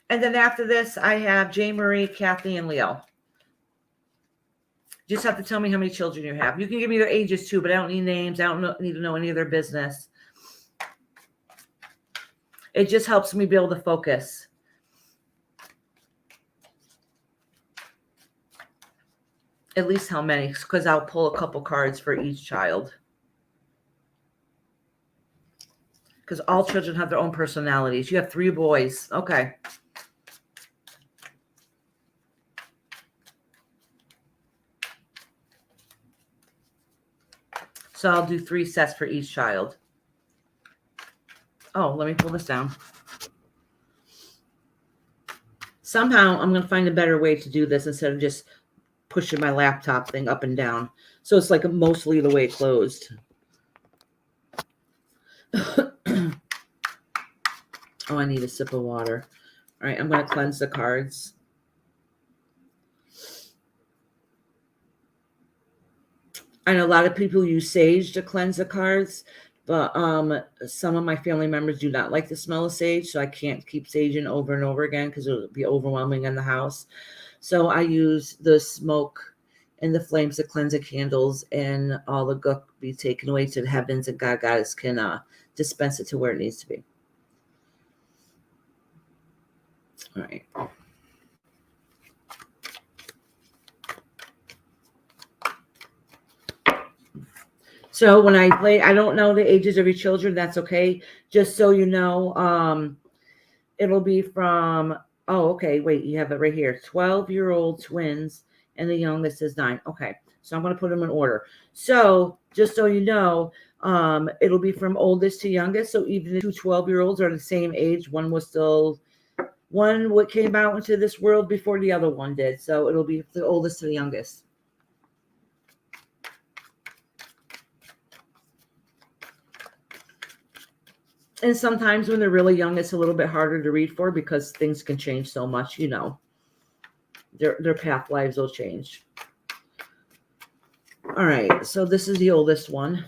Speaker 1: And then after this, I have Jane Marie, Kathy, and Leo. Just have to tell me how many children you have. You can give me their ages too, but I don't need names. I don't need to know any of their business. It just helps me be able to focus. At least how many, because I'll pull a couple cards for each child. Because all children have their own personalities. You have 3 boys. Okay. So I'll do 3 sets for each child. Oh, let me pull this down. Somehow I'm going to find a better way to do this instead of just pushing my laptop thing up and down. So it's like mostly the way it closed. Oh, I need a sip of water. All right, I'm going to cleanse the cards. I know a lot of people use sage to cleanse the cards, but some of my family members do not like the smell of sage, so I can't keep saging over and over again because it would be overwhelming in the house. So I use the smoke and the flames to cleanse the candles, and all the gook be taken away to the heavens, and God Goddess can dispense it to where it needs to be. All right. So when I play, I don't know the ages of your children. That's okay. Just so you know, it'll be from, oh, okay, wait, you have it right here. 12-year-old twins, and the youngest is 9. Okay, so I'm going to put them in order. So just so you know, it'll be from oldest to youngest. So even the 2 12-year-olds are the same age. One came out into this world before the other one did. So it'll be the oldest to the youngest. And sometimes when they're really young, it's a little bit harder to read for because things can change so much, you know. Their path lives will change. All right, so this is the oldest one.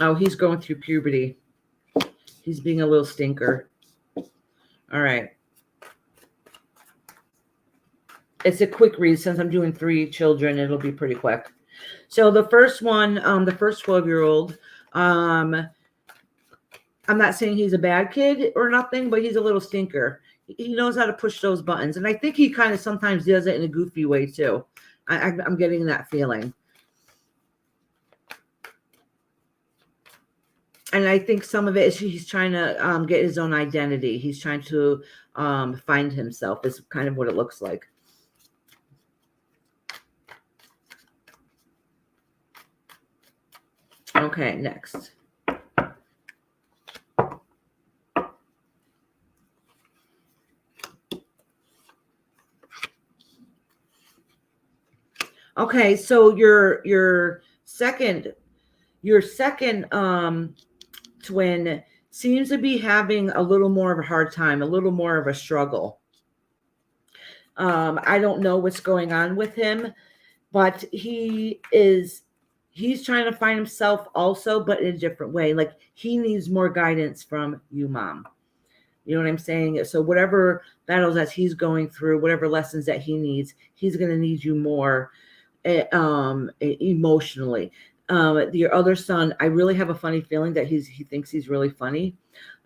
Speaker 1: Oh, he's going through puberty. He's being a little stinker. All right. It's a quick read. Since I'm doing 3 children, it'll be pretty quick. So the first one, the first 12-year-old, I'm not saying he's a bad kid or nothing, but he's a little stinker. He knows how to push those buttons. And I think he kind of sometimes does it in a goofy way too. I'm getting that feeling. And I think some of it is he's trying to get his own identity. He's trying to find himself is kind of what it looks like. Okay, next. Okay, so your second twin seems to be having a little more of a hard time, a little more of a struggle. I don't know what's going on with him, but he's trying to find himself also, but in a different way. Like he needs more guidance from you, Mom. You know what I'm saying? So whatever battles that he's going through, whatever lessons that he needs, he's going to need you more emotionally. Your other son, I really have a funny feeling that he thinks he's really funny.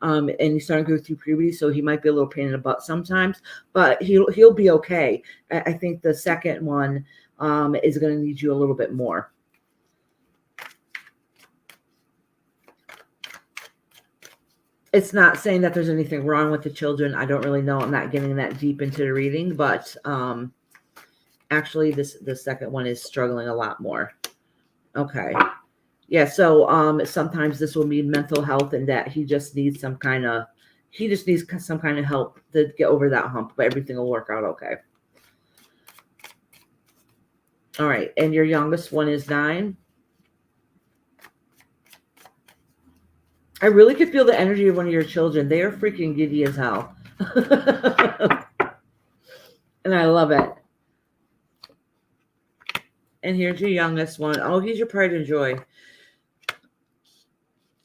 Speaker 1: And he's starting to go through puberty, so he might be a little pain in the butt sometimes, but he'll be okay. I think the second one is going to need you a little bit more. It's not saying that there's anything wrong with the children. I don't really know. I'm not getting that deep into the reading, but actually the second one is struggling a lot more. Okay. Yeah, so sometimes this will mean mental health and that he just needs some kind of help to get over that hump, but everything will work out okay. All right, and your youngest one is 9. I really could feel the energy of one of your children. They are freaking giddy as hell. And I love it. And here's your youngest one. Oh, he's your pride and joy.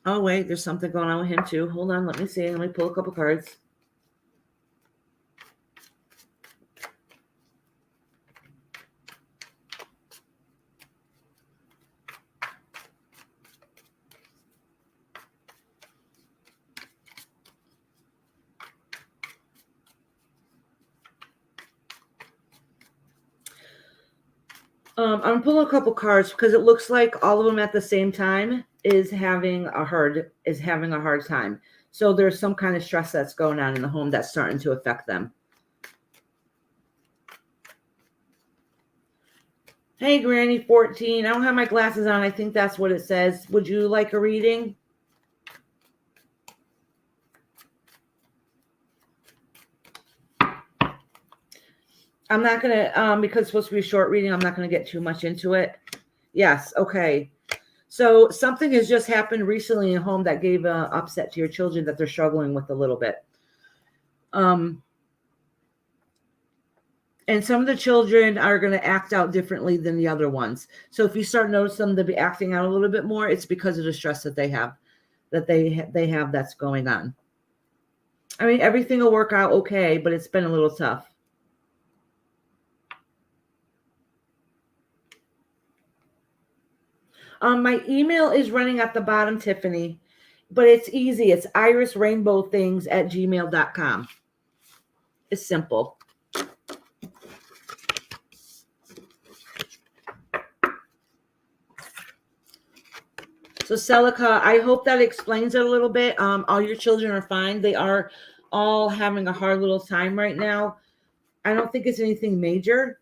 Speaker 1: Oh, wait, there's something going on with him too. Hold on, let me see. Let me pull a couple cards. I'm pulling a couple cards because it looks like all of them at the same time is having a hard time. So there's some kind of stress that's going on in the home that's starting to affect them. Hey, Granny 14. I don't have my glasses on. I think that's what it says. Would you like a reading? I'm not going to, because it's supposed to be a short reading, I'm not going to get too much into it. Yes, okay. So something has just happened recently in home that gave upset to your children that they're struggling with a little bit. And some of the children are going to act out differently than the other ones. So if you start noticing them to be acting out a little bit more, it's because of the stress that they have, that's going on. I mean, everything will work out okay, but it's been a little tough. My email is running at the bottom, Tiffany, but it's easy. It's irisrainbowthings@gmail.com. It's simple. So Celica, I hope that explains it a little bit. All your children are fine. They are all having a hard little time right now. I don't think it's anything major.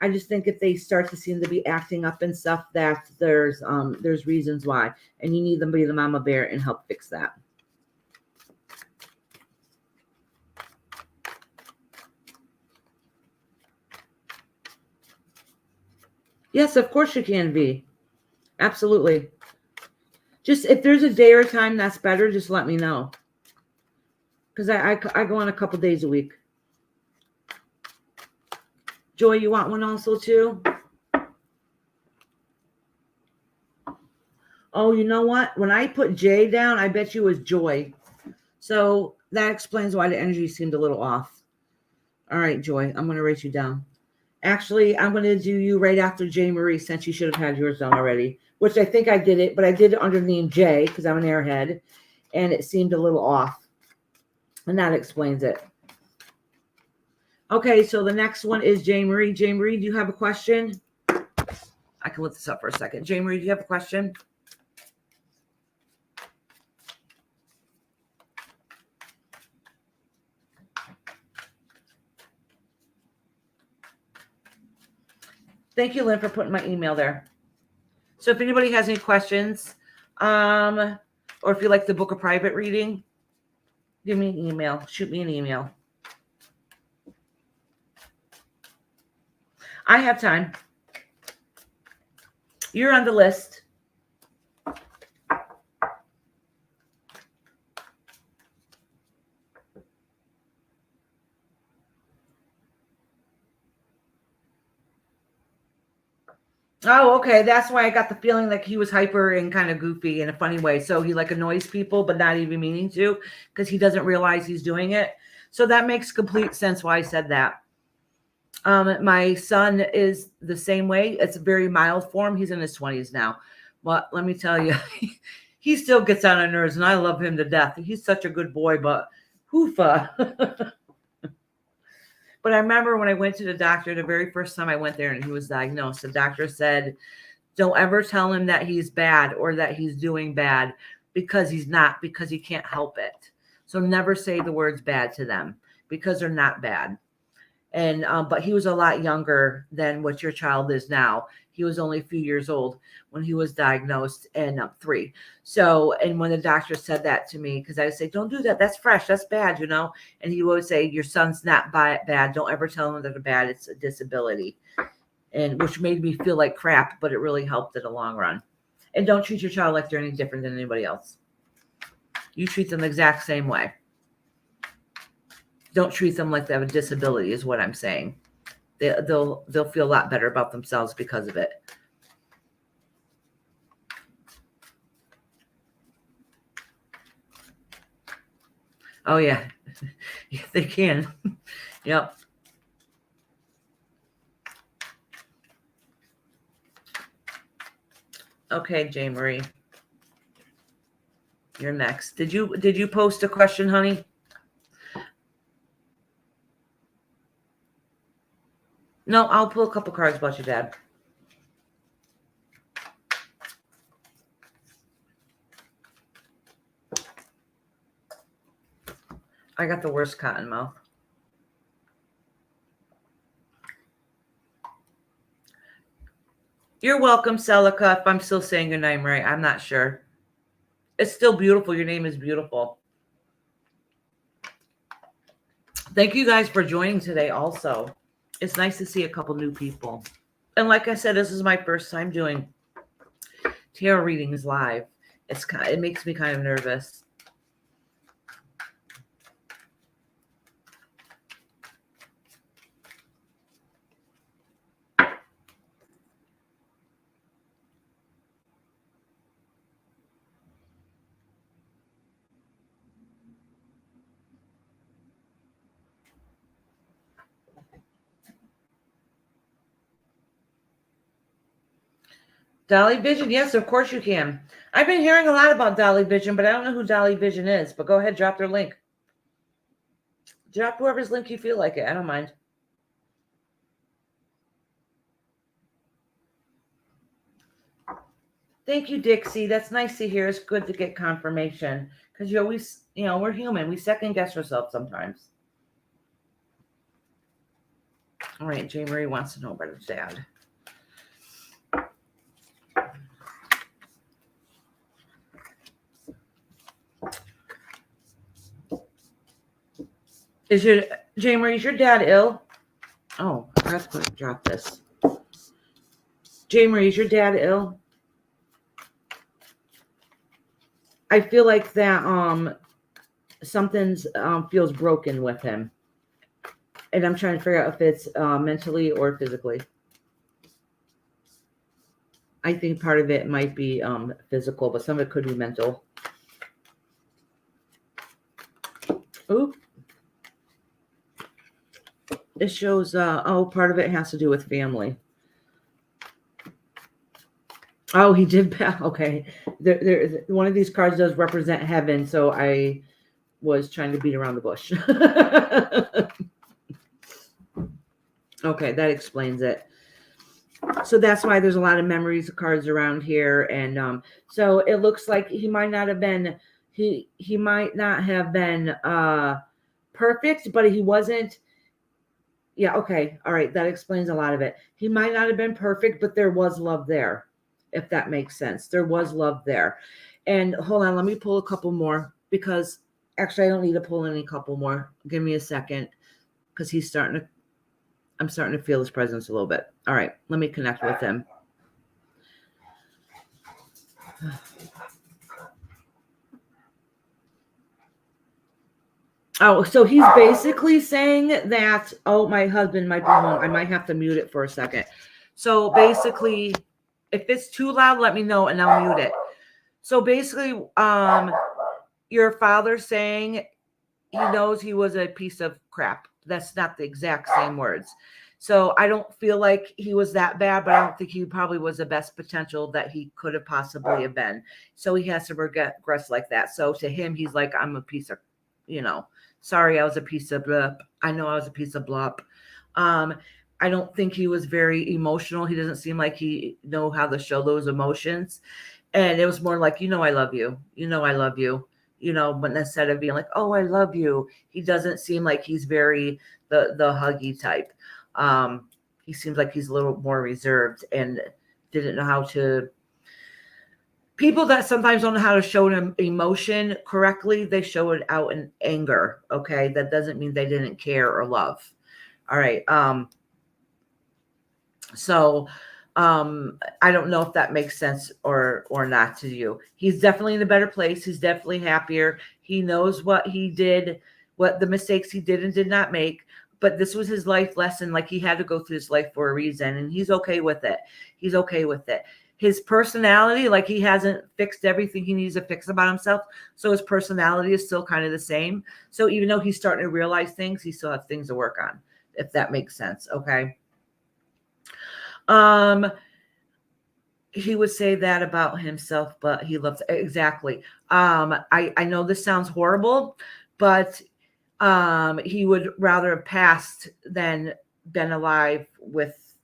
Speaker 1: I just think if they start to seem to be acting up and stuff, that there's reasons why, and you need them to be the mama bear and help fix that. Yes, of course you can be. Absolutely. Just if there's a day or time that's better, just let me know. Because I go on a couple days a week. Joy, you want one also too? Oh, you know what? When I put J down, I bet you it was Joy. So that explains why the energy seemed a little off. All right, Joy, I'm going to write you down. Actually, I'm going to do you right after J. Marie, since you should have had yours done already, which I think I did it, but I did it under the name J because I'm an airhead, and it seemed a little off. And that explains it. Okay, so the next one is J. Marie. J. Marie, do you have a question? I can look this up for a second. J. Marie, do you have a question? Thank you, Lynn, for putting my email there. So if anybody has any questions, or if you like to book a private reading, give me an email. Shoot me an email. I have time. You're on the list. Oh, okay. That's why I got the feeling like he was hyper and kind of goofy in a funny way. So he like annoys people, but not even meaning to, because he doesn't realize he's doing it. So that makes complete sense why I said that. My son is the same way. It's a very mild form. He's in his 20s now. But let me tell you, he still gets on our nerves, and I love him to death. He's such a good boy, but hoofa. But I remember when I went to the doctor, the very first time I went there and he was diagnosed, the doctor said, don't ever tell him that he's bad or that he's doing bad, because he's not, because he can't help it. So never say the words bad to them, because they're not bad. And but he was a lot younger than what your child is now. He was only a few years old when he was diagnosed, and 3. So, and when the doctor said that to me, because I would say, don't do that. That's fresh. That's bad, you know. And he would say, your son's not bad. Don't ever tell him that they're bad. It's a disability. And which made me feel like crap, but it really helped in the long run. And don't treat your child like they're any different than anybody else. You treat them the exact same way. Don't treat them like they have a disability is what I'm saying. They'll feel a lot better about themselves because of it. Oh, yeah. Yeah, they can. Yep. Okay, J. Marie. You're next. Did you post a question, honey? No, I'll pull a couple cards about your dad. I got the worst cotton mouth. You're welcome, Celica, if I'm still saying your name right. I'm not sure. It's still beautiful. Your name is beautiful. Thank you guys for joining today also. It's nice to see a couple new people. And like I said, this is my first time doing tarot readings live. It makes me kind of nervous. Dolly Vision, yes, of course you can. I've been hearing a lot about Dolly Vision, but I don't know who Dolly Vision is. But go ahead, drop their link. Drop whoever's link you feel like it. I don't mind. Thank you, Dixie. That's nice to hear. It's good to get confirmation because you always, we're human. We second guess ourselves sometimes. All right, J. Marie wants to know about her dad. J. Marie, is your dad ill? Oh, I have to drop this. J. Marie, is your dad ill? I feel like that something's feels broken with him. And I'm trying to figure out if it's mentally or physically. I think part of it might be physical, but some of it could be mental. Oop. It shows, part of it has to do with family. Oh, he did. Okay. There, one of these cards does represent heaven, so I was trying to beat around the bush. Okay, that explains it. So that's why there's a lot of memories cards around here. And so it looks like he might not have been, he might not have been perfect, but he wasn't. Yeah, okay. All right. That explains a lot of it. He might not have been perfect, but there was love there, if that makes sense. There was love there. And hold on, let me pull a couple more, because actually I don't need to pull any couple more. Give me a second, because I'm starting to feel his presence a little bit. All right, let me connect with him. Oh, so he's basically saying that, oh, my husband might be home. I might have to mute it for a second. So basically, if it's too loud, let me know and I'll mute it. So basically, your father saying he knows he was a piece of crap. That's not the exact same words. So I don't feel like he was that bad, but I don't think he probably was the best potential that he could have possibly have been. So he has to regress like that. So to him, he's like, I'm a piece of, sorry, I was a piece of blup. I know I was a piece of blup. I don't think he was very emotional. He doesn't seem like he know how to show those emotions. And it was more like, I love you. I love you. But instead of being like, oh, I love you, he doesn't seem like he's very the huggy type. He seems like he's a little more reserved and didn't know how to. People that sometimes don't know how to show an emotion correctly, they show it out in anger. Okay, that doesn't mean they didn't care or love. All right. So I don't know if that makes sense or not to you. He's definitely in a better place. He's definitely happier. He knows what he did, what the mistakes he did and did not make. But this was his life lesson. Like, he had to go through his life for a reason, and he's okay with it. He's okay with it. His personality, like, he hasn't fixed everything he needs to fix about himself. So his personality is still kind of the same. So even though he's starting to realize things, he still has things to work on, if that makes sense. Okay. He would say that about himself, but he loves exactly. I know this sounds horrible, but he would rather have passed than been alive with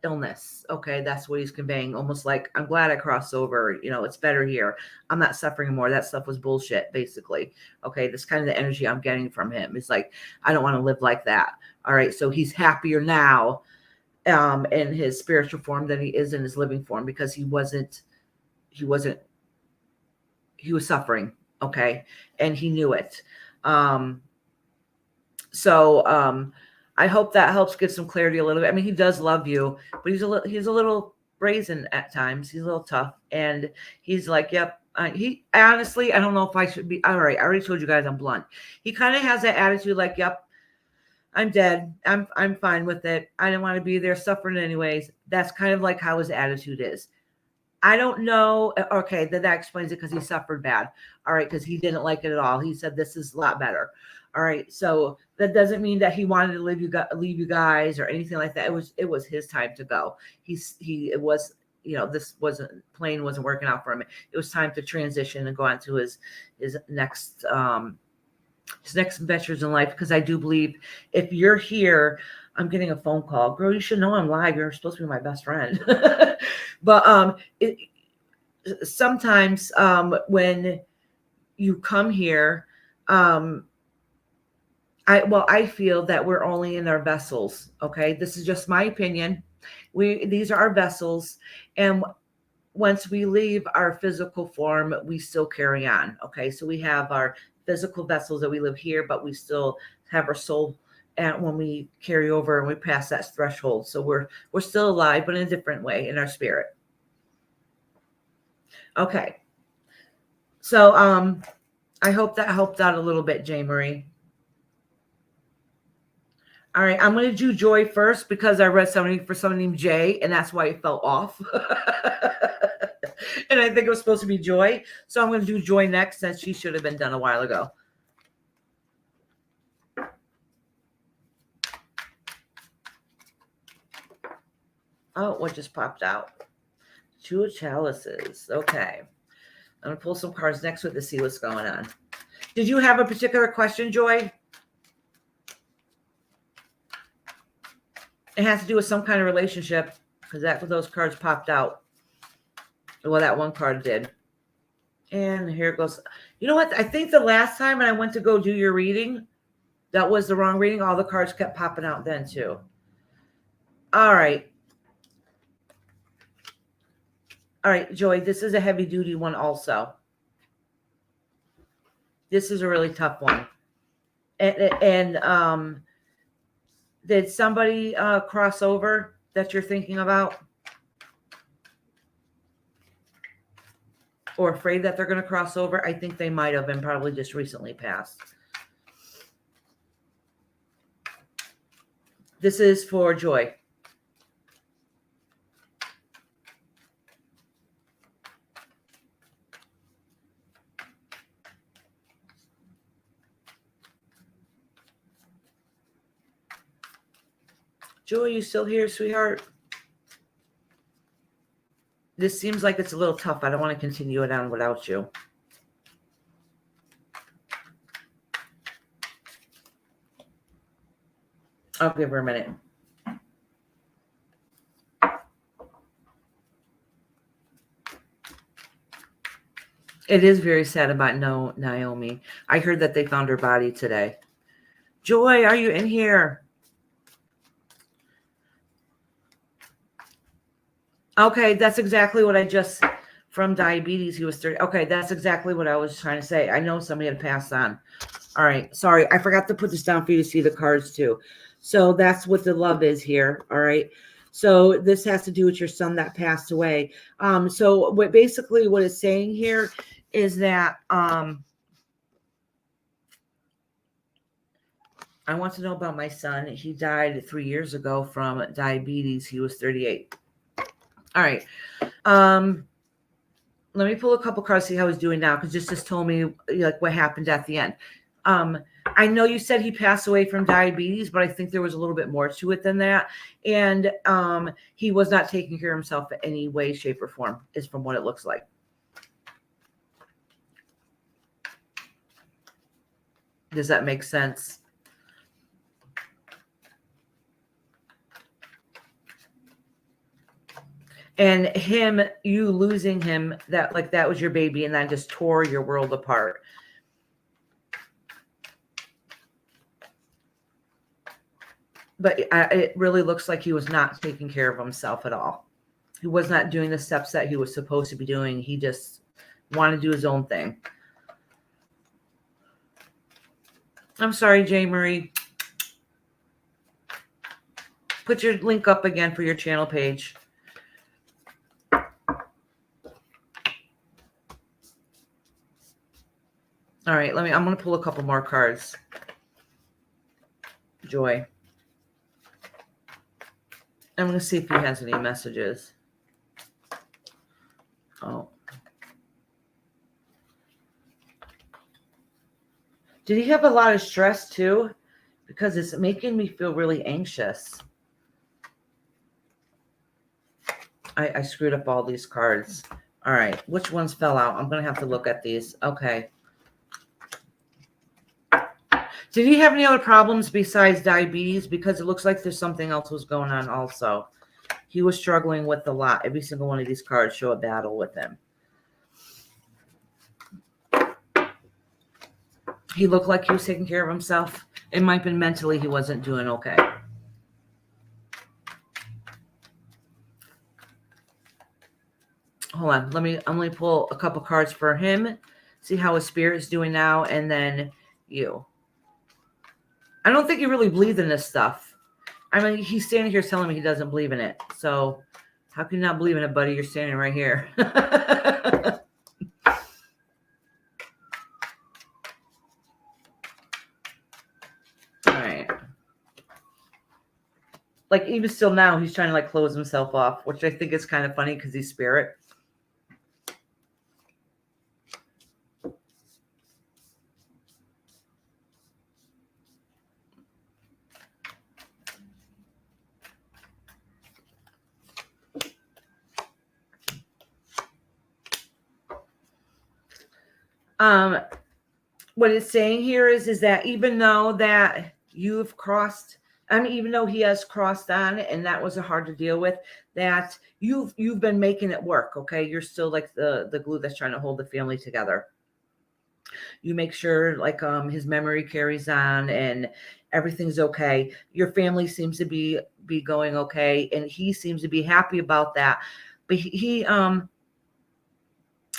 Speaker 1: illness. Okay, that's what he's conveying. Almost like, I'm glad I crossed over. It's better here. I'm not suffering more. That stuff was bullshit, basically. Okay, that's kind of the energy I'm getting from him. It's like, I don't want to live like that. All right, so he's happier now in his spiritual form than he is in his living form, because he was suffering. Okay. And he knew it. So I hope that helps get some clarity a little bit. I mean, he does love you, but he's a little brazen at times. He's a little tough, and he's like, yep. Honestly, I don't know if I should be. All right. I already told you guys I'm blunt. He kind of has that attitude like, yep, I'm dead. I'm fine with it. I didn't want to be there suffering anyways. That's kind of like how his attitude is. I don't know. Okay, that explains it, because he suffered bad. All right, because he didn't like it at all. He said, this is a lot better. All right, so that doesn't mean that he wanted to leave you guys or anything like that. It was his time to go. It was, this plane wasn't working out for him. It was time to transition and go on to his next ventures in life, because I do believe if you're here, I'm getting a phone call. Girl, you should know I'm live. You're supposed to be my best friend. But sometimes when you come here, I feel that we're only in our vessels. Okay, this is just my opinion. These are our vessels, and once we leave our physical form, we still carry on. Okay, so we have our physical vessels that we live here, but we still have our soul. And when we carry over and we pass that threshold, so we're still alive, but in a different way, in our spirit. Okay. So I hope that helped out a little bit, J. Marie. All right, I'm going to do Joy first because I read something for someone named Jay, and that's why it fell off. And I think it was supposed to be Joy. So I'm going to do Joy next, since she should have been done a while ago. Oh, what just popped out? 2 of Chalices. Okay. I'm going to pull some cards next week to see what's going on. Did you have a particular question, Joy? It has to do with some kind of relationship, because that's what those cards popped out. Well, that one card did. And here it goes. You know what? I think the last time when I went to go do your reading, that was the wrong reading. All the cards kept popping out then too. All right. All right, Joy, this is a heavy duty one also. This is a really tough one. And did somebody cross over that you're thinking about? Or afraid that they're going to cross over? I think they might have been probably just recently passed. This is for Joy. Joy, you still here, sweetheart? This seems like it's a little tough. I don't want to continue it on without you. I'll give her a minute. It is very sad about Naomi. I heard that they found her body today. Joy, are you in here? Okay, that's exactly what I just, from diabetes, he was 30. Okay, that's exactly what I was trying to say. I know somebody had passed on. All right, sorry. I forgot to put this down for you to see the cards too. So that's what the love is here. All right. So this has to do with your son that passed away. So basically what it's saying here is that I want to know about my son. He died 3 years ago from diabetes. He was 38. All right. Let me pull a couple cards, see how he's doing now, because just told me like what happened at the end. I know you said he passed away from diabetes, but I think there was a little bit more to it than that. And he was not taking care of himself in any way, shape, or form, is from what it looks like. Does that make sense? And him, you losing him, that was your baby, and that just tore your world apart. But it really looks like he was not taking care of himself at all. He was not doing the steps that he was supposed to be doing. He just wanted to do his own thing. I'm sorry, J. Marie. Put your link up again for your channel page. All right, I'm going to pull a couple more cards. Joy. I'm going to see if he has any messages. Oh. Did he have a lot of stress too? Because it's making me feel really anxious. I screwed up all these cards. All right, which ones fell out? I'm going to have to look at these. Okay. Did he have any other problems besides diabetes? Because it looks like there's something else was going on also. He was struggling with a lot. Every single one of these cards show a battle with him. He looked like he was taking care of himself. It might have been mentally he wasn't doing okay. Hold on. I'm going to pull a couple cards for him. See how his spirit's doing now. And then you. I don't think he really believes in this stuff. I mean, he's standing here telling me he doesn't believe in it. So how can you not believe in it, buddy? You're standing right here. Like even still now, he's trying to like close himself off, which I think is kind of funny because he's spirit. What it's saying here is that even though that you've crossed, I mean, even though he has crossed on and that was hard to deal with, that you've been making it work. Okay. You're still like the glue that's trying to hold the family together. You make sure like his memory carries on and everything's okay. Your family seems to be going okay, and he seems to be happy about that. But he I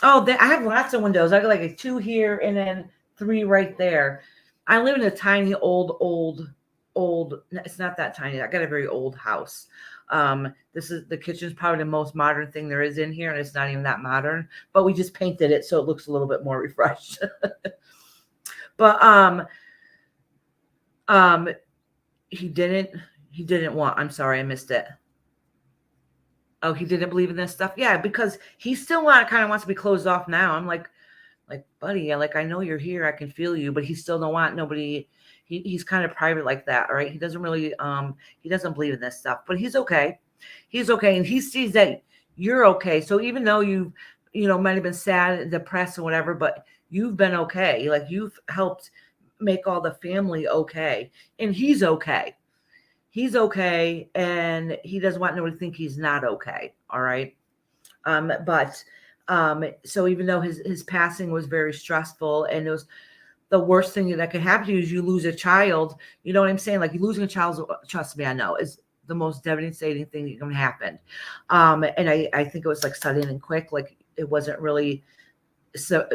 Speaker 1: have lots of windows. I got like a 2 here and then 3 right there. I live in a tiny old. It's not that tiny. I got a very old house. This is the kitchen's probably the most modern thing there is in here, and it's not even that modern. But we just painted it so it looks a little bit more refreshed. But he didn't want. I'm sorry, I missed it. Oh, he didn't believe in this stuff. Yeah, because he still kind of wants to be closed off now. I'm like, buddy, I know you're here. I can feel you, but he still don't want nobody. He's kind of private like that. All right. He doesn't really, he doesn't believe in this stuff, but he's okay. He's okay. And he sees that you're okay. So even though you might have been sad and depressed and whatever, but you've been okay. Like you've helped make all the family okay. And he's okay. He's okay, and he doesn't want nobody to think he's not okay. All right. So even though his passing was very stressful, and it was the worst thing that could happen to you is you lose a child. You know what I'm saying? Like losing a child, trust me, I know, is the most devastating thing that can happen. And I think it was like sudden and quick. Like it wasn't really so.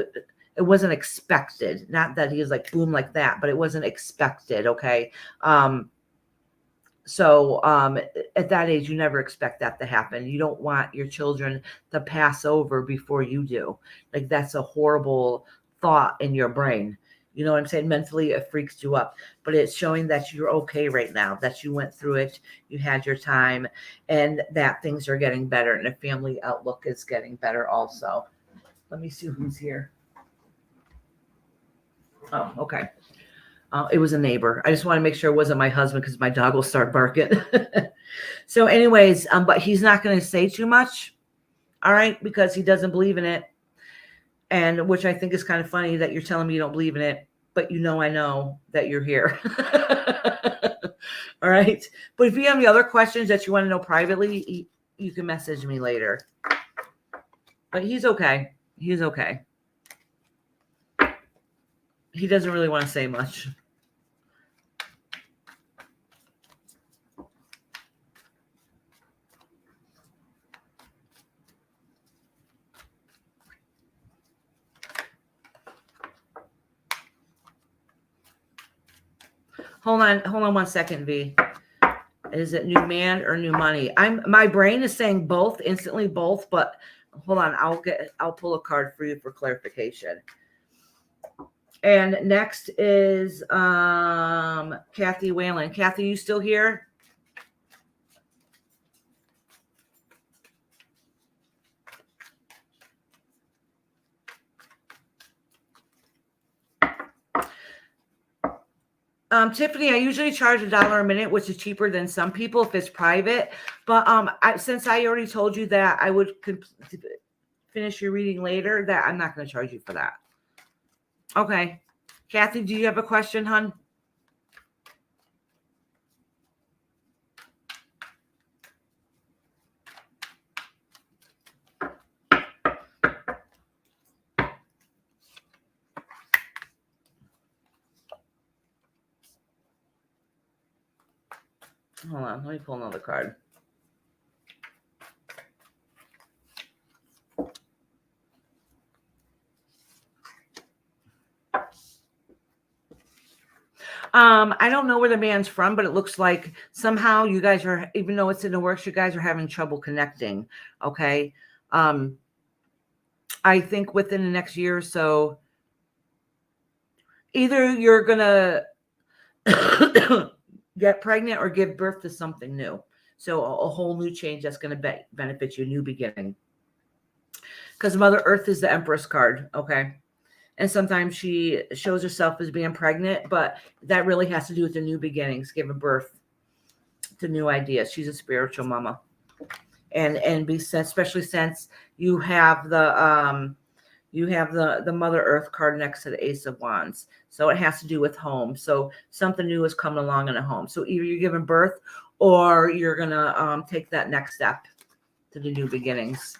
Speaker 1: It wasn't expected. Not that he was like boom like that, but it wasn't expected. Okay. So at that age, you never expect that to happen. You don't want your children to pass over before you do. Like that's a horrible thought in your brain. You know what I'm saying? Mentally, it freaks you up. But it's showing that you're okay right now, that you went through it, you had your time, and that things are getting better, and the family outlook is getting better also. Let me see who's here. Oh, okay. It was a neighbor. I just want to make sure it wasn't my husband because my dog will start barking. So anyways, but he's not going to say too much. All right. Because he doesn't believe in it. And which I think is kind of funny that you're telling me you don't believe in it, but I know that you're here. All right. But if you have any other questions that you want to know privately, you can message me later. But he's okay. He's okay. He doesn't really want to say much. Hold on 1 second, V. Is it new man or new money? My brain is saying both, instantly both, but hold on, I'll pull a card for you for clarification. And next is Kathy Whalen. Kathy, you still here? Tiffany, I usually charge $1 a minute, which is cheaper than some people if it's private. But since I already told you that I would finish your reading later, that I'm not going to charge you for that. Okay. Kathy, do you have a question, hon? Hold on, let me pull another card. I don't know where the man's from, but it looks like somehow you guys are, even though it's in the works, you guys are having trouble connecting. Okay. I think within the next year or so, either you're gonna get pregnant or give birth to something new. So a whole new change that's going to benefit you, new beginning. Because Mother Earth is the Empress card, okay? And sometimes she shows herself as being pregnant, but that really has to do with the new beginnings, giving birth to new ideas. She's a spiritual mama. And especially since you have the Mother Earth card next to the Ace of Wands. So it has to do with home. So something new is coming along in a home. So either you're giving birth or you're going to take that next step to the new beginnings.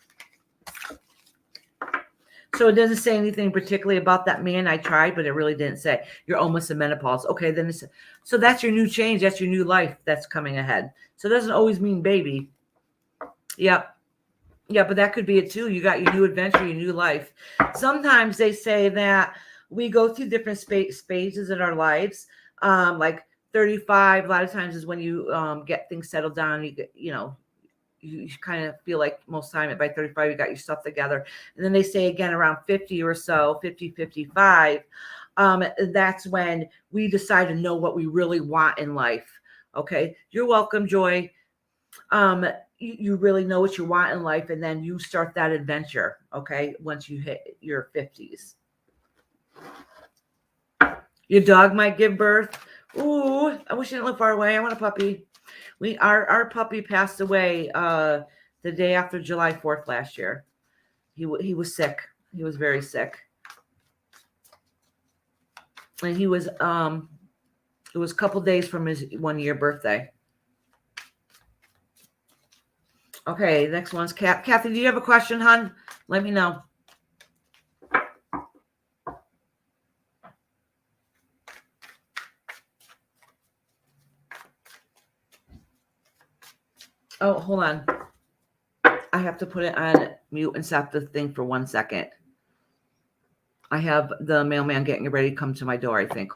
Speaker 1: So it doesn't say anything particularly about that man. I tried, but it really didn't say. You're almost in menopause. Okay, then so that's your new change. That's your new life that's coming ahead. So it doesn't always mean baby. Yep. Yeah, but that could be it too. You got your new adventure, your new life. Sometimes they say that we go through different phases in our lives. Like 35, a lot of times is when you get things settled down. You kind of feel like most of the time by 35, you got your stuff together. And then they say again around 50 or so, 50, 55, that's when we decide to know what we really want in life. Okay. You're welcome, Joy. You really know what you want in life, and then you start that adventure, okay, once you hit your 50s. Your dog might give birth. Ooh, I wish he didn't live far away. I want a puppy. Our puppy passed away the day after July 4th last year. He was sick. He was very sick. And it was a couple days from his 1-year birthday. Okay, next one's Kathy. Do you have a question, hon? Let me know. Oh, hold on. I have to put it on mute and stop the thing for 1 second. I have the mailman getting ready to come to my door, I think.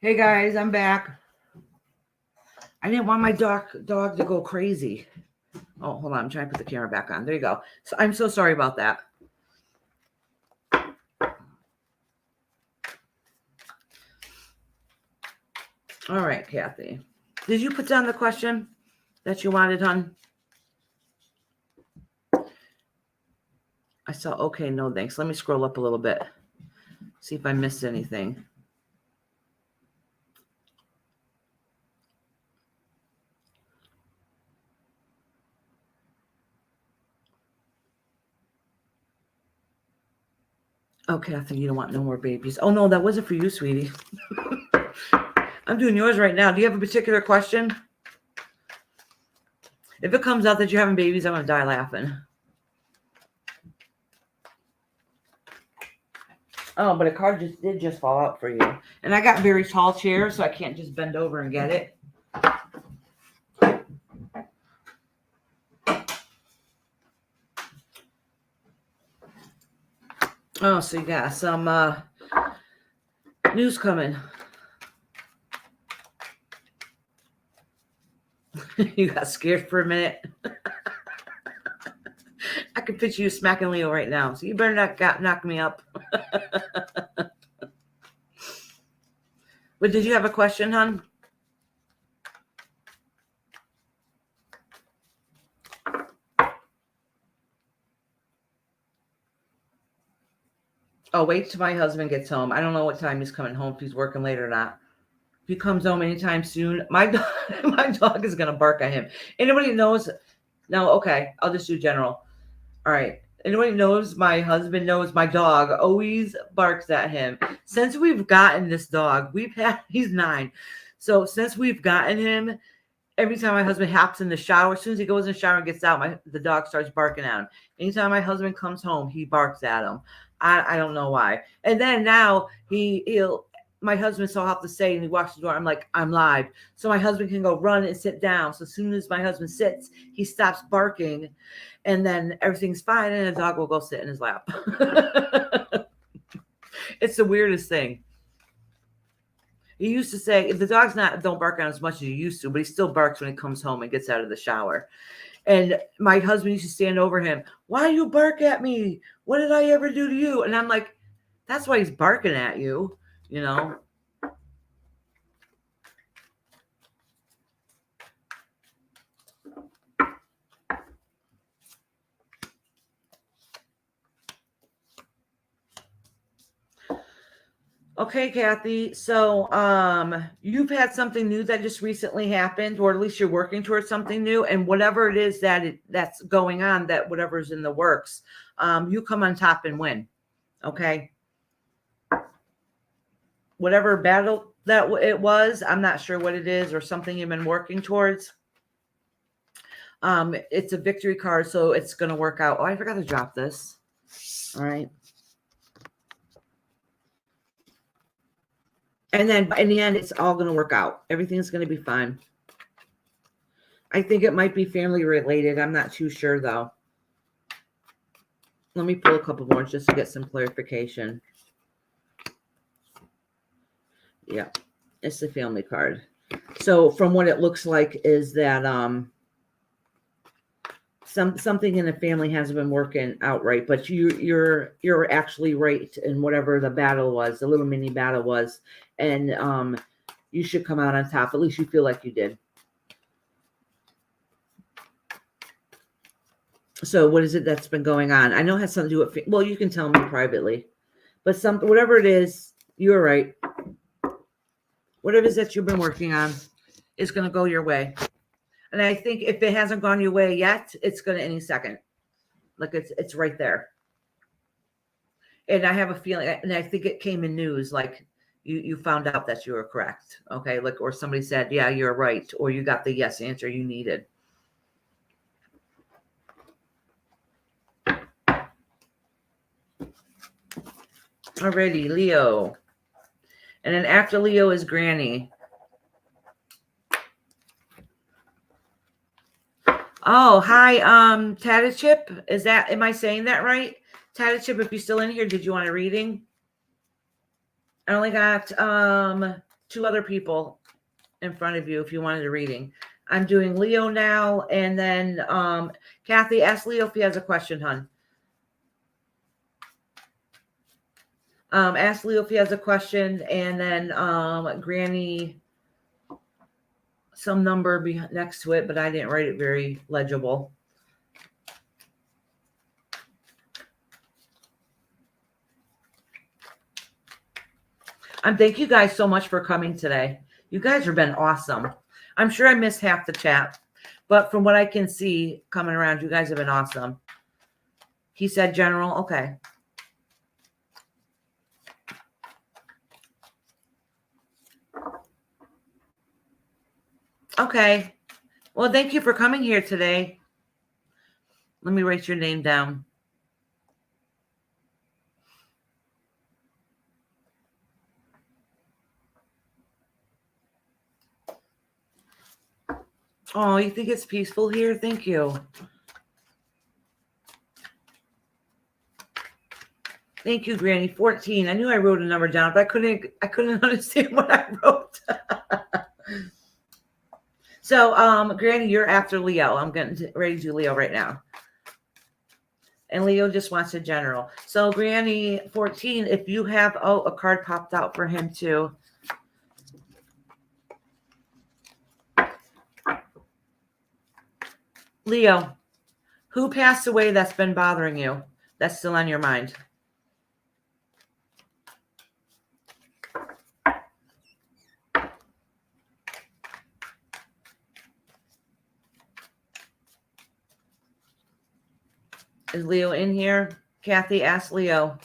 Speaker 1: Hey guys, I'm back. I didn't want my dog to go crazy. Oh, hold on. I'm trying to put the camera back on. There you go. So I'm so sorry about that. All right, Kathy. Did you put down the question that you wanted, hon? I saw, okay, no thanks. Let me scroll up a little bit. See if I missed anything. Oh, Kathy, you don't want no more babies. Oh, no, that wasn't for you, sweetie. I'm doing yours right now. Do you have a particular question? If it comes out that you're having babies, I'm going to die laughing. Oh, but a card did just fall out for you. And I got very tall chairs, so I can't just bend over and get it. Oh, so you got some news coming. You got scared for a minute. I can picture you smacking Leo right now, so you better not knock me up. But did you have a question, hon? Oh, wait till my husband gets home. I don't know what time he's coming home, if he's working late or not. If he comes home anytime soon, my dog is going to bark at him. Anybody knows? No, okay. I'll just do general. All right. Anybody knows my husband knows my dog always barks at him. Since we've gotten this dog, he's 9. So since we've gotten him, every time my husband hops in the shower, as soon as he goes in the shower and gets out, the dog starts barking at him. Anytime my husband comes home, he barks at him. I don't know why. And then now my husband saw how to say, and he walks the door. I'm like, I'm live. So my husband can go run and sit down. So as soon as my husband sits, he stops barking, and then everything's fine, and the dog will go sit in his lap. It's the weirdest thing. He used to say, if the dog's don't bark at him as much as he used to, but he still barks when he comes home and gets out of the shower. And my husband used to stand over him. Why you bark at me? What did I ever do to you? And I'm like, that's why he's barking at you, you know? Okay, Kathy. So you've had something new that just recently happened, or at least you're working towards something new. And whatever it is that's going on, that whatever's in the works, you come on top and win. Okay. Whatever battle that it was, I'm not sure what it is, or something you've been working towards. It's a victory card, so it's going to work out. Oh, I forgot to drop this. All right. And then in the end, it's all going to work out. Everything's going to be fine. I think it might be family related. I'm not too sure, though. Let me pull a couple more just to get some clarification. Yeah, it's the family card. So from what it looks like is that something in the family hasn't been working out right, but you're actually right in whatever the battle was, the little mini battle was, and you should come out on top. At least you feel like you did. So what is it that's been going on? I know it has something to do with, well, you can tell me privately, but whatever it is, you're right. Whatever it is that you've been working on is going to go your way. And I think if it hasn't gone your way yet, it's going to any second. Like it's right there. And I have a feeling, and I think it came in news, like you found out that you were correct. Okay. Like, or somebody said, yeah, you're right. Or you got the yes answer you needed. Alrighty, Leo. And then after Leo is Granny. Oh, hi, Tadachip. Am I saying that right? Tadachip, if you're still in here, did you want a reading? I only got 2 other people in front of you if you wanted a reading. I'm doing Leo now, and then Kathy, ask Leo if he has a question, hon. Ask Leo if he has a question, and then Granny, some number next to it, but I didn't write it very legible. Thank you guys so much for coming today. You guys have been awesome. I'm sure I missed half the chat, but from what I can see coming around, you guys have been awesome. He said general. Okay. Okay. Well, thank you for coming here today. Let me write your name down. Oh, you think it's peaceful here? Thank you. Thank you, Granny. 14. I knew I wrote a number down, but I couldn't understand what I wrote. So, Granny, you're after Leo. I'm getting ready to do Leo right now. And Leo just wants a general. So, Granny, 14, if you have, a card popped out for him too. Leo, who passed away that's been bothering you? That's still on your mind. Is Leo in here? Kathy, ask Leo.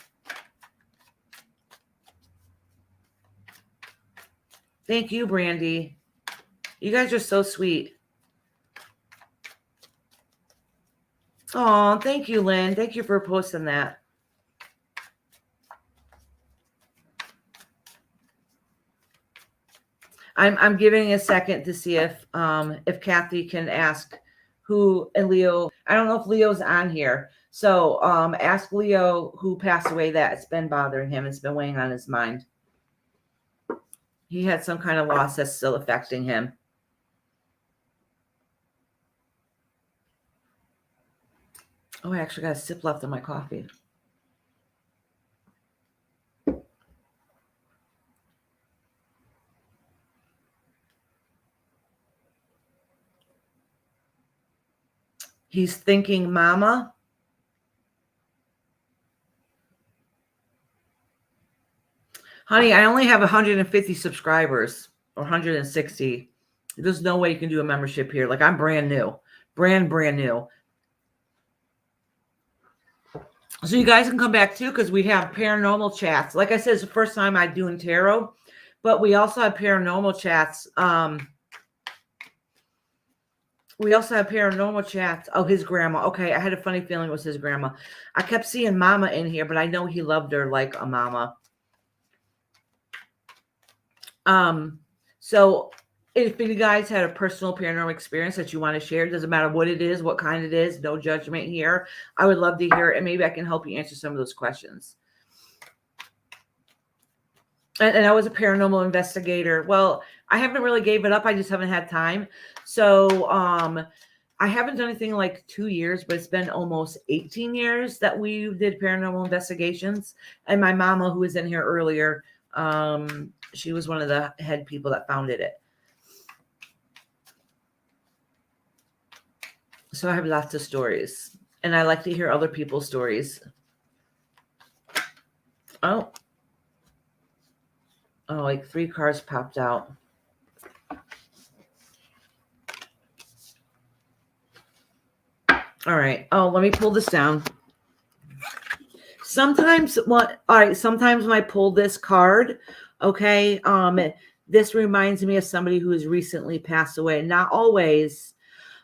Speaker 1: Thank you, Brandy. You guys are so sweet. Oh, thank you, Lynn. Thank you for posting that. I'm giving a second to see if Kathy can ask who and Leo. I don't know if Leo's on here. So ask Leo who passed away that's been bothering him. It's been weighing on his mind. He had some kind of loss that's still affecting him. Oh, I actually got a sip left of my coffee. He's thinking, Mama. Honey, I only have 150 subscribers or 160. There's no way you can do a membership here. Like, I'm brand new. Brand new. So you guys can come back too, because we have paranormal chats. Like I said, it's the first time I'm doing tarot, but we also have paranormal chats. We also have paranormal chats. Oh, his grandma. Okay, I had a funny feeling it was his grandma. I kept seeing Mama in here, but I know he loved her like a mama. So if you guys had a personal paranormal experience that you want to share, it doesn't matter what it is, what kind it is, no judgment here. I would love to hear it, and maybe I can help you answer some of those questions. And I was a paranormal investigator. Well, I haven't really gave it up. I just haven't had time. So I haven't done anything in like 2 years, but it's been almost 18 years that we did paranormal investigations. And my mama, who was in here earlier, she was one of the head people that founded it. So I have lots of stories, and I like to hear other people's stories. Oh, like 3 cards popped out. All right. Oh, let me pull this down. Sometimes when I pull this card, okay, this reminds me of somebody who has recently passed away. Not always,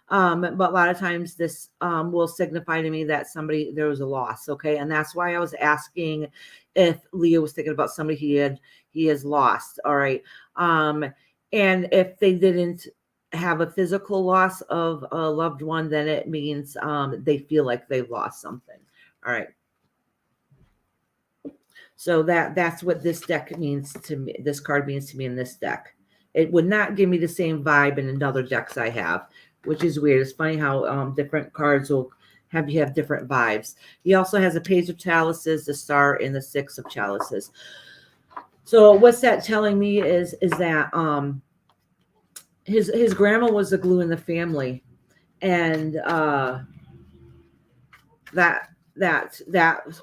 Speaker 1: but a lot of times this will signify to me that there was a loss, okay? And that's why I was asking if Leo was thinking about somebody he has lost, all right? And if they didn't have a physical loss of a loved one, then it means they feel like they've lost something, all right? So that's what this deck means to me. This card means to me in this deck. It would not give me the same vibe in another decks I have, which is weird. It's funny how different cards will have different vibes. He also has a Page of Chalices, the Star, and the Six of Chalices. So what's that telling me is that his grandma was the glue in the family, and that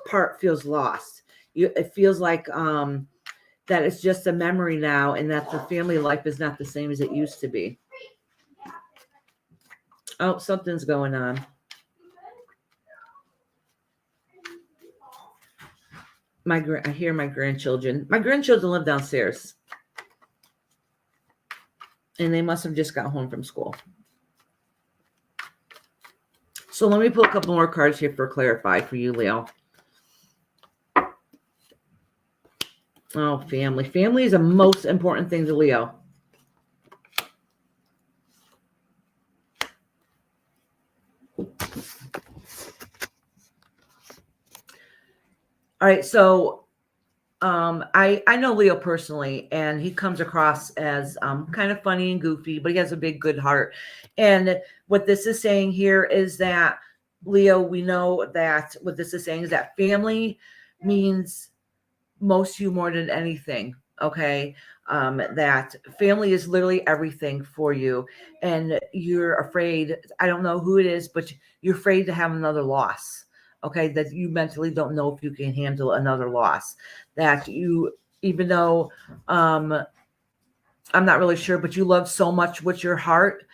Speaker 1: part feels lost. It feels like that it's just a memory now, and that the family life is not the same as it used to be. Oh, something's going on. I hear my grandchildren. My grandchildren live downstairs, and they must have just got home from school. So let me pull a couple more cards here for clarify for you, Leo. Oh, family. Family is the most important thing to Leo. All right, so I know Leo personally, and he comes across as kind of funny and goofy, but he has a big, good heart. And what this is saying here is that, Leo, we know that what this is saying is that family means most to you more than anything, okay? That family is literally everything for you, and you're afraid, I don't know who it is, but you're afraid to have another loss, okay? That you mentally don't know if you can handle another loss. That you, even though I'm not really sure, but you love so much with your heart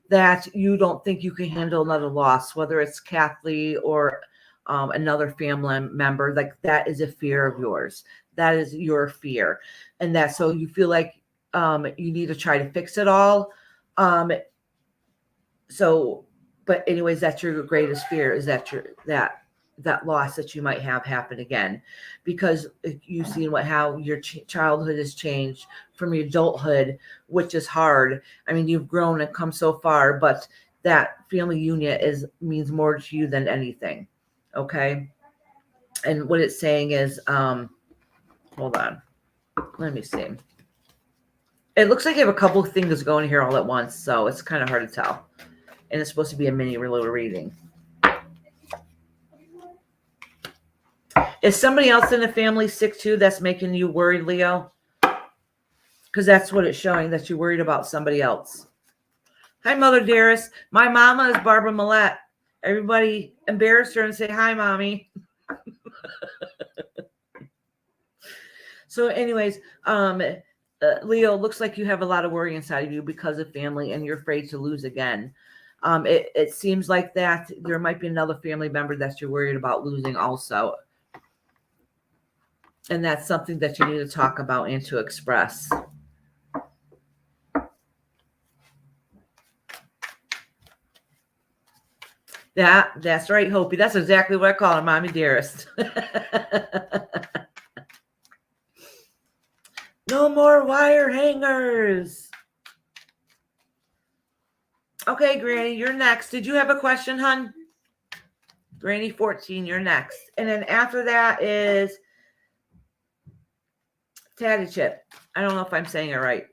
Speaker 1: that you don't think you can handle another loss, whether it's Kathy or another family member. Like that is a fear of yours. That is your fear. And that, so you feel like you need to try to fix it all. So, but anyways, that's your greatest fear, is that that loss that you might have happen again, because you've seen how your childhood has changed from your adulthood, which is hard. I mean, you've grown and come so far, but that family union means more to you than anything. Okay. And what it's saying is, hold on, let me see. It looks like you have a couple of things going here all at once, so it's kind of hard to tell. And it's supposed to be a mini little reading. Is somebody else in the family sick too that's making you worried, Leo? Because that's what it's showing, that you're worried about somebody else. Hi, Mother Dearest. My mama is Barbara Millette. Everybody embarrass her and say, hi, Mommy. So anyways, Leo, looks like you have a lot of worry inside of you because of family, and you're afraid to lose again. It seems like that there might be another family member that you're worried about losing also. And that's something that you need to talk about and to express. That's right, Hopi. That's exactly what I call her, Mommy Dearest. No more wire hangers. Okay, Granny, you're next. Did you have a question, hun? Granny 14, you're next. And then after that is Tatty Chip. I don't know if I'm saying it right.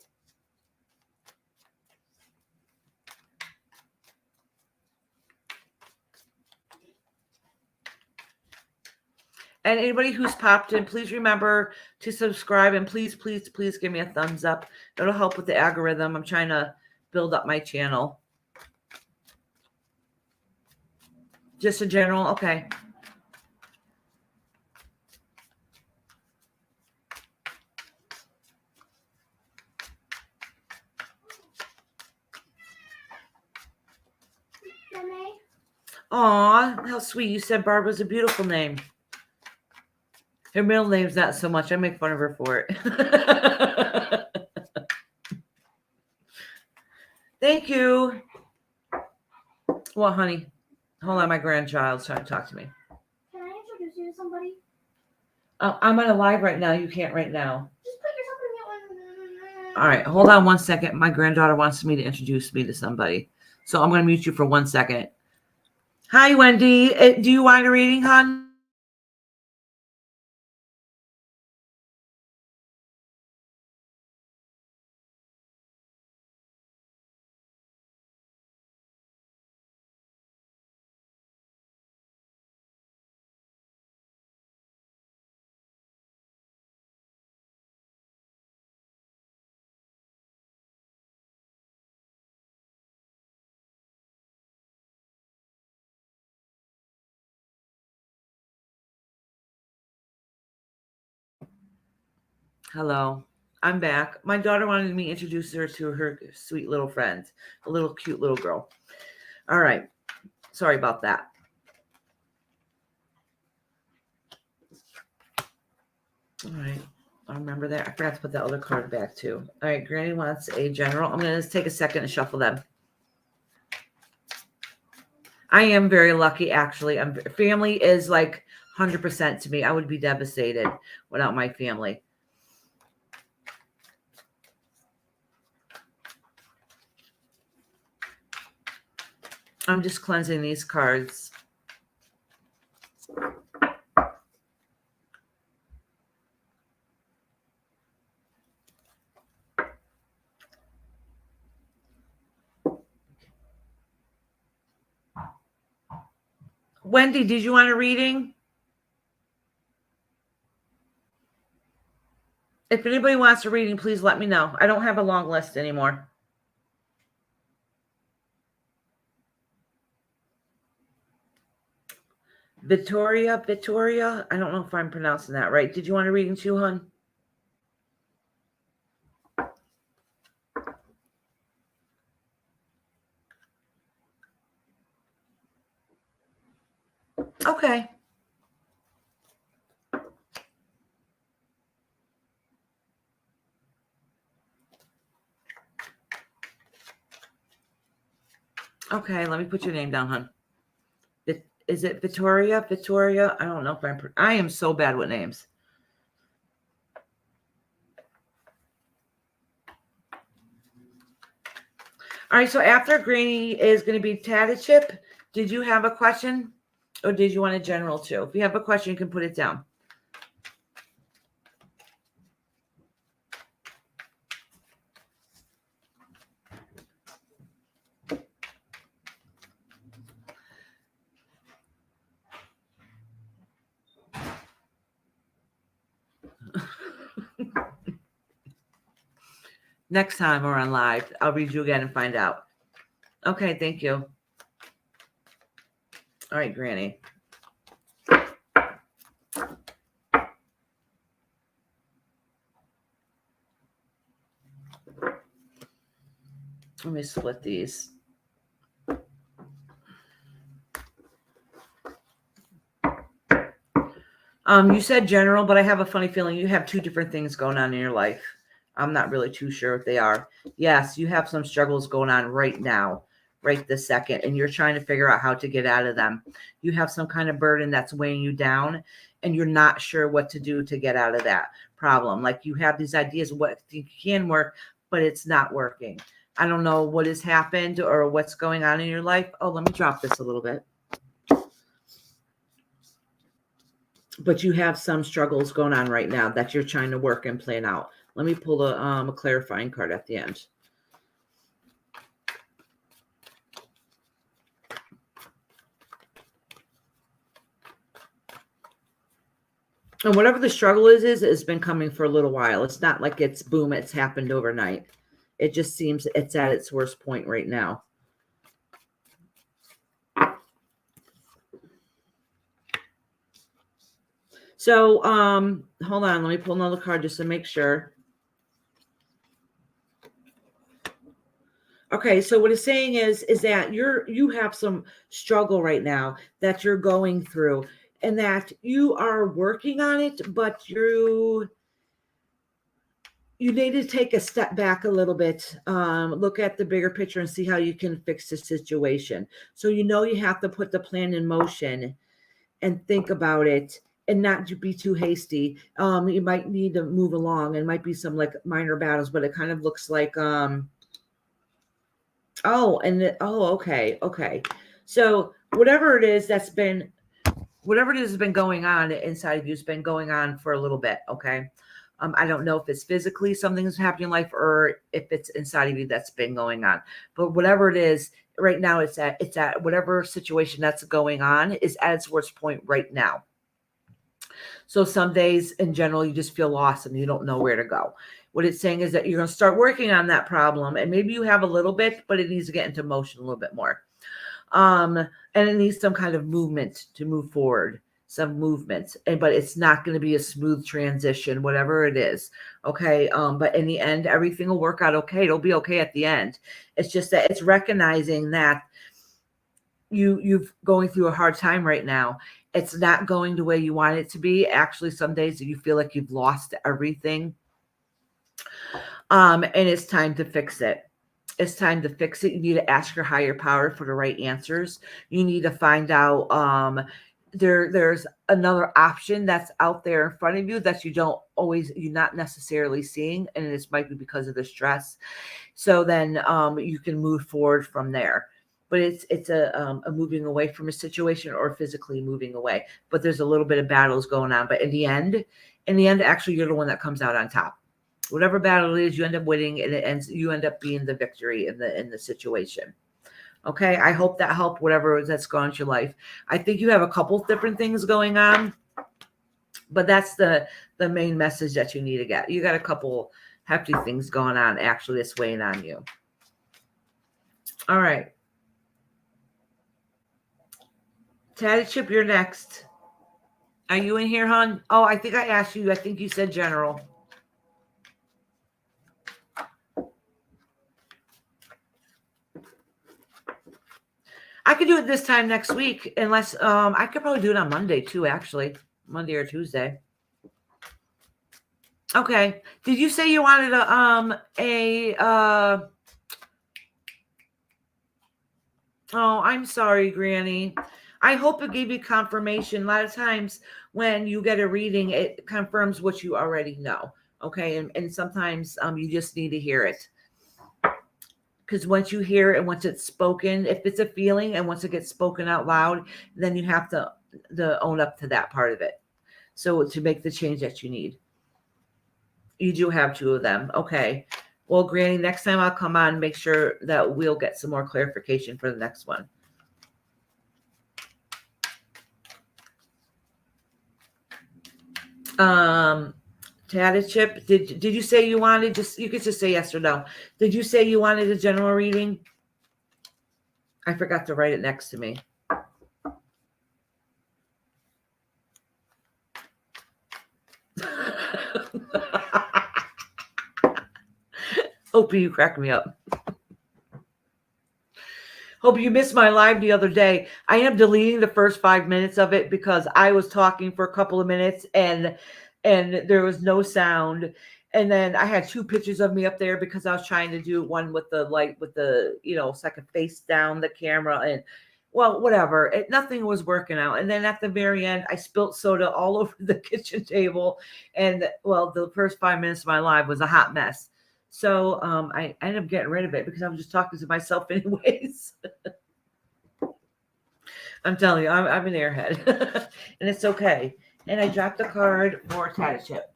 Speaker 1: And anybody who's popped in, please remember to subscribe, and please, please, please give me a thumbs up. It'll help with the algorithm. I'm trying to build up my channel. Just in general, okay. Aw, how sweet. You said Barbara's a beautiful name. Her middle name's not so much. I make fun of her for it. Thank you. Well, honey, hold on. My grandchild's trying to talk to me.
Speaker 2: Can I introduce you to somebody?
Speaker 1: I'm on a live right now. You can't right now.
Speaker 2: Just put yourself in mute.
Speaker 1: All right, hold on one second. My granddaughter wants me to introduce me to somebody. So I'm going to mute you for 1 second. Hi, Wendy. Do you want a reading, hon? Hello. I'm back. My daughter wanted me to introduce her to her sweet little friend, a little cute little girl. All right. Sorry about that. All right. I remember that. I forgot to put that other card back too. All right. Granny wants a general. I'm going to take a second and shuffle them. I am very lucky, actually. Family is like 100% to me. I would be devastated without my family. I'm just cleansing these cards. Wendy, did you want a reading? If anybody wants a reading, please let me know. I don't have a long list anymore. Victoria, I don't know if I'm pronouncing that right. Did you want a reading too, hon? Okay. Okay, let me put your name down, hon. Is it Victoria? Victoria? I don't know if I am so bad with names. All right, so after Granny is going to be Tatted Chip. Did you have a question? Or did you want a general too? If you have a question, you can put it down. Next time we're on live, I'll read you again and find out. Okay, thank you. All right, Granny. Let me split these. You said general, but I have a funny feeling you have two different things going on in your life. I'm not really too sure if they are. Yes, you have some struggles going on right now, right this second, and you're trying to figure out how to get out of them. You have some kind of burden that's weighing you down, and you're not sure what to do to get out of that problem. Like you have these ideas of what can work, but it's not working. I don't know what has happened or what's going on in your life. Oh, let me drop this a little bit. But you have some struggles going on right now that you're trying to work and plan out. Let me pull a clarifying card at the end. And whatever the struggle is, it's been coming for a little while. It's not like it's boom, it's happened overnight. It just seems it's at its worst point right now. So, hold on. Let me pull another card just to make sure. Okay, so what it's saying is that you have some struggle right now that you're going through, and that you are working on it, but you need to take a step back a little bit, look at the bigger picture and see how you can fix the situation. So you have to put the plan in motion and think about it and not to be too hasty. You might need to move along, and might be some like minor battles, but it kind of looks like okay. So whatever it is that's been going on inside of you has been going on for a little bit, okay? I don't know if it's physically something that's happening in life or if it's inside of you that's been going on. But whatever it is, right now it's at whatever situation that's going on is at its worst point right now. So some days in general, you just feel lost and you don't know where to go. What it's saying is that you're going to start working on that problem, and maybe you have a little bit, but it needs to get into motion a little bit more. And it needs some kind of movement to move forward, some movement, but it's not going to be a smooth transition, whatever it is. Okay. But in the end, everything will work out okay. It'll be okay at the end. It's just that it's recognizing that you've going through a hard time right now. It's not going the way you want it to be. Actually, some days you feel like you've lost everything. And it's time to fix it. It's time to fix it. You need to ask your higher power for the right answers. You need to find out there's another option that's out there in front of you that you're not necessarily seeing, and this might be because of the stress. So then you can move forward from there. But it's a moving away from a situation or physically moving away. But there's a little bit of battles going on. But in the end, actually, you're the one that comes out on top. Whatever battle it is, you end up winning, and you end up being the victory in the situation. Okay, I hope that helped whatever that's gone into your life. I think you have a couple different things going on, but that's the main message that you need to get. You got a couple hefty things going on actually that's weighing on you. All right. Tatted Chip, you're next. Are you in here, hon? Oh, I think I asked you. I think you said general. I could do it this time next week, unless I could probably do it on Monday too, actually. Monday or Tuesday. Okay. Did you say you wanted Oh, I'm sorry, Granny. I hope it gave you confirmation. A lot of times when you get a reading, it confirms what you already know. Okay. And sometimes you just need to hear it. Because once you hear it and once it's spoken, if it's a feeling and once it gets spoken out loud, then you have to own up to that part of it. So to make the change that you need. You do have two of them. Okay. Well, Granny, next time I'll come on, make sure that we'll get some more clarification for the next one. Tatted Chip, did you say you wanted, just you could just say yes or no. Did you say you wanted a general reading? I forgot to write it next to me. Hope you crack me up. Hope you missed my live the other day. I am deleting the first 5 minutes of it because I was talking for a couple of minutes and there was no sound. And then I had 2 pictures of me up there because I was trying to do one with the light, with the, so I could face down the camera and, well, whatever. Nothing was working out. And then at the very end, I spilt soda all over the kitchen table. And, well, the first 5 minutes of my live was a hot mess. So I ended up getting rid of it because I was just talking to myself anyways. I'm telling you, I'm an airhead. And it's okay. And I dropped the card for Tatted Chip.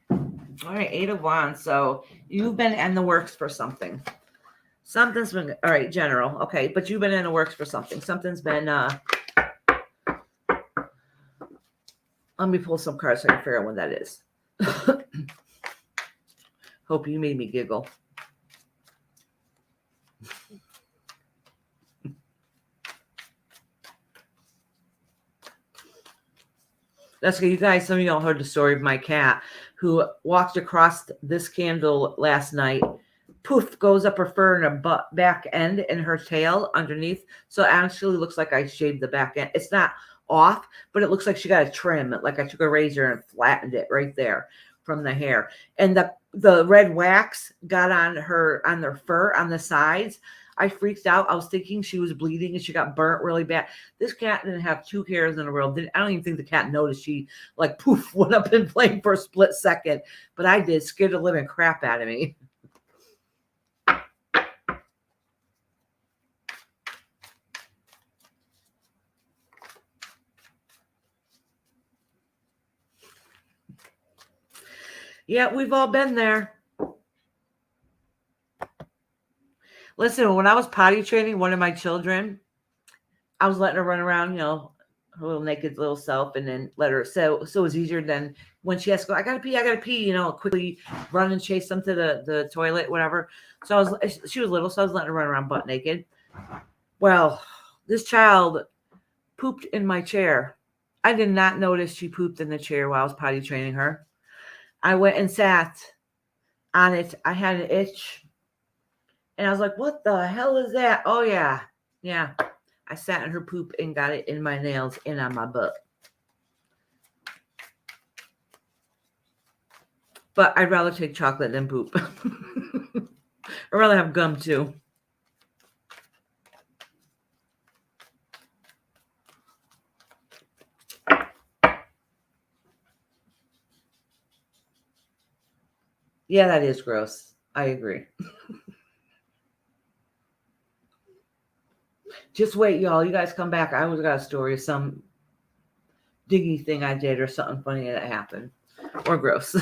Speaker 1: All right, 8 of Wands. So you've been in the works for something. Something's been, all right, general. Okay, but you've been in the works for something. Something's been, let me pull some cards so I can figure out what that is. Hope you made me giggle. That's good. You guys, some of y'all heard the story of my cat who walked across this candle last night. Poof, goes up her fur and her back end and her tail underneath. So it actually looks like I shaved the back end. It's not off, but it looks like she got a trim. Like I took a razor and flattened it right there from the hair. And the red wax got on their fur on the sides. I freaked out. I was thinking she was bleeding and she got burnt really bad. This cat didn't have 2 hairs in a row. I don't even think the cat noticed. She like poof went up in flame for a split second. But I did. Scared the living crap out of me. Yeah, we've all been there. Listen, when I was potty training one of my children, I was letting her run around, her little naked little self, and then let her. So it was easier than when she has to go, I gotta pee, quickly run and chase them to the toilet, whatever. So she was little, so I was letting her run around butt naked. Well, this child pooped in my chair. I did not notice she pooped in the chair while I was potty training her. I went and sat on it. I had an itch. And I was like, what the hell is that? Oh, yeah. Yeah. I sat in her poop and got it in my nails and on my butt. But I'd rather take chocolate than poop. I'd rather have gum, too. Yeah, that is gross. I agree. Just wait, y'all. You guys come back. I always got a story of some diggy thing I did or something funny that happened. Or gross.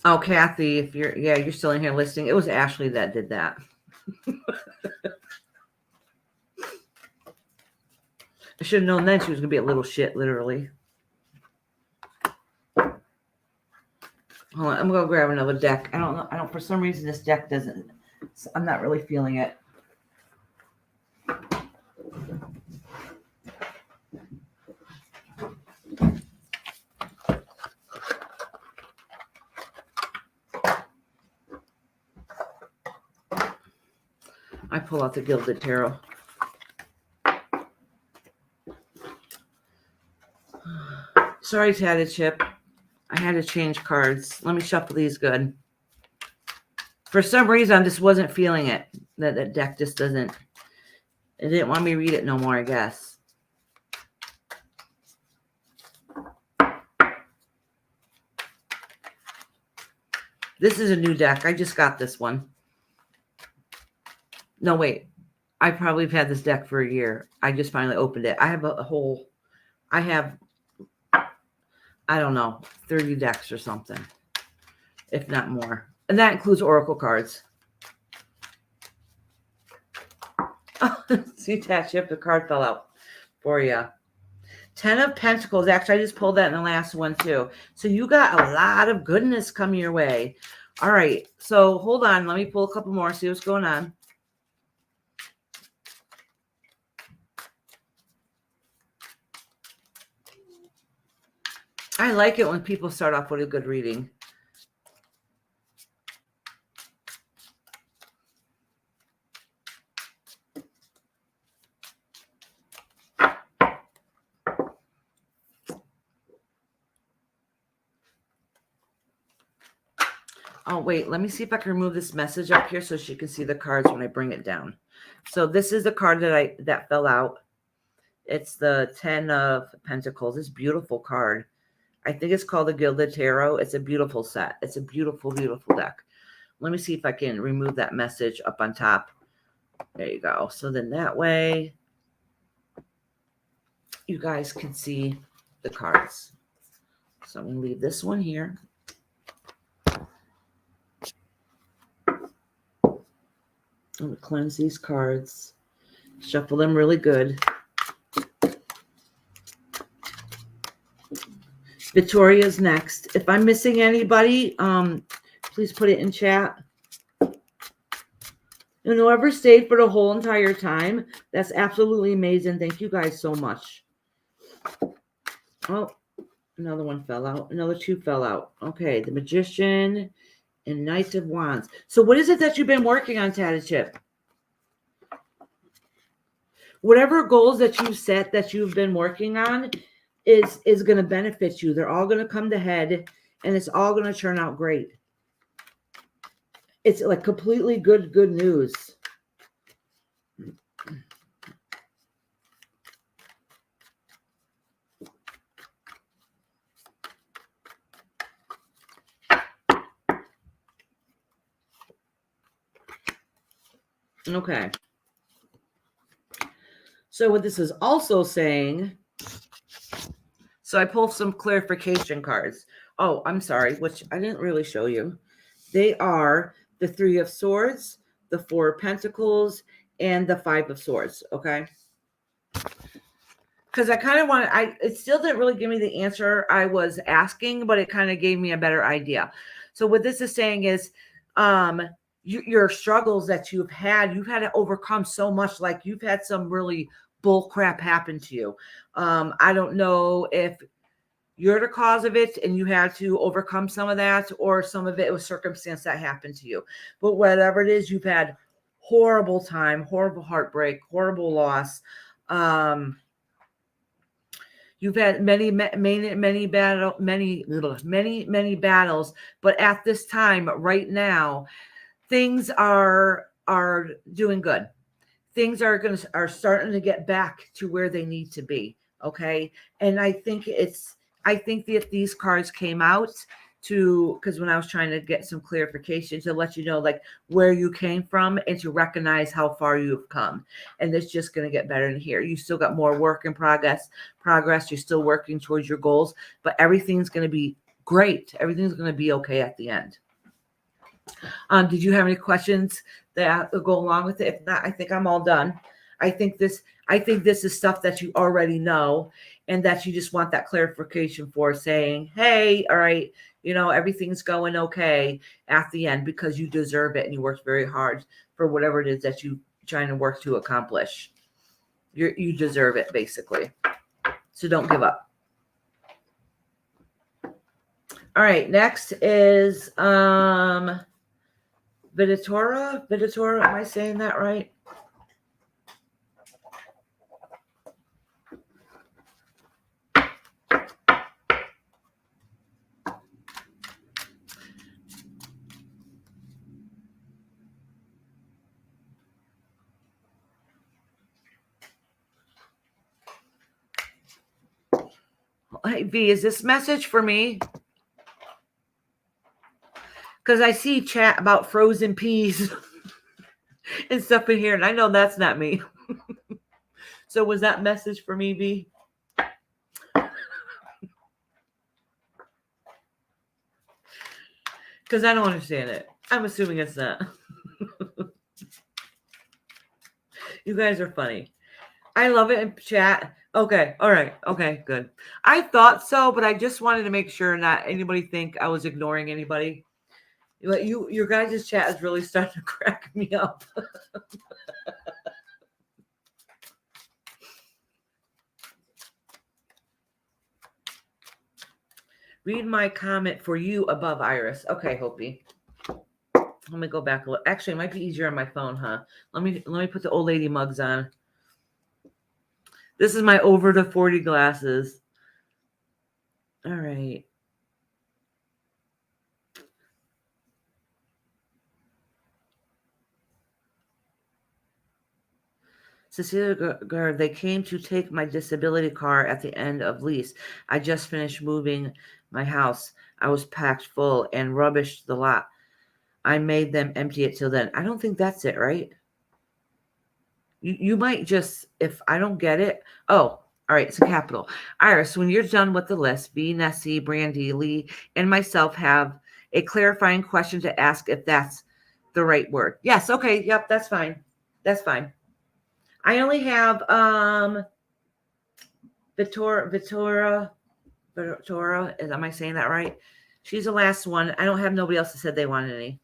Speaker 1: Oh, Kathy, if you're still in here listening, it was Ashley that did that. I should have known then she was going to be a little shit, literally. Hold on, I'm gonna grab another deck. I don't know. For some reason this deck doesn't. I'm not really feeling it. I pull out the Gilded Tarot. Sorry, Tatted Chip. I had to change cards. Let me shuffle these good. For some reason, I just wasn't feeling it. That deck just doesn't. It didn't want me to read it no more, I guess. This is a new deck. I just got this one. No, wait. I probably have had this deck for a year. I just finally opened it. I have a whole, I don't know, 30 decks or something, if not more. And that includes Oracle cards. Oh, see, Tat Chip, the card fell out for you. 10 of Pentacles. Actually, I just pulled that in the last one too. So you got a lot of goodness coming your way. All right. So hold on. Let me pull a couple more, see what's going on. I like it when people start off with a good reading. Oh, wait, let me see if I can remove this message up here so she can see the cards when I bring it down. So this is the card that fell out. It's the 10 of Pentacles. It's a beautiful card. I think it's called the Gilded Tarot. It's a beautiful set. It's a beautiful, beautiful deck. Let me see if I can remove that message up on top. There you go. So then that way you guys can see the cards. So I'm going to leave this one here. I'm going to cleanse these cards. Shuffle them really good. Victoria's next. If I'm missing anybody, please put it in chat. And whoever stayed for the whole entire time, that's absolutely amazing. Thank you guys so much. Oh, another one fell out. Another two fell out. Okay, the Magician and Knight of Wands. So what is it that you've been working on, Tatted Chip? Whatever goals that you've set that you've been working on is going to benefit you. They're all going to come to head, and it's all going to turn out great. It's like completely good news. Okay. So what this is also saying, so I pulled some clarification cards. Oh, I'm sorry, which I didn't really show you. They are the 3 of Swords, the 4 of Pentacles, and the 5 of Swords, okay? Because I kind of it still didn't really give me the answer I was asking, but it kind of gave me a better idea. So what this is saying is, your struggles that you've had to overcome so much. Like you've had some really bull crap happen to you. I don't know if you're the cause of it and you had to overcome some of that, or some of it was circumstance that happened to you. But whatever it is, you've had horrible time, horrible heartbreak, horrible loss. You've had many battles, but at this time right now, things are doing good. Things are starting to get back to where they need to be. Okay. And I think that these cards came out because when I was trying to get some clarification to let you know like where you came from and to recognize how far you've come. And it's just going to get better in here. You still got more work in progress. You're still working towards your goals, but everything's going to be great. Everything's going to be okay at the end. Did you have any questions that go along with it? If not, I think I'm all done. I think this is stuff that you already know and that you just want that clarification for, saying, hey, all right, you know, everything's going okay at the end because you deserve it and you worked very hard for whatever it is that you trying to work to accomplish. You deserve it, basically. So don't give up. All right, next is Vidatora. Am I saying that right? Hey, V, is this message for me? Because I see chat about frozen peas and stuff in here, and I know that's not me. So was that message for me, V? Because I don't understand it. I'm assuming it's not. You guys are funny. I love it in chat. Okay. All right. Okay, good. I thought so, but I just wanted to make sure not anybody think I was ignoring anybody. Your guys' chat is really starting to crack me up. Read my comment for you above, Iris. Okay, Hopi. Let me go back a little. Actually, it might be easier on my phone, huh? Let me put the old lady mugs on. This is my over to 40 glasses. All right. Cecilia Gard, they came to take my disability car at the end of lease. I just finished moving my house. I was packed full and rubbished the lot. I made them empty it till then. I don't think that's it, right? You might just, if I don't get it. Oh, all right, it's a capital. Iris, when you're done with the list, B, Nessie, Brandy, Lee, and myself have a clarifying question to ask if that's the right word. Yes, okay, yep, that's fine. That's fine. I only have Vitora, am I saying that right? She's the last one. I don't have nobody else that said they wanted any.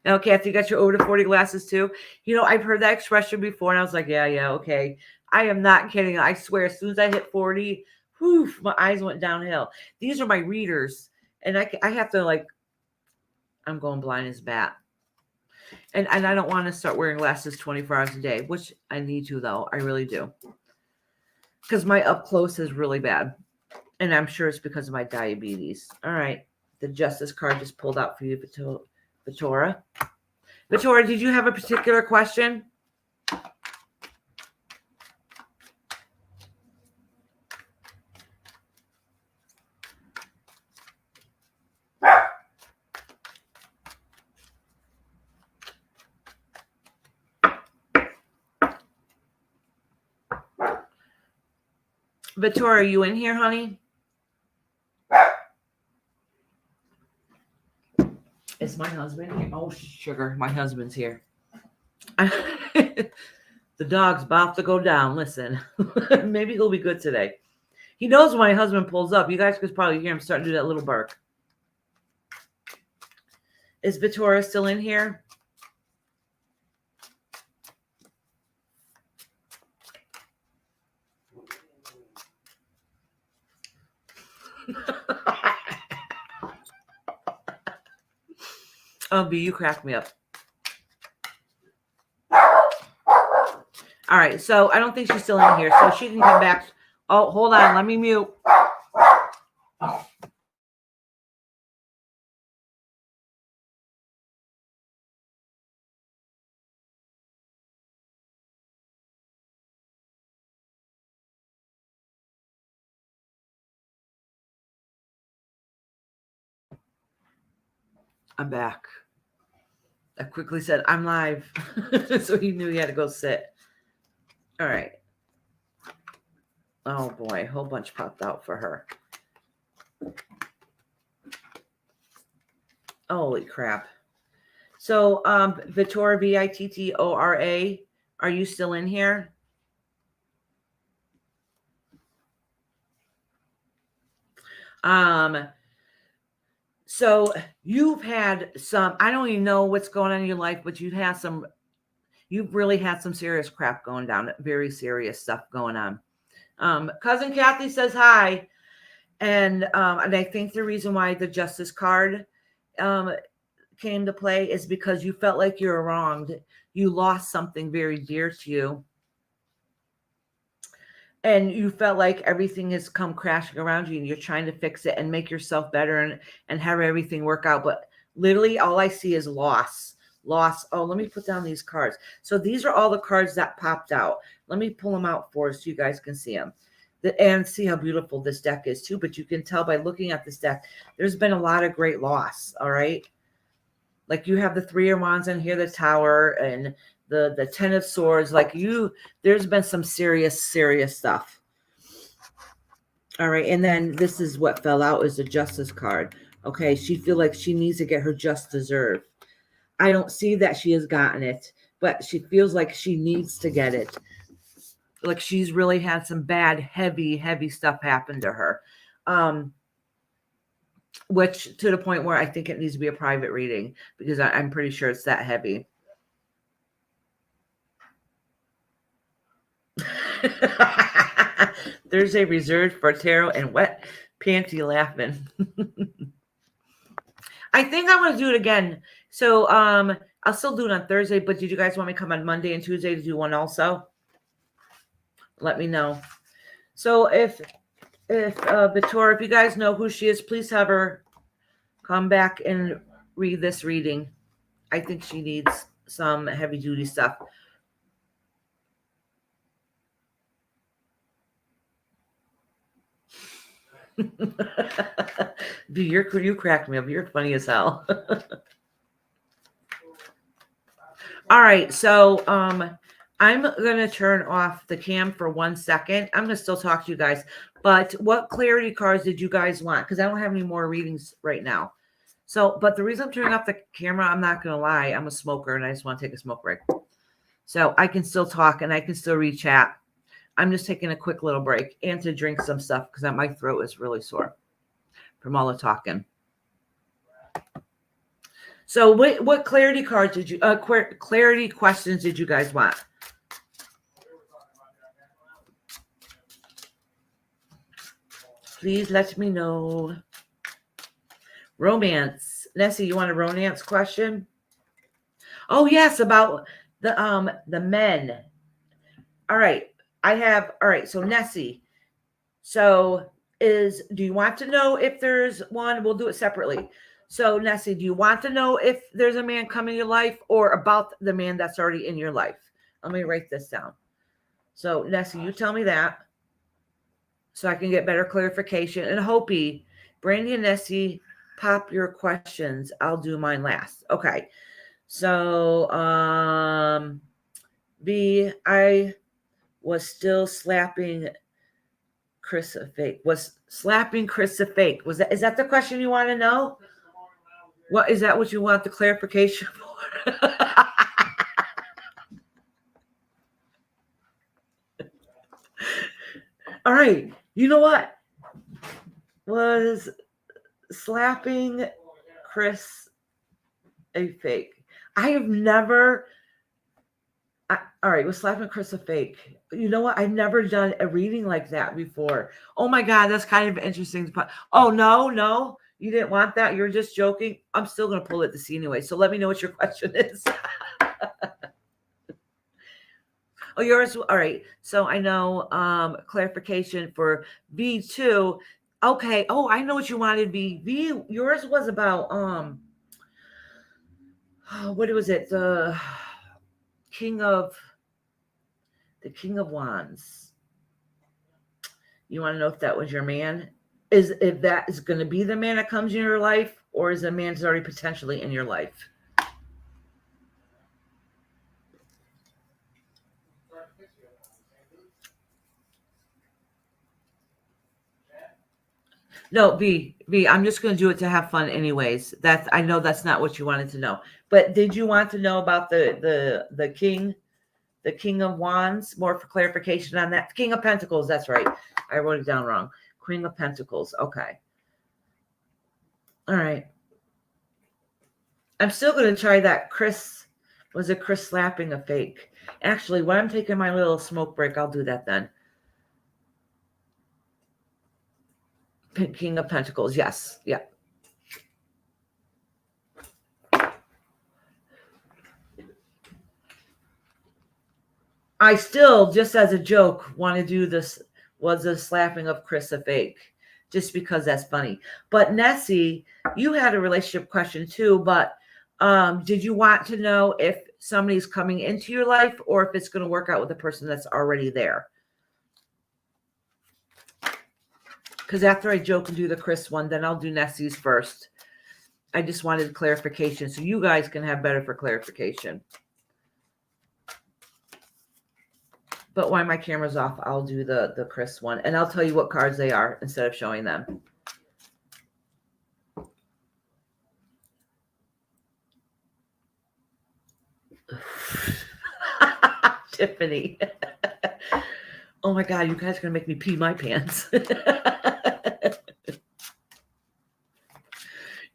Speaker 1: Now, Kathy, you got your over to 40 glasses too? You know, I've heard that expression before, and I was like, yeah, okay. I am not kidding. I swear, as soon as I hit 40, whew, my eyes went downhill. These are my readers, and I have to, like, I'm going blind as a bat. And I don't want to start wearing glasses 24 hours a day, which I need to, though. I really do. Because my up close is really bad. And I'm sure it's because of my diabetes. All right. The Justice card just pulled out for you, Vitora. Vitora, did you have a particular question? Vitora, are you in here, honey? Is my husband here? Oh, sugar, my husband's here. The dog's about to go down. Listen, maybe he'll be good today. He knows when my husband pulls up. You guys could probably hear him starting to do that little bark. Is Vitora still in here? Oh, B, you crack me up. All right, so I don't think she's still in here, so she can come back. Oh, hold on. Let me mute. I'm back. I quickly said, I'm live. So he knew he had to go sit. All right. Oh, boy. A whole bunch popped out for her. Holy crap. So, Vitora, Vittora, are you still in here? So you've had some, I don't even know what's going on in your life, but you've really had some serious crap going down, very serious stuff going on. Cousin Kathy says hi. And I think the reason why the Justice card came to play is because you felt like you were wronged. You lost something very dear to you. And you felt like everything has come crashing around you and you're trying to fix it and make yourself better and have everything work out. But literally all I see is loss. Oh, let me put down these cards. So these are all the cards that popped out. Let me pull them out for us so you guys can see them. And see how beautiful this deck is too. But you can tell by looking at this deck, there's been a lot of great loss. All right. Like you have the Three of Wands in here, the Tower, and the Ten of Swords. Like there's been some serious stuff. All right. And then this is what fell out is the Justice card. Okay. She feels like she needs to get her just deserve. I don't see that she has gotten it, but she feels like she needs to get it. Like she's really had some bad, heavy stuff happen to her. Which to the point where I think it needs to be a private reading because I'm pretty sure it's that heavy. There's a reserved for tarot and wet panty laughing. I think I'm going to do it again. So I'll still do it on Thursday, but did you guys want me to come on Monday and Tuesday to do one also? Let me know. So if Victoria, if you guys know who she is, please have her come back and read this reading. I think she needs some heavy duty stuff. Dude, you cracked me up. You're funny as hell. All right, so I'm going to turn off the cam for 1 second. I'm going to still talk to you guys. But what clarity cards did you guys want? Because I don't have any more readings right now. So, but the reason I'm turning off the camera, I'm not going to lie. I'm a smoker and I just want to take a smoke break. So I can still talk and I can still read chat. I'm just taking a quick little break and to drink some stuff because my throat is really sore from all the talking. So what clarity cards did you, clarity questions did you guys want? Please let me know. Romance. Nessie, you want a romance question? Oh, yes, about the men. All right. All right. So Nessie. So do you want to know if there's one? We'll do it separately. So Nessie, do you want to know if there's a man coming in your life or about the man that's already in your life? Let me write this down. So Nessie, you tell me that so I can get better clarification. And Hopi, Brandy and Nessie, pop your questions. I'll do mine last. Okay. So B, I was still slapping Chris a fake. Was slapping Chris a fake? Is that the question you want to know? What is that what you want the clarification for? All right. You know what? Was slapping Chris a fake? I have never. All right, was slapping Chris a fake? You know what? I've never done a reading like that before. Oh my God, that's kind of interesting. Oh no, you didn't want that. You're just joking. I'm still gonna pull it to see anyway. So let me know what your question is. Oh, yours. All right. So I know clarification for V2. Okay. Oh, I know what you wanted. V. Yours was about what was it? The King of Wands. You want to know if that was your man? If that is going to be the man that comes in your life, or is a man that's already potentially in your life? No, V, I'm just going to do it to have fun anyways. I know that's not what you wanted to know. But did you want to know about the King of Wands? More for clarification on that. King of Pentacles, that's right. I wrote it down wrong. Queen of Pentacles. Okay. All right. I'm still going to try that Chris. Was it Chris slapping a fake? Actually, when I'm taking my little smoke break, I'll do that then. King of Pentacles. Yes. Yeah. I still, just as a joke, want to do this. Was a slapping of Chris a fake? Just because that's funny. But Nessie, you had a relationship question too, but did you want to know if somebody's coming into your life or if it's going to work out with the person that's already there? Because after I joke and do the Chris one, then I'll do Nessie's first. I just wanted clarification so you guys can have better for clarification. But while my camera's off, I'll do the Chris one. And I'll tell you what cards they are instead of showing them. Tiffany. Oh my God, you guys are going to make me pee my pants.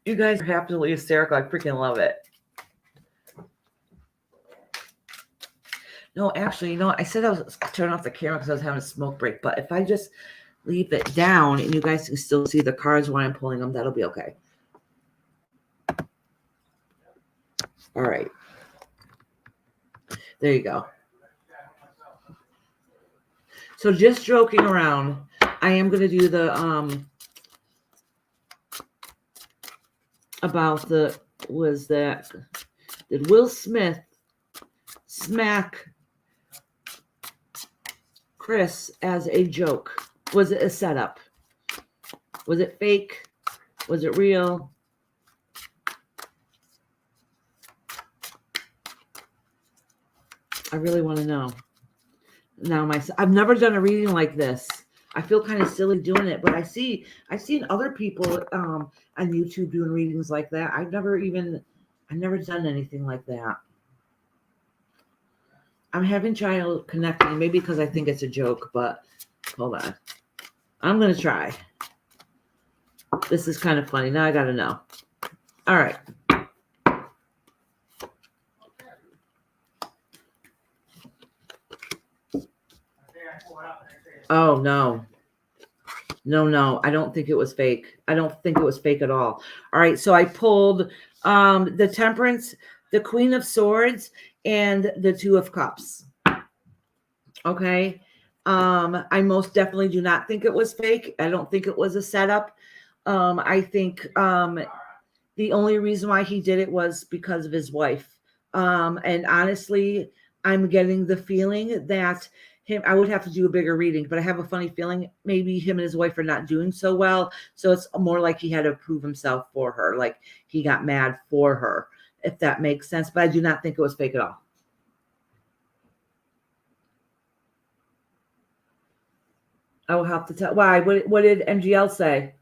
Speaker 1: You guys are absolutely hysterical. I freaking love it. No, actually, you know what? I said I was turning off the camera because I was having a smoke break. But if I just leave it down and you guys can still see the cards while I'm pulling them, that'll be okay. All right. There you go. So just joking around, I am going to do the, about the, was that, did Will Smith smack Chris as a joke? Was it a setup? Was it fake? Was it real? I really want to know. Now I've never done a reading like this. I feel kind of silly doing it, but I've seen other people on YouTube doing readings like that. I've never done anything like that. I'm having trouble connecting, maybe because I think it's a joke, but hold on. I'm going to try. This is kind of funny. Now I got to know. All right. Oh, no. No. I don't think it was fake. I don't think it was fake at all. All right. So I pulled the Temperance, the Queen of Swords, and the Two of Cups. Okay. I most definitely do not think it was fake. I don't think it was a setup. I think the only reason why he did it was because of his wife. And honestly, I'm getting the feeling that I would have to do a bigger reading, but I have a funny feeling maybe him and his wife are not doing so well. So it's more like he had to prove himself for her. Like he got mad for her, if that makes sense. But I do not think it was fake at all. I will have to tell. Why? What did MGL say?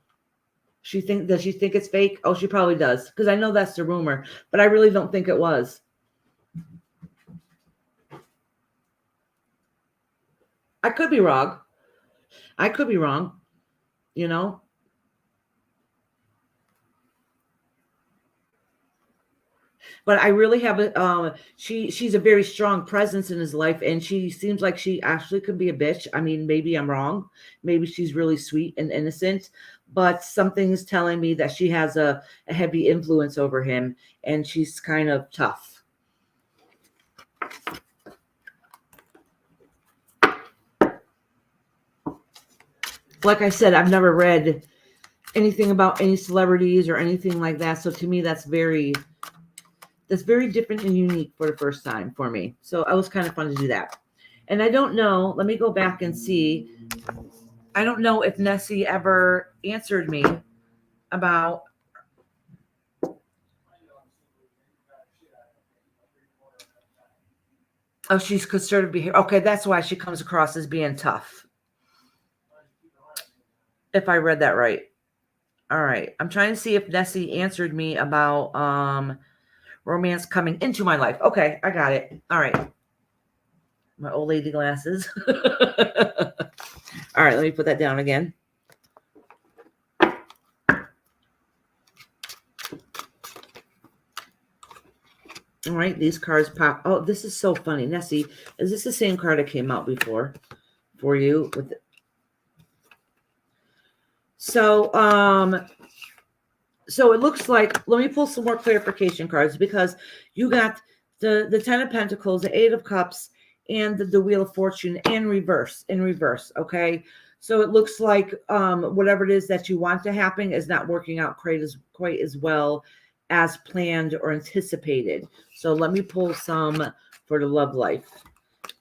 Speaker 1: Does she think it's fake? Oh, she probably does. Because I know that's the rumor, but I really don't think it was. I could be wrong. You know? But I really have a she's a very strong presence in his life, and she seems like she actually could be a bitch. I mean, maybe I'm wrong. Maybe she's really sweet and innocent, but something is telling me that she has a heavy influence over him, and she's kind of tough. Like I said, I've never read anything about any celebrities or anything like that. So to me, that's very different and unique for the first time for me. So it was kind of fun to do that. And I don't know, let me go back and see. I don't know if Nessie ever answered me about she's conservative behavior. Okay, that's why she comes across as being tough. If I read that right. All right. I'm trying to see if Nessie answered me about romance coming into my life. Okay, I got it. All right. My old lady glasses. All right, let me put that down again. All right, these cards pop. Oh, this is so funny. Nessie, is this the same card that came out before for you? So it looks like, let me pull some more clarification cards, because you got the 10 of Pentacles, the 8 of Cups, and the Wheel of Fortune in reverse, okay? So it looks like whatever it is that you want to happen is not working out quite as well as planned or anticipated. So let me pull some for the love life,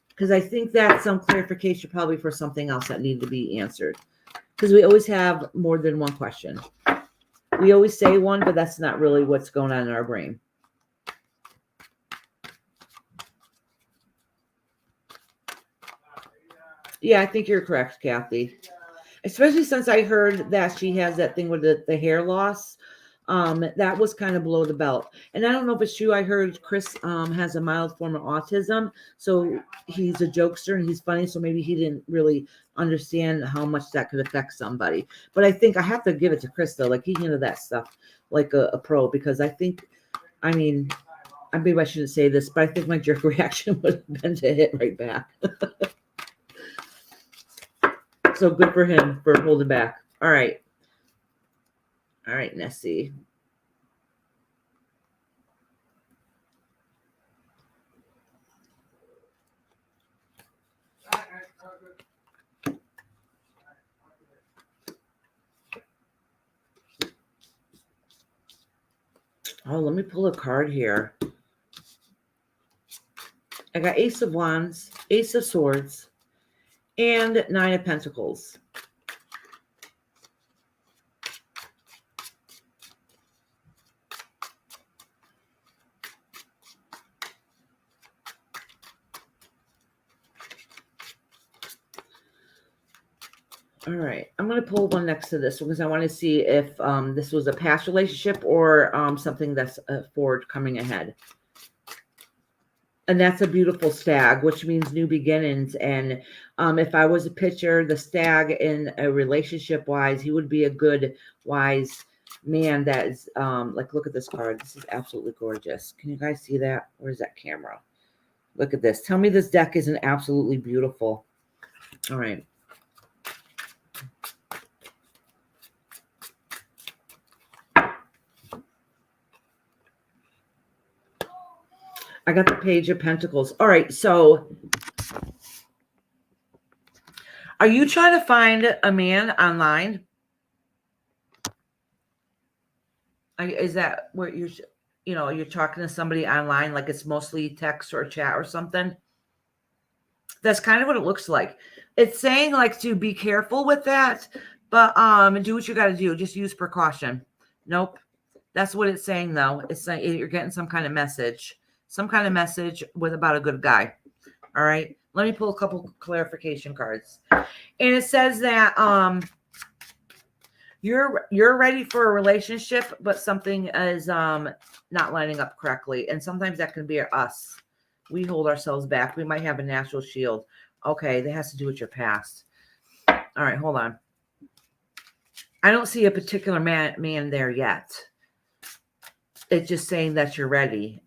Speaker 1: because I think that's some clarification probably for something else that needed to be answered, because we always have more than one question. We always say one, but that's not really what's going on in our brain. Yeah, I think you're correct, Kathy. Especially since I heard that she has that thing with the hair loss. That was kind of below the belt. And I don't know if it's true. I heard Chris has a mild form of autism. So he's a jokester and he's funny. So maybe he didn't really understand how much that could affect somebody. But I think I have to give it to Chris, though. Like, he handled that stuff like a pro, because maybe I shouldn't say this, but I think my jerk reaction would have been to hit right back. So good for him for holding back. All right. All right, Nessie. Oh, let me pull a card here. I got Ace of Wands, Ace of Swords, and 9 of Pentacles. All right, I'm going to pull one next to this one because I want to see if this was a past relationship or something that's forward coming ahead. And that's a beautiful stag, which means new beginnings. And if I was a picture, the stag in a relationship-wise, he would be a good, wise man that is, like, look at this card. This is absolutely gorgeous. Can you guys see that? Where's that camera? Look at this. Tell me this deck isn't absolutely beautiful. All right. I got the Page of Pentacles. All right, so are you trying to find a man online? Is that where you're talking to somebody online, like it's mostly text or chat or something? That's kind of what it looks like. It's saying like to be careful with that, but do what you got to do. Just use precaution. Nope. That's what it's saying though. It's saying you're getting some kind of message with about a good guy. All right. Let me pull a couple clarification cards. And it says that you're ready for a relationship, but something is not lining up correctly. And sometimes that can be us. We hold ourselves back. We might have a natural shield. Okay, that has to do with your past. All right, hold on. I don't see a particular man there yet. It's just saying that you're ready.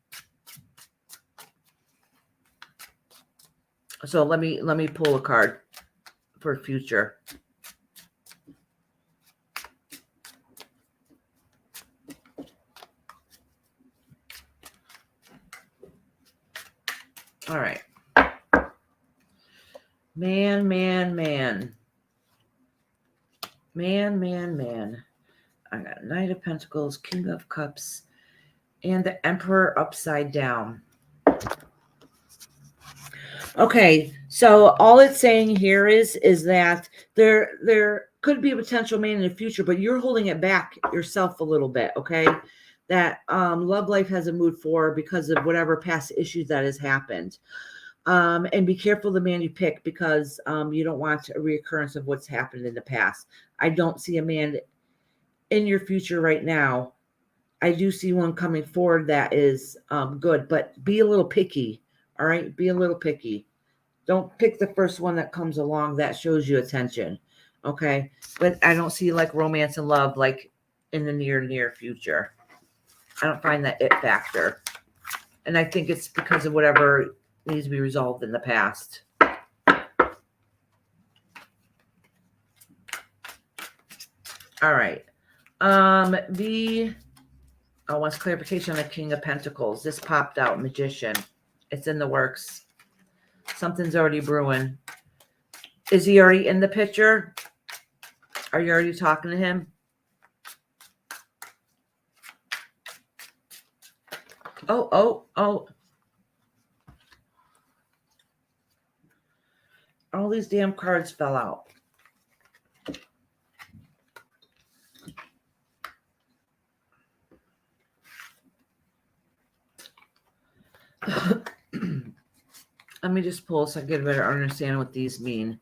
Speaker 1: So let me pull a card for future. All right. Man. I got Knight of Pentacles, King of Cups, and the Emperor upside down. Okay, so all it's saying here is that there could be a potential man in the future, but you're holding it back yourself a little bit, okay? That love life hasn't moved forward because of whatever past issues that has happened. And be careful the man you pick, because you don't want a reoccurrence of what's happened in the past. I don't see a man in your future right now. I do see one coming forward that is good, but be a little picky. All right, be a little picky. Don't pick the first one that comes along that shows you attention. Okay, but I don't see like romance and love like in the near future. I don't find that it factor. And I think it's because of whatever needs to be resolved in the past. All right. Wants clarification on the King of Pentacles. This popped out, Magician. It's in the works. Something's already brewing. Is he already in the picture? Are you already talking to him? Oh. All these damn cards fell out. Let me just pull so I get a better understanding what these mean.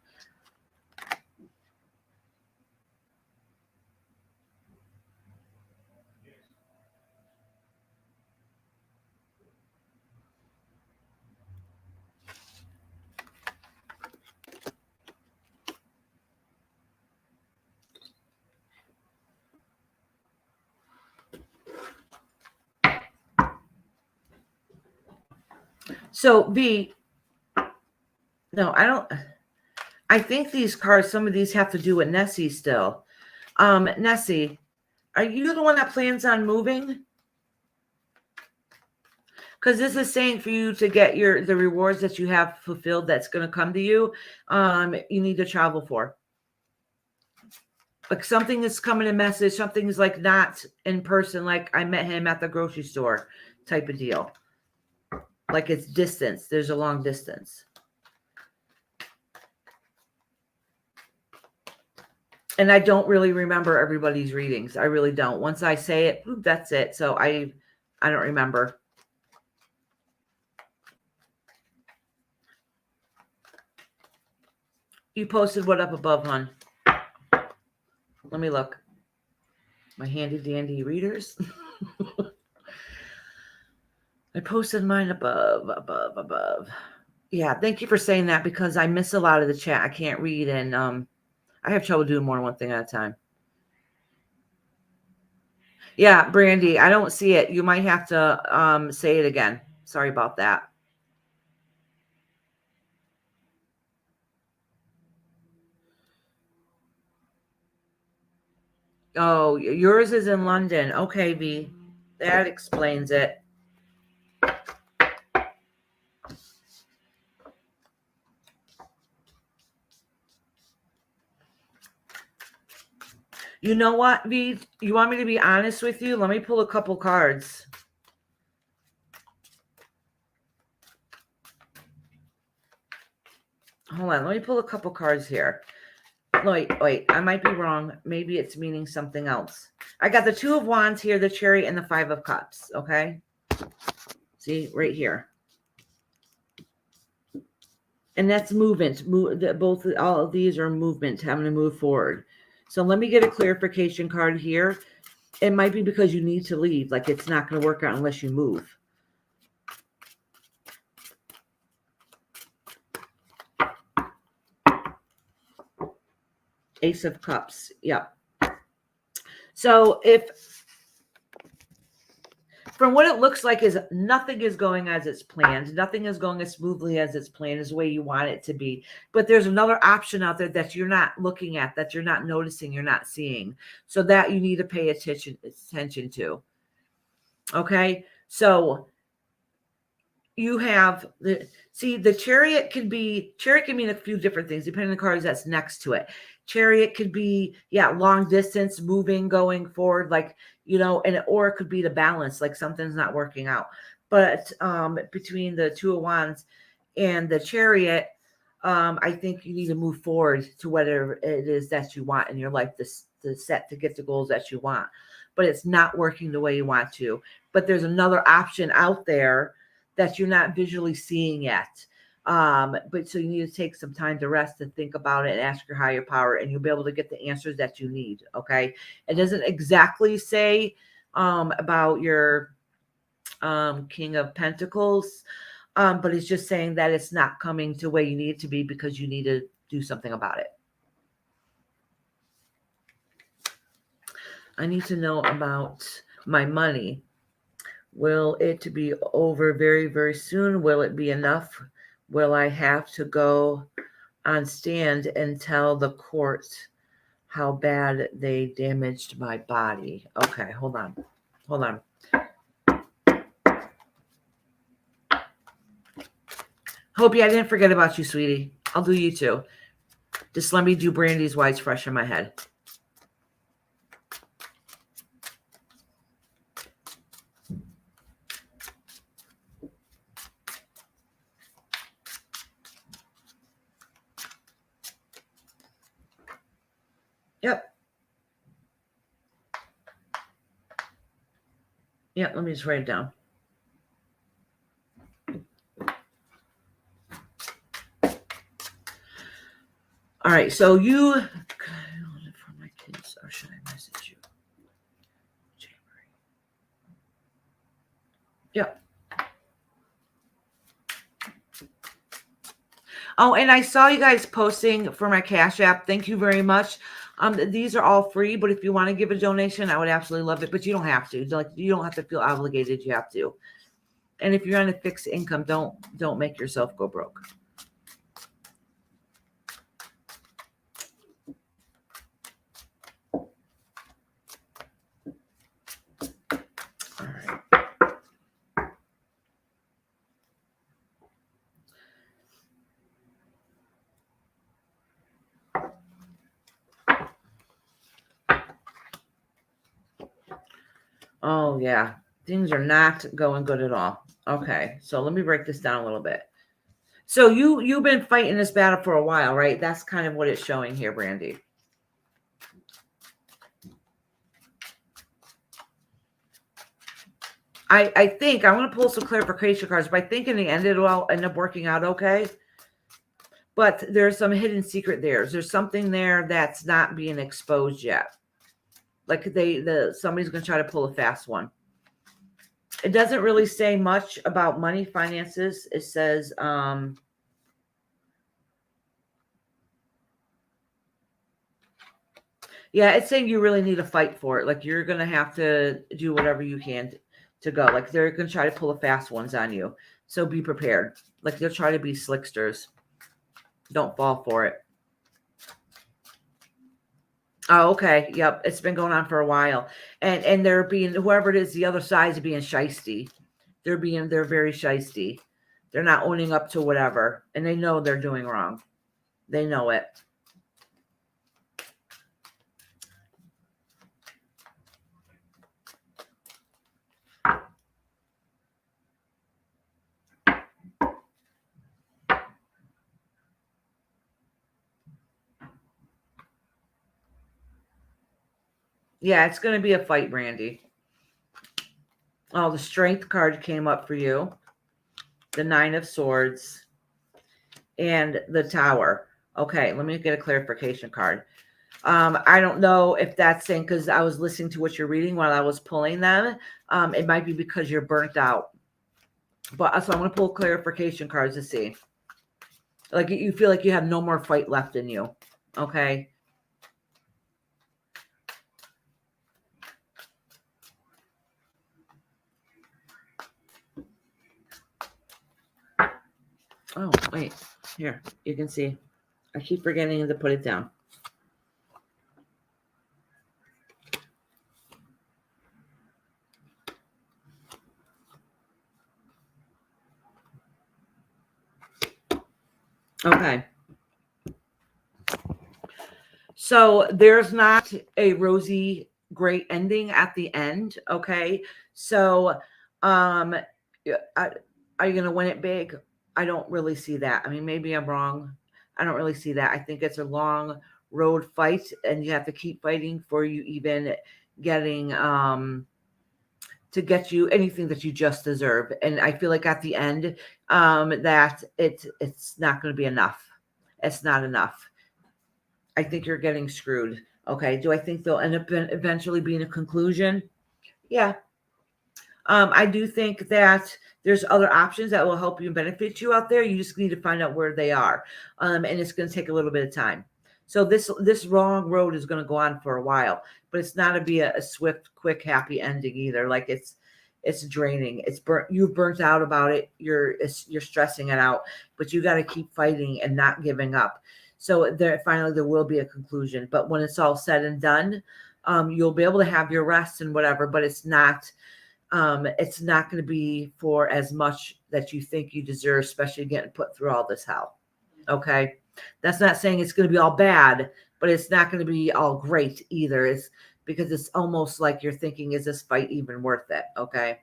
Speaker 1: So no, I don't. I think these cards, some of these have to do with Nessie still. Nessie, are you the one that plans on moving? Because this is saying for you to get the rewards that you have fulfilled that's going to come to you, you need to travel for. Like something is coming a message, something is like not in person, like I met him at the grocery store type of deal. Like it's distance. There's a long distance. And I don't really remember everybody's readings. I really don't. Once I say it, that's it. So I don't remember. You posted what up above, hon? Let me look. My handy dandy readers. I posted mine above. Yeah, thank you for saying that because I miss a lot of the chat. I can't read and I have trouble doing more than one thing at a time. Yeah, Brandy, I don't see it. You might have to say it again. Sorry about that. Oh, yours is in London. Okay, V. That explains it. You know what, V? You want me to be honest with you? Let me pull a couple cards. Hold on. Let me pull a couple cards here. Wait. I might be wrong. Maybe it's meaning something else. I got the Two of Wands here, the Chariot, and the Five of Cups. Okay? See? Right here. And that's movement. All of these are movement, having to move forward. So let me get a clarification card here. It might be because you need to leave. Like it's not going to work out unless you move. Ace of Cups. Yep. So from what it looks like is nothing is going as it's planned. Nothing is going as smoothly as it's planned, as the way you want it to be. But there's another option out there that you're not looking at, that you're not noticing, you're not seeing. So that you need to pay attention to. Okay? So you have the Chariot can mean a few different things depending on the cards that's next to it. Chariot could be, long distance, moving, going forward, like, or it could be the balance, like something's not working out. But between the Two of Wands and the Chariot, I think you need to move forward to whatever it is that you want in your life, to set to get the goals that you want. But it's not working the way you want to. But there's another option out there that you're not visually seeing yet. But so you need to take some time to rest and think about it and ask your higher power, and you'll be able to get the answers that you need. Okay. It doesn't exactly say about your King of Pentacles, but it's just saying that it's not coming to where you need it to be because you need to do something about it. I need to know about my money. Will it be over very, very soon? Will it be enough? Will I have to go on stand and tell the court how bad they damaged my body? Okay, hold on. Hold on. Hope I didn't forget about you, sweetie. I'll do you too. Just let me do Brandy's while it's fresh in my head. Yep. Yep, let me just write it down. All right, so you for my kids, or should I message you? Yep. Oh, and I saw you guys posting for my Cash App. Thank you very much. These are all free, but if you want to give a donation, I would absolutely love it. But you don't have to. Like, you don't have to feel obligated. You have to. And if you're on a fixed income, don't make yourself go broke. All right. Oh, yeah. Things are not going good at all. Okay, so let me break this down a little bit. So you've been fighting this battle for a while, right? That's kind of what it's showing here, Brandy. I think I'm going to pull some clarification cards, but I think in the end it will end up working out okay. But there's some hidden secret there. There's something there that's not being exposed yet. Like somebody's going to try to pull a fast one. It doesn't really say much about money, finances. It says, yeah, it's saying you really need to fight for it. Like, you're going to have to do whatever you can to go. Like, they're going to try to pull the fast ones on you. So be prepared. Like, they'll try to be slicksters. Don't fall for it. Oh, okay. Yep. It's been going on for a while. And they're being, whoever it is, the other side's being shisty. They're very shisty. They're not owning up to whatever. And they know they're doing wrong. They know it. Yeah, it's going to be a fight, Brandy. Oh, the Strength card came up for you. The Nine of Swords. And the Tower. Okay, let me get a clarification card. I don't know if that's saying, because I was listening to what you're reading while I was pulling them. It might be because you're burnt out. But so I'm going to pull clarification cards to see. Like, you feel like you have no more fight left in you. Okay. Oh, wait. Here, you can see. I keep forgetting to put it down. Okay. So there's not a rosy, great ending at the end. Okay. So, are you going to win it big? I don't really see that. I mean, maybe I'm wrong. I don't really see that. I think it's a long road fight, and you have to keep fighting for you even getting to get you anything that you just deserve. And I feel like at the end, that it's not going to be enough. It's not enough. I think you're getting screwed. Okay. Do I think they'll end up eventually being a conclusion? Yeah. I do think that there's other options that will help you and benefit you out there. You just need to find out where they are. And it's going to take a little bit of time. So this wrong road is going to go on for a while, but it's not to be a swift, quick, happy ending either. Like, It's draining. You've burnt out about it. You're stressing it out, but you got to keep fighting and not giving up. So finally there will be a conclusion. But when it's all said and done, you'll be able to have your rest and whatever. But it's not going to be for as much that you think you deserve, especially getting put through all this hell. Okay, that's not saying it's going to be all bad, but it's not going to be all great either. It's because it's almost like you're thinking, is this fight even worth it? Okay.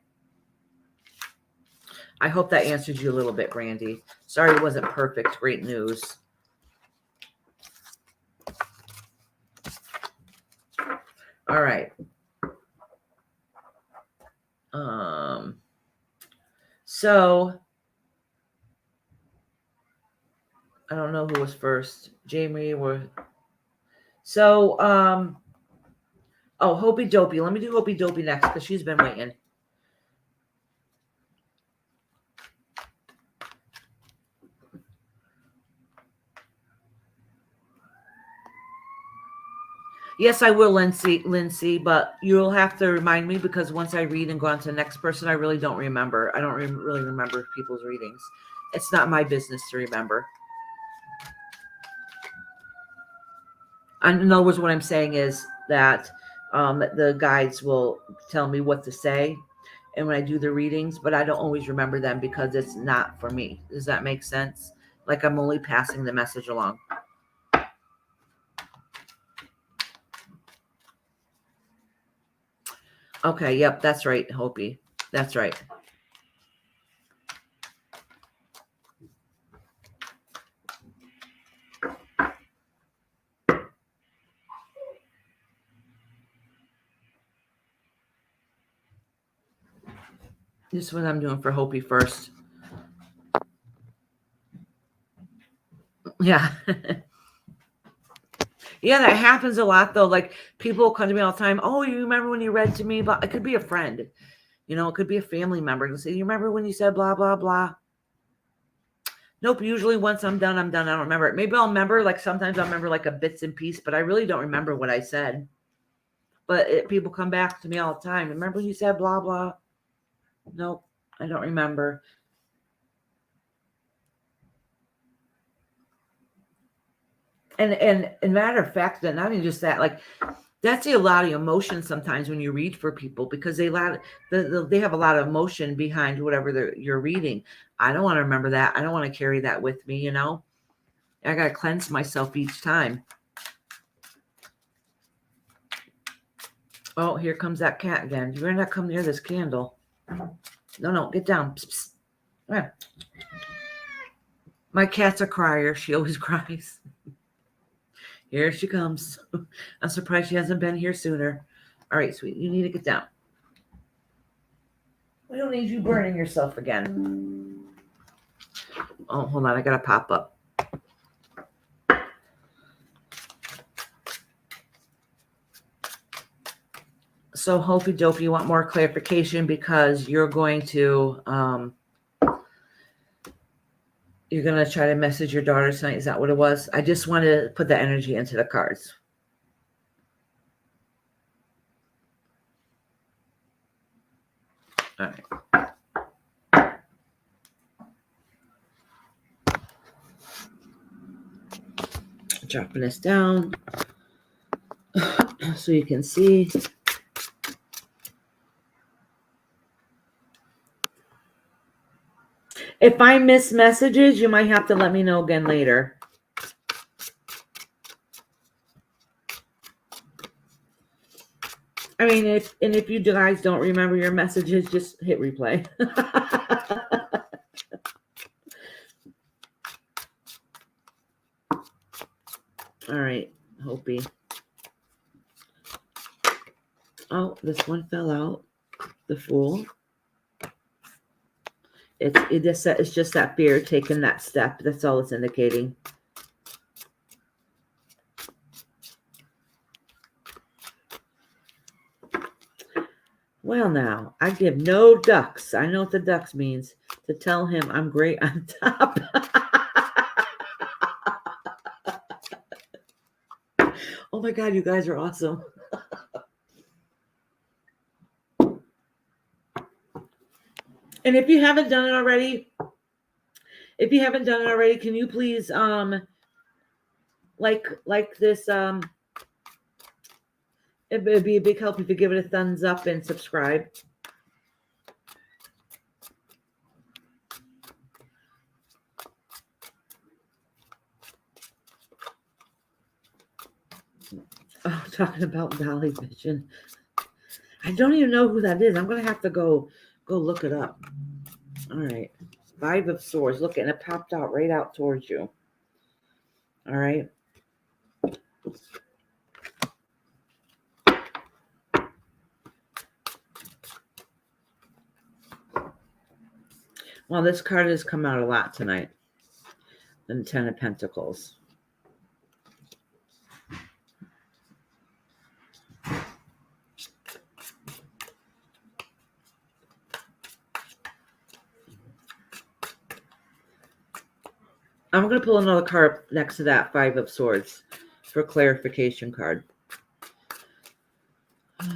Speaker 1: I hope that answers you a little bit, Brandy. Sorry it wasn't perfect. Great news. All right. So I don't know who was first. Jamie or so Hopi Dopey. Let me do Hopi Dopey next because she's been waiting. Yes, I will, Lindsay, but you'll have to remind me because once I read and go on to the next person, I really don't remember. I don't really remember people's readings. It's not my business to remember. In other words, what I'm saying is that the guides will tell me what to say, and when I do the readings, but I don't always remember them because it's not for me. Does that make sense? Like I'm only passing the message along. Okay, yep, that's right, Hopi. That's right. This is what I'm doing for Hopi first. Yeah. Yeah, that happens a lot though. Like people come to me all the time. Oh, you remember when you read to me? But it could be a friend. You know, it could be a family member. They'll say, you remember when you said blah, blah, blah? Nope. Usually once I'm done, I'm done. I don't remember it. Maybe I'll remember, like sometimes I'll remember like a bits and piece, but I really don't remember what I said. But people come back to me all the time. Remember when you said blah, blah? Nope. I don't remember. And matter of fact, that not even just that, like that's a lot of emotion sometimes when you read for people because they have a lot of emotion behind whatever you're reading. I don't want to remember that. I don't want to carry that with me, you know. I got to cleanse myself each time. Oh, here comes that cat again. You better not come near this candle. No, get down. Psst, psst. Yeah. My cat's a crier. She always cries. Here she comes. I'm surprised she hasn't been here sooner. All right, sweet. You need to get down. We don't need you burning yourself again. Oh, hold on. I got to pop up. So, Hopi Dopey, you want more clarification because you're going to try to message your daughter tonight. Is that what it was? I just wanted to put the energy into the cards. All right. Dropping this down so you can see. If I miss messages, you might have to let me know again later. I mean, if you guys don't remember your messages, just hit replay. All right, Hopi. Oh, this one fell out. The Fool. It's just that fear taking that step. That's all it's indicating. Well, now, I give no ducks. I know what the ducks means. To tell him I'm great on top. Oh my God, you guys are awesome. And if you haven't done it already, can you please like this it'd be a big help if you give it a thumbs up and subscribe. Oh, talking about Dolly Vision. I don't even know who that is. I'm gonna have to go look it up. All right. 5 of Swords. Look, and it popped out right out towards you. All right. Well, this card has come out a lot tonight. The 10 of Pentacles. I'm going to pull another card next to that 5 of Swords for clarification card. All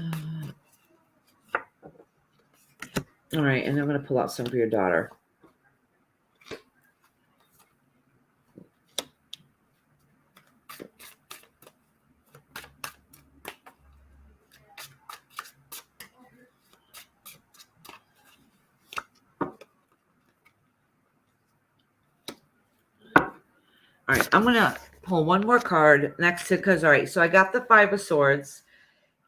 Speaker 1: right, and I'm going to pull out some for your daughter. All right, I'm going to pull one more card next to, because, all right, so I got the 5 of Swords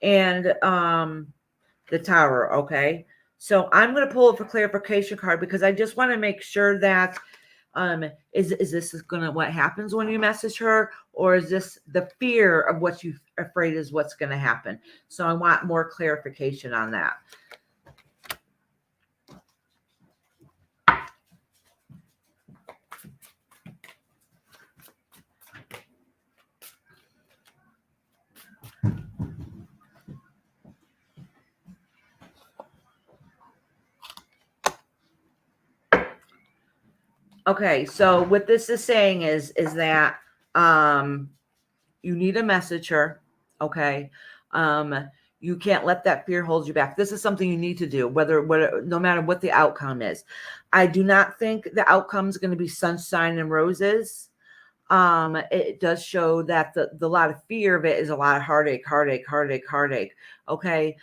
Speaker 1: and the Tower, okay? So I'm going to pull it for clarification card because I just want to make sure that is this gonna what happens when you message her, or is this the fear of what you're afraid is what's going to happen? So I want more clarification on that. Okay, so what this is saying is that you need to message her, okay? You can't let that fear hold you back. This is something you need to do, no matter what the outcome is. I do not think the outcome is going to be sunshine and roses. It does show that the lot of fear of it is a lot of heartache. Okay.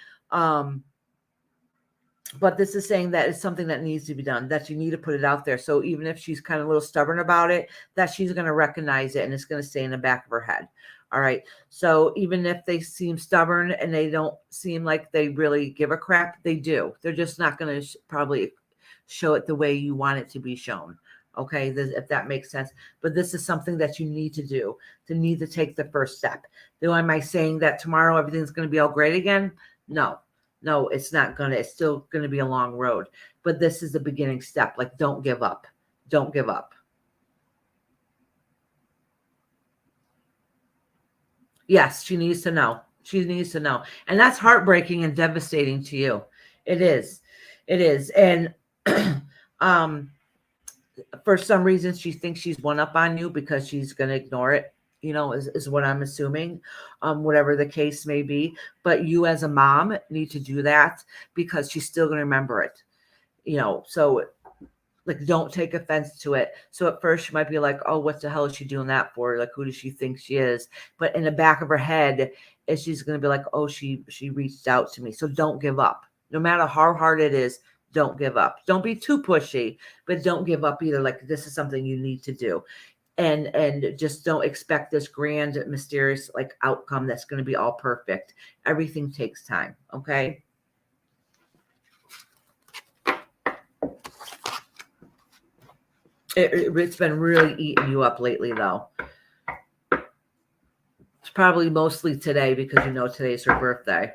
Speaker 1: But this is saying that it's something that needs to be done, that you need to put it out there. So even if she's kind of a little stubborn about it, that she's going to recognize it and it's going to stay in the back of her head. All right. So even if they seem stubborn and they don't seem like they really give a crap, they do. They're just not going to probably show it the way you want it to be shown. Okay. If that makes sense. But this is something that you need to do, need to take the first step. Though, am I saying that tomorrow everything's going to be all great again? No, it's not going to. It's still going to be a long road. But this is the beginning step. Like, don't give up. Don't give up. Yes, she needs to know. She needs to know. And that's heartbreaking and devastating to you. It is. It is. And for some reason, she thinks she's one up on you because she's going to ignore it. Is what I'm assuming, whatever the case may be. But you as a mom need to do that because she's still going to remember it, so like, don't take offense to it. So at first she might be like, oh, what the hell is she doing that for? Like, who does she think she is? But in the back of her head, she's going to be like, oh, she reached out to me. So don't give up. No matter how hard it is, don't give up. Don't be too pushy, but don't give up either. Like, this is something you need to do. And just don't expect this grand, mysterious, like, outcome that's going to be all perfect. Everything takes time. Okay. It's been really eating you up lately, though. It's probably mostly today because today's her birthday.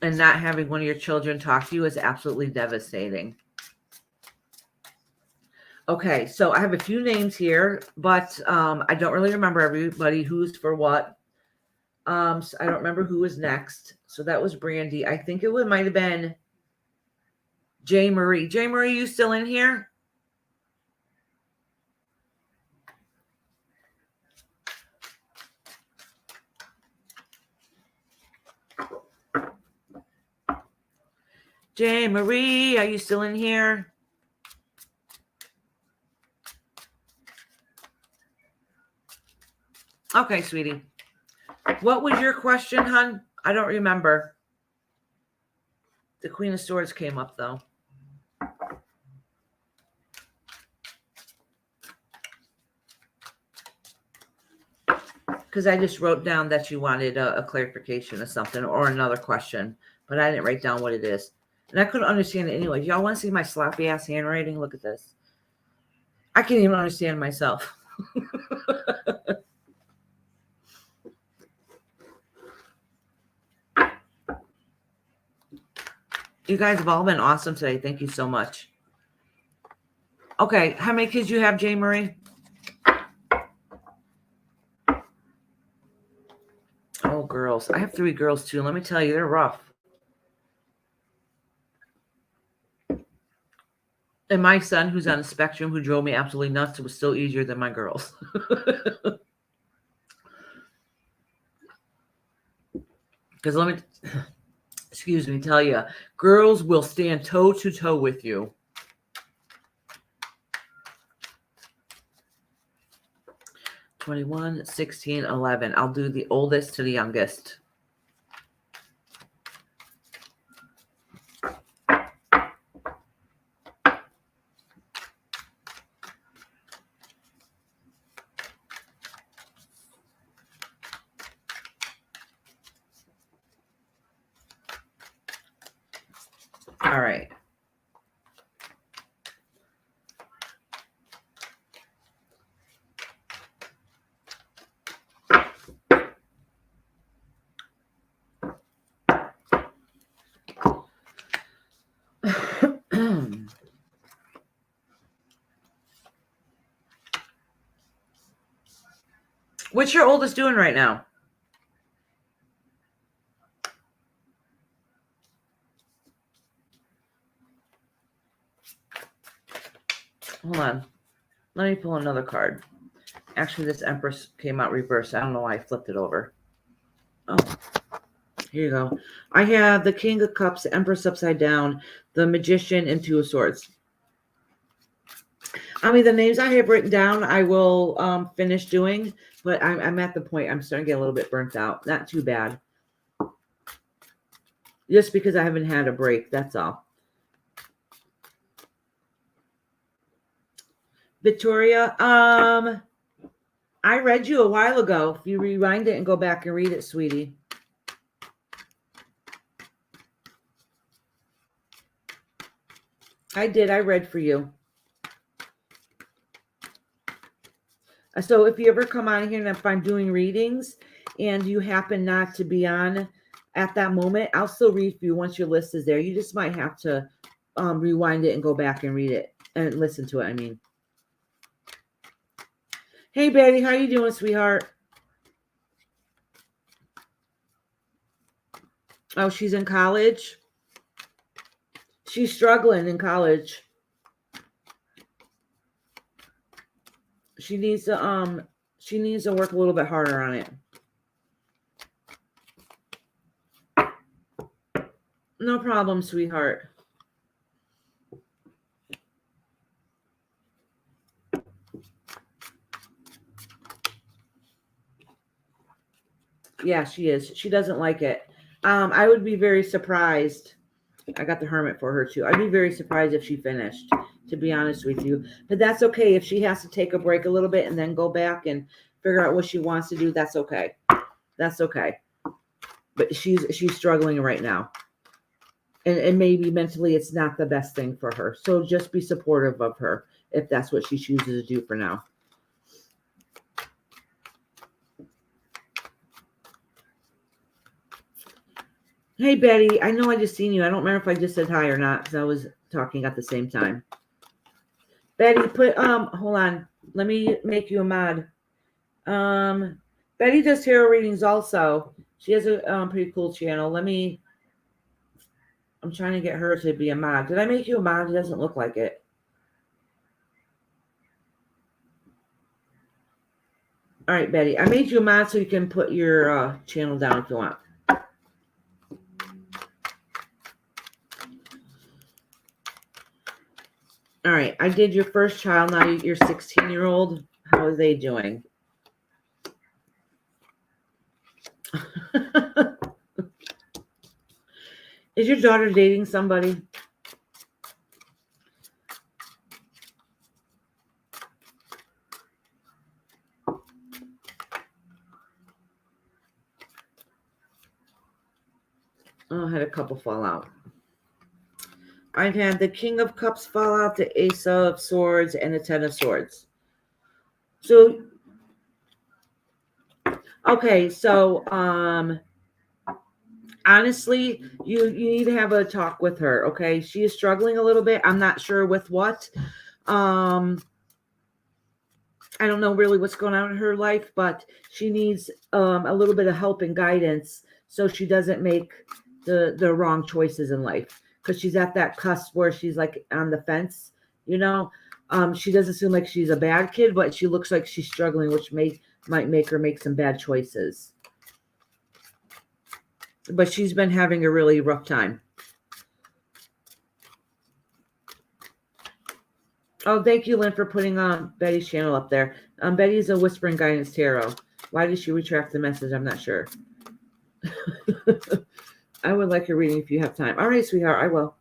Speaker 1: And not having one of your children talk to you is absolutely devastating. Okay, so I have a few names here, but I don't really remember everybody who's for what. So I don't remember who was next. So that was Brandy. I think it might have been J. Marie. J. Marie, you still in here? J. Marie, are you still in here? Okay, sweetie. What was your question, hon? I don't remember. The Queen of Swords came up, though. Because I just wrote down that you wanted a clarification of something or another question, but I didn't write down what it is. And I couldn't understand it anyway. Y'all want to see my sloppy ass handwriting? Look at this. I can't even understand myself. You guys have all been awesome today. Thank you so much. Okay, how many kids you have, J. Marie? Oh, girls. I have 3 girls, too. Let me tell you, they're rough. And my son, who's on the spectrum, who drove me absolutely nuts, it was still easier than my girls. Because let me, excuse me, tell you, girls will stand toe to toe with you. (21, 16, 11). I'll do the oldest to the youngest. All right. What's your oldest doing right now? Hold on. Let me pull another card. Actually, this Empress came out reversed. I don't know why I flipped it over. Oh, here you go. I have the King of Cups, the Empress upside down, the Magician, and 2 of Swords. I mean, the names I have written down, I will finish doing, but I'm at the point I'm starting to get a little bit burnt out. Not too bad. Just because I haven't had a break, that's all. Victoria, I read you a while ago. If you rewind it and go back and read it, sweetie. I did. I read for you. So if you ever come on here and if I'm doing readings and you happen not to be on at that moment, I'll still read for you once your list is there. You just might have to rewind it and go back and read it and listen to it, I mean. Hey, Betty, how you doing, sweetheart? Oh, she's in college? She's struggling in college. She needs to work a little bit harder on it. No problem, sweetheart. Yeah, she is. She doesn't like it. I would be very surprised. I got the Hermit for her too. I'd be very surprised if she finished, to be honest with you. But that's okay. If she has to take a break a little bit and then go back and figure out what she wants to do, that's okay. That's okay. But she's struggling right now. And maybe mentally it's not the best thing for her. So just be supportive of her if that's what she chooses to do for now. Hey, Betty, I know I just seen you. I don't remember if I just said hi or not because I was talking at the same time. Betty, hold on. Let me make you a mod. Betty does tarot readings also. She has a pretty cool channel. I'm trying to get her to be a mod. Did I make you a mod? It doesn't look like it. All right, Betty. I made you a mod so you can put your channel down if you want. right. I did your first child. Now your 16-year-old. How are they doing? Is your daughter dating somebody? Oh, I had a couple fall out. I had the King of Cups fall out, the Ace of Swords, and the Ten of Swords. So, okay, so honestly, you need to have a talk with her. Okay, she is struggling a little bit. I'm not sure with what. I don't know really what's going on in her life, but she needs a little bit of help and guidance so she doesn't make the wrong choices in life, because she's at that cusp where she's like on the fence, you know. She doesn't seem like she's a bad kid, but she looks like she's struggling, which might make her make some bad choices. But she's been having a really rough time. Oh, thank you, Lynn, for putting Betty's channel up there. Betty's a Whispering Guidance Tarot. Why did she retract the message? I'm not sure. I would like a reading if you have time. All right, sweetheart, I will.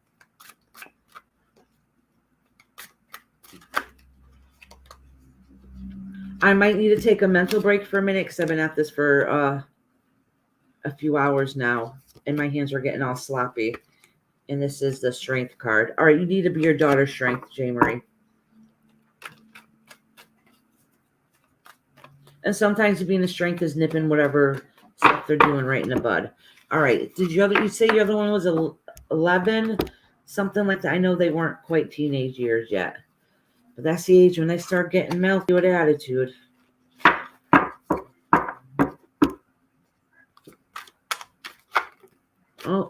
Speaker 1: I might need to take a mental break for a minute because I've been at this for a few hours now, and my hands are getting all sloppy. And this is the Strength card. All right, you need to be your daughter's strength, J. Marie. And sometimes being a strength is nipping whatever stuff they're doing right in the bud. All right. Did you say your other one was 11? Something like that. I know they weren't quite teenage years yet. But that's the age when they start getting melty with attitude. Oh,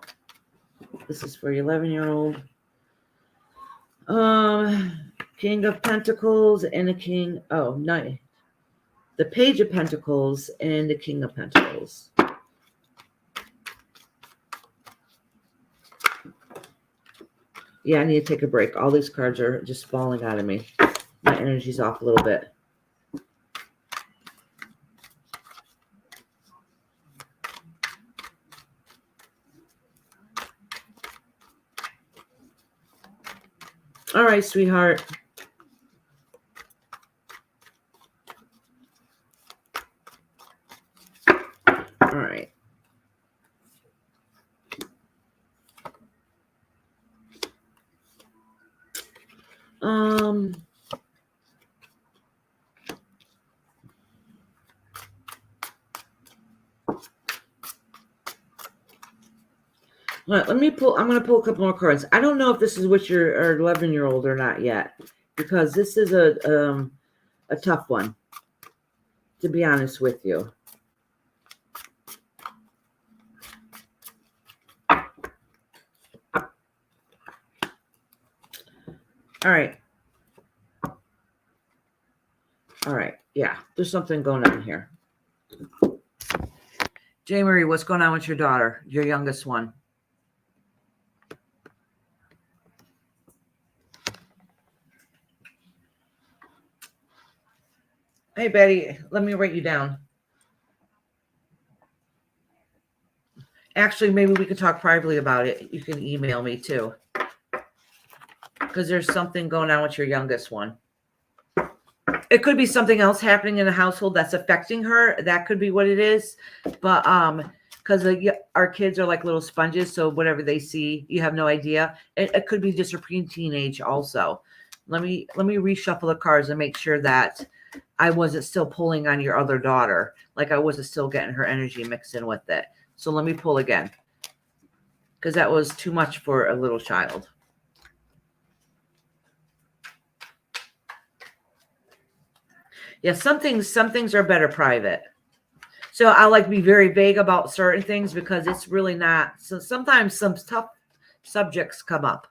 Speaker 1: this is for your 11-year-old. King of Pentacles and the King. Oh, no. The Page of Pentacles and the King of Pentacles. Yeah, I need to take a break. All these cards are just falling out of me. My energy's off a little bit. All right, sweetheart. All right. All right, let me pull. I'm going to pull a couple more cards. I don't know if this is with your 11-year-old or not yet, because this is a tough one, to be honest with you. All right. All right. Yeah, there's something going on here. J. Marie, what's going on with your daughter, your youngest one? Hey, Betty, let me write you down. Actually, maybe we could talk privately about it. You can email me too, because there's something going on with your youngest one. It could be something else happening in the household that's affecting her. That could be what it is. But because our kids are like little sponges, so whatever they see, you have no idea. It could be just a pre-teenage also. Let me reshuffle the cards and make sure that I wasn't still pulling on your other daughter, like I wasn't still getting her energy mixed in with it. So let me pull again, because that was too much for a little child. Yeah, some things are better private. So I like to be very vague about certain things because it's really not. So sometimes some tough subjects come up.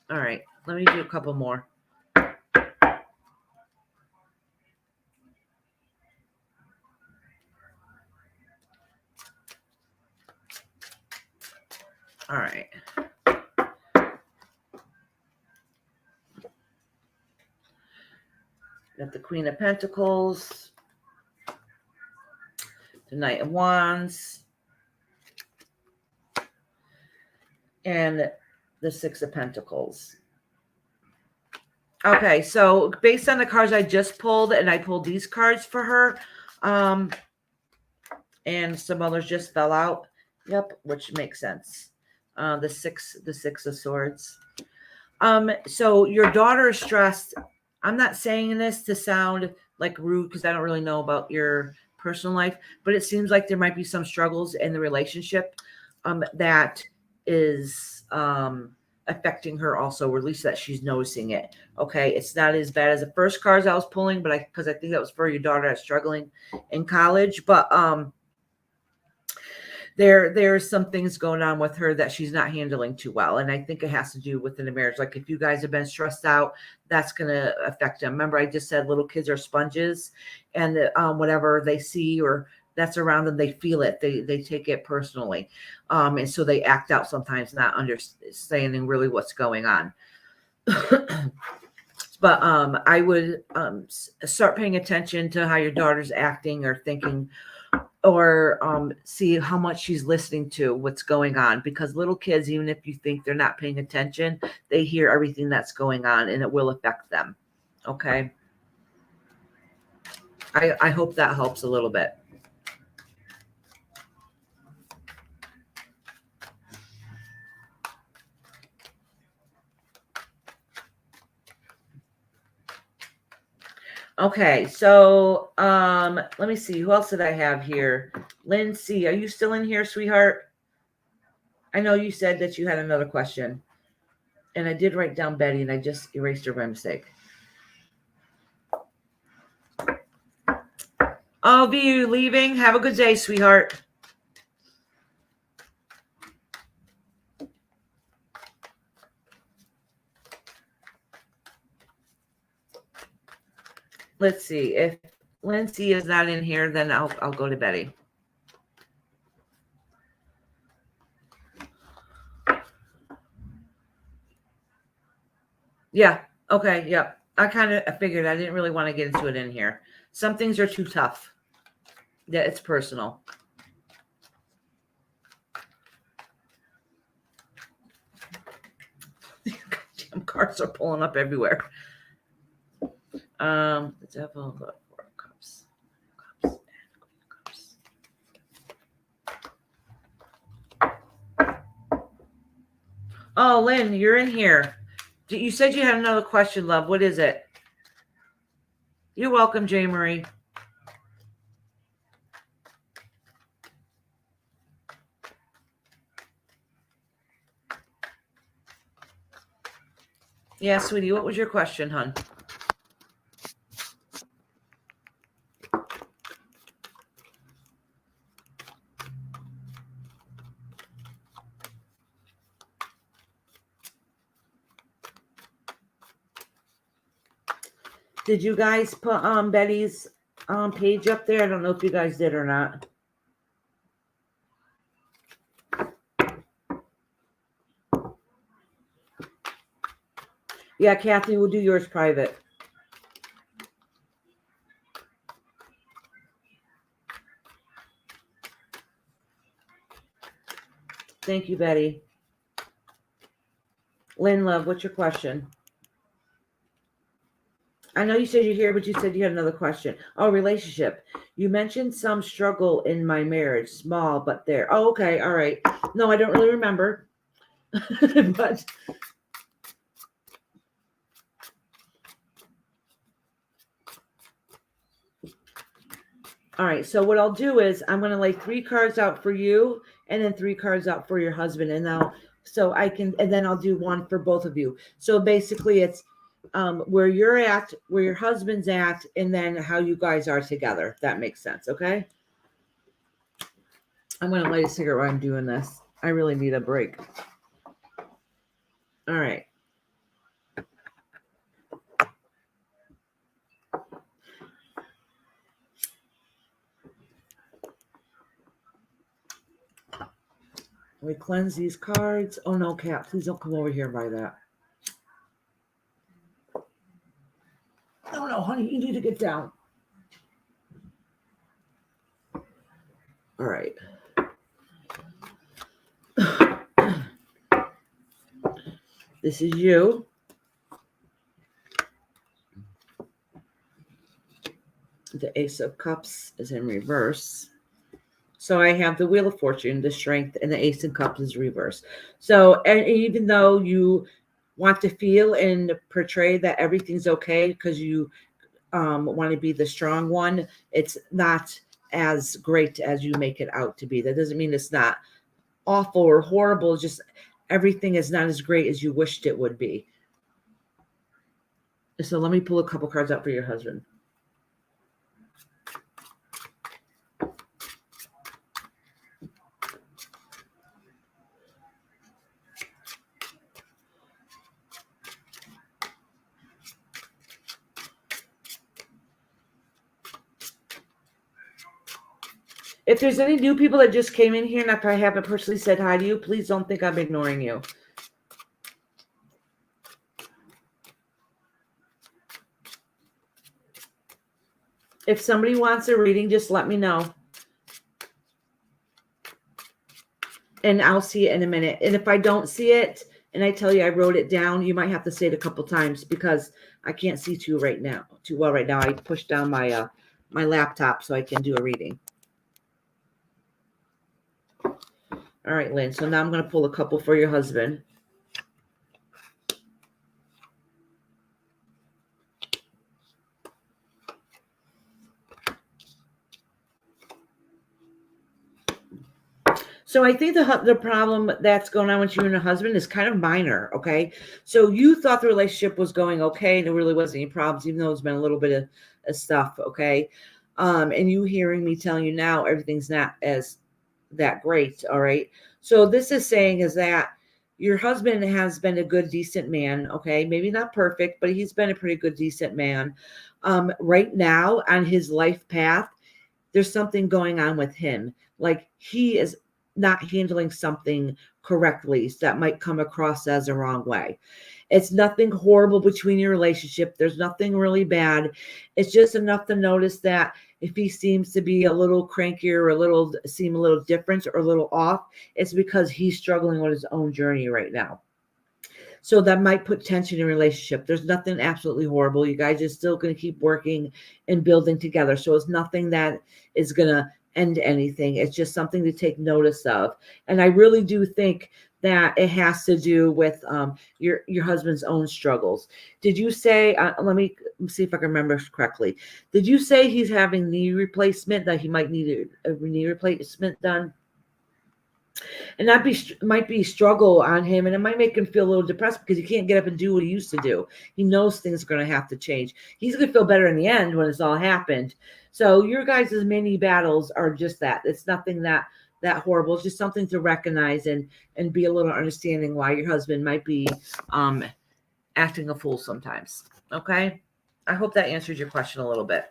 Speaker 1: All right, let me do a couple more. All right. Got the Queen of Pentacles, the Knight of Wands, and the Six of Pentacles. Okay, so based on the cards I just pulled, and I pulled these cards for her, and some others just fell out. Yep, which makes sense. The six of Swords. So your daughter is stressed. I'm not saying this to sound like rude because I don't really know about your personal life, but it seems like there might be some struggles in the relationship that is affecting her also, or at least that she's noticing it. Okay, it's not as bad as the first cards I was pulling, but because I think that was for your daughter that's struggling in college, but there's some things going on with her that she's not handling too well. And I think it has to do within the marriage. Like if you guys have been stressed out, that's going to affect them. Remember, I just said little kids are sponges, and whatever they see or that's around them, they feel it. They take it personally. And so they act out sometimes, not understanding really what's going on. But I would start paying attention to how your daughter's acting or thinking, or see how much she's listening to what's going on, because little kids, even if you think they're not paying attention, they hear everything that's going on and it will affect them. Okay. I hope that helps a little bit. Okay, so let me see. Who else did I have here? Lindsay, are you still in here, sweetheart? I know you said that you had another question. And I did write down Betty, and I just erased her by mistake. Oh, V, you leaving? Have a good day, sweetheart. Let's see. If Lindsay is not in here, then I'll go to Betty. Yeah. Okay. Yep. I kind of figured. I didn't really want to get into it in here. Some things are too tough. Yeah, it's personal. Damn cards are pulling up everywhere. The Devil, the Four of Cups, and Queen of Cups. Oh, Lynn, you're in here. You said you had another question, love. What is it? You're welcome, J. Marie. Yeah, sweetie, what was your question, hon? Did you guys put Betty's page up there? I don't know if you guys did or not. Yeah, Kathy, we'll do yours private. Thank you, Betty. Lynn, love, what's your question? I know you said you're here, but you said you had another question. Oh, relationship. You mentioned some struggle in my marriage, small, but there. Oh, okay. All right. No, I don't really remember. But all right. So what I'll do is I'm going to lay 3 cards out for you and then 3 cards out for your husband. And now, so I can, and then I'll do one for both of you. So basically it's where you're at, where your husband's at, and then how you guys are together. If that makes sense. Okay. I'm going to light a cigarette while I'm doing this. I really need a break. All right. We cleanse these cards. Oh, no, Cat, please don't come over here by that. No, No, honey, you need to get down. All right. This is you. The Ace of Cups is in reverse. So I have the Wheel of Fortune, the Strength, and the Ace of Cups is reverse. So and even though you want to feel and portray that everything's okay because you want to be the strong one, it's not as great as you make it out to be. That doesn't mean it's not awful or horrible. It's just everything is not as great as you wished it would be. So let me pull a couple cards out for your husband. If there's any new people that just came in here and after I haven't personally said hi to you, please don't think I'm ignoring you. If somebody wants a reading, just let me know. And I'll see it in a minute. And if I don't see it and I tell you I wrote it down, you might have to say it a couple times because I can't see too well right now. I pushed down my my laptop so I can do a reading. All right, Lynn. So now I'm going to pull a couple for your husband. So I think the problem that's going on with you and your husband is kind of minor, okay? So you thought the relationship was going okay and there really wasn't any problems, even though there's been a little bit of stuff, okay? And you hearing me telling you now everything's not as that great, all right? So this is saying is that your husband has been a good, decent man, okay? Maybe not perfect, but he's been a pretty good, decent man. Right now on his life path, there's something going on with him. Like he is not handling something correctly that might come across as a wrong way. It's nothing horrible between your relationship. There's nothing really bad. It's just enough to notice that if he seems to be a little crankier or seem a little different or a little off, it's because he's struggling with his own journey right now. So that might put tension in a relationship. There's nothing absolutely horrible. You guys are still going to keep working and building together. So it's nothing that is going to end anything. It's just something to take notice of. And I really do think that it has to do with your husband's own struggles. Did you say, let me see if I can remember correctly. Did you say he's having knee replacement, that he might need a knee replacement done? And that might be struggle on him, and it might make him feel a little depressed because he can't get up and do what he used to do. He knows things are going to have to change. He's going to feel better in the end when it's all happened. So your guys' mini battles are just that. It's nothing that horrible. It's just something to recognize and be a little understanding why your husband might be acting a fool sometimes. Okay? I hope that answers your question a little bit.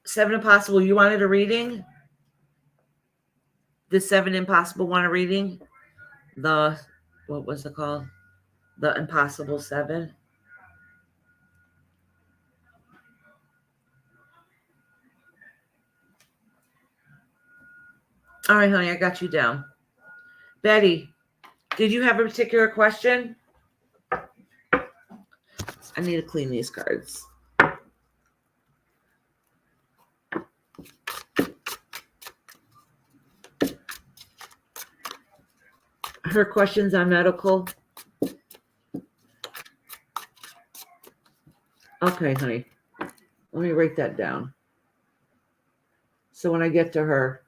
Speaker 1: Seven Impossible. You wanted a reading? The Seven Impossible want a reading? What was it called? The Impossible Seven. All right, honey, I got you down. Betty, did you have a particular question? I need to clean these cards. Her questions on medical. Okay, honey. Let me write that down. So when I get to her.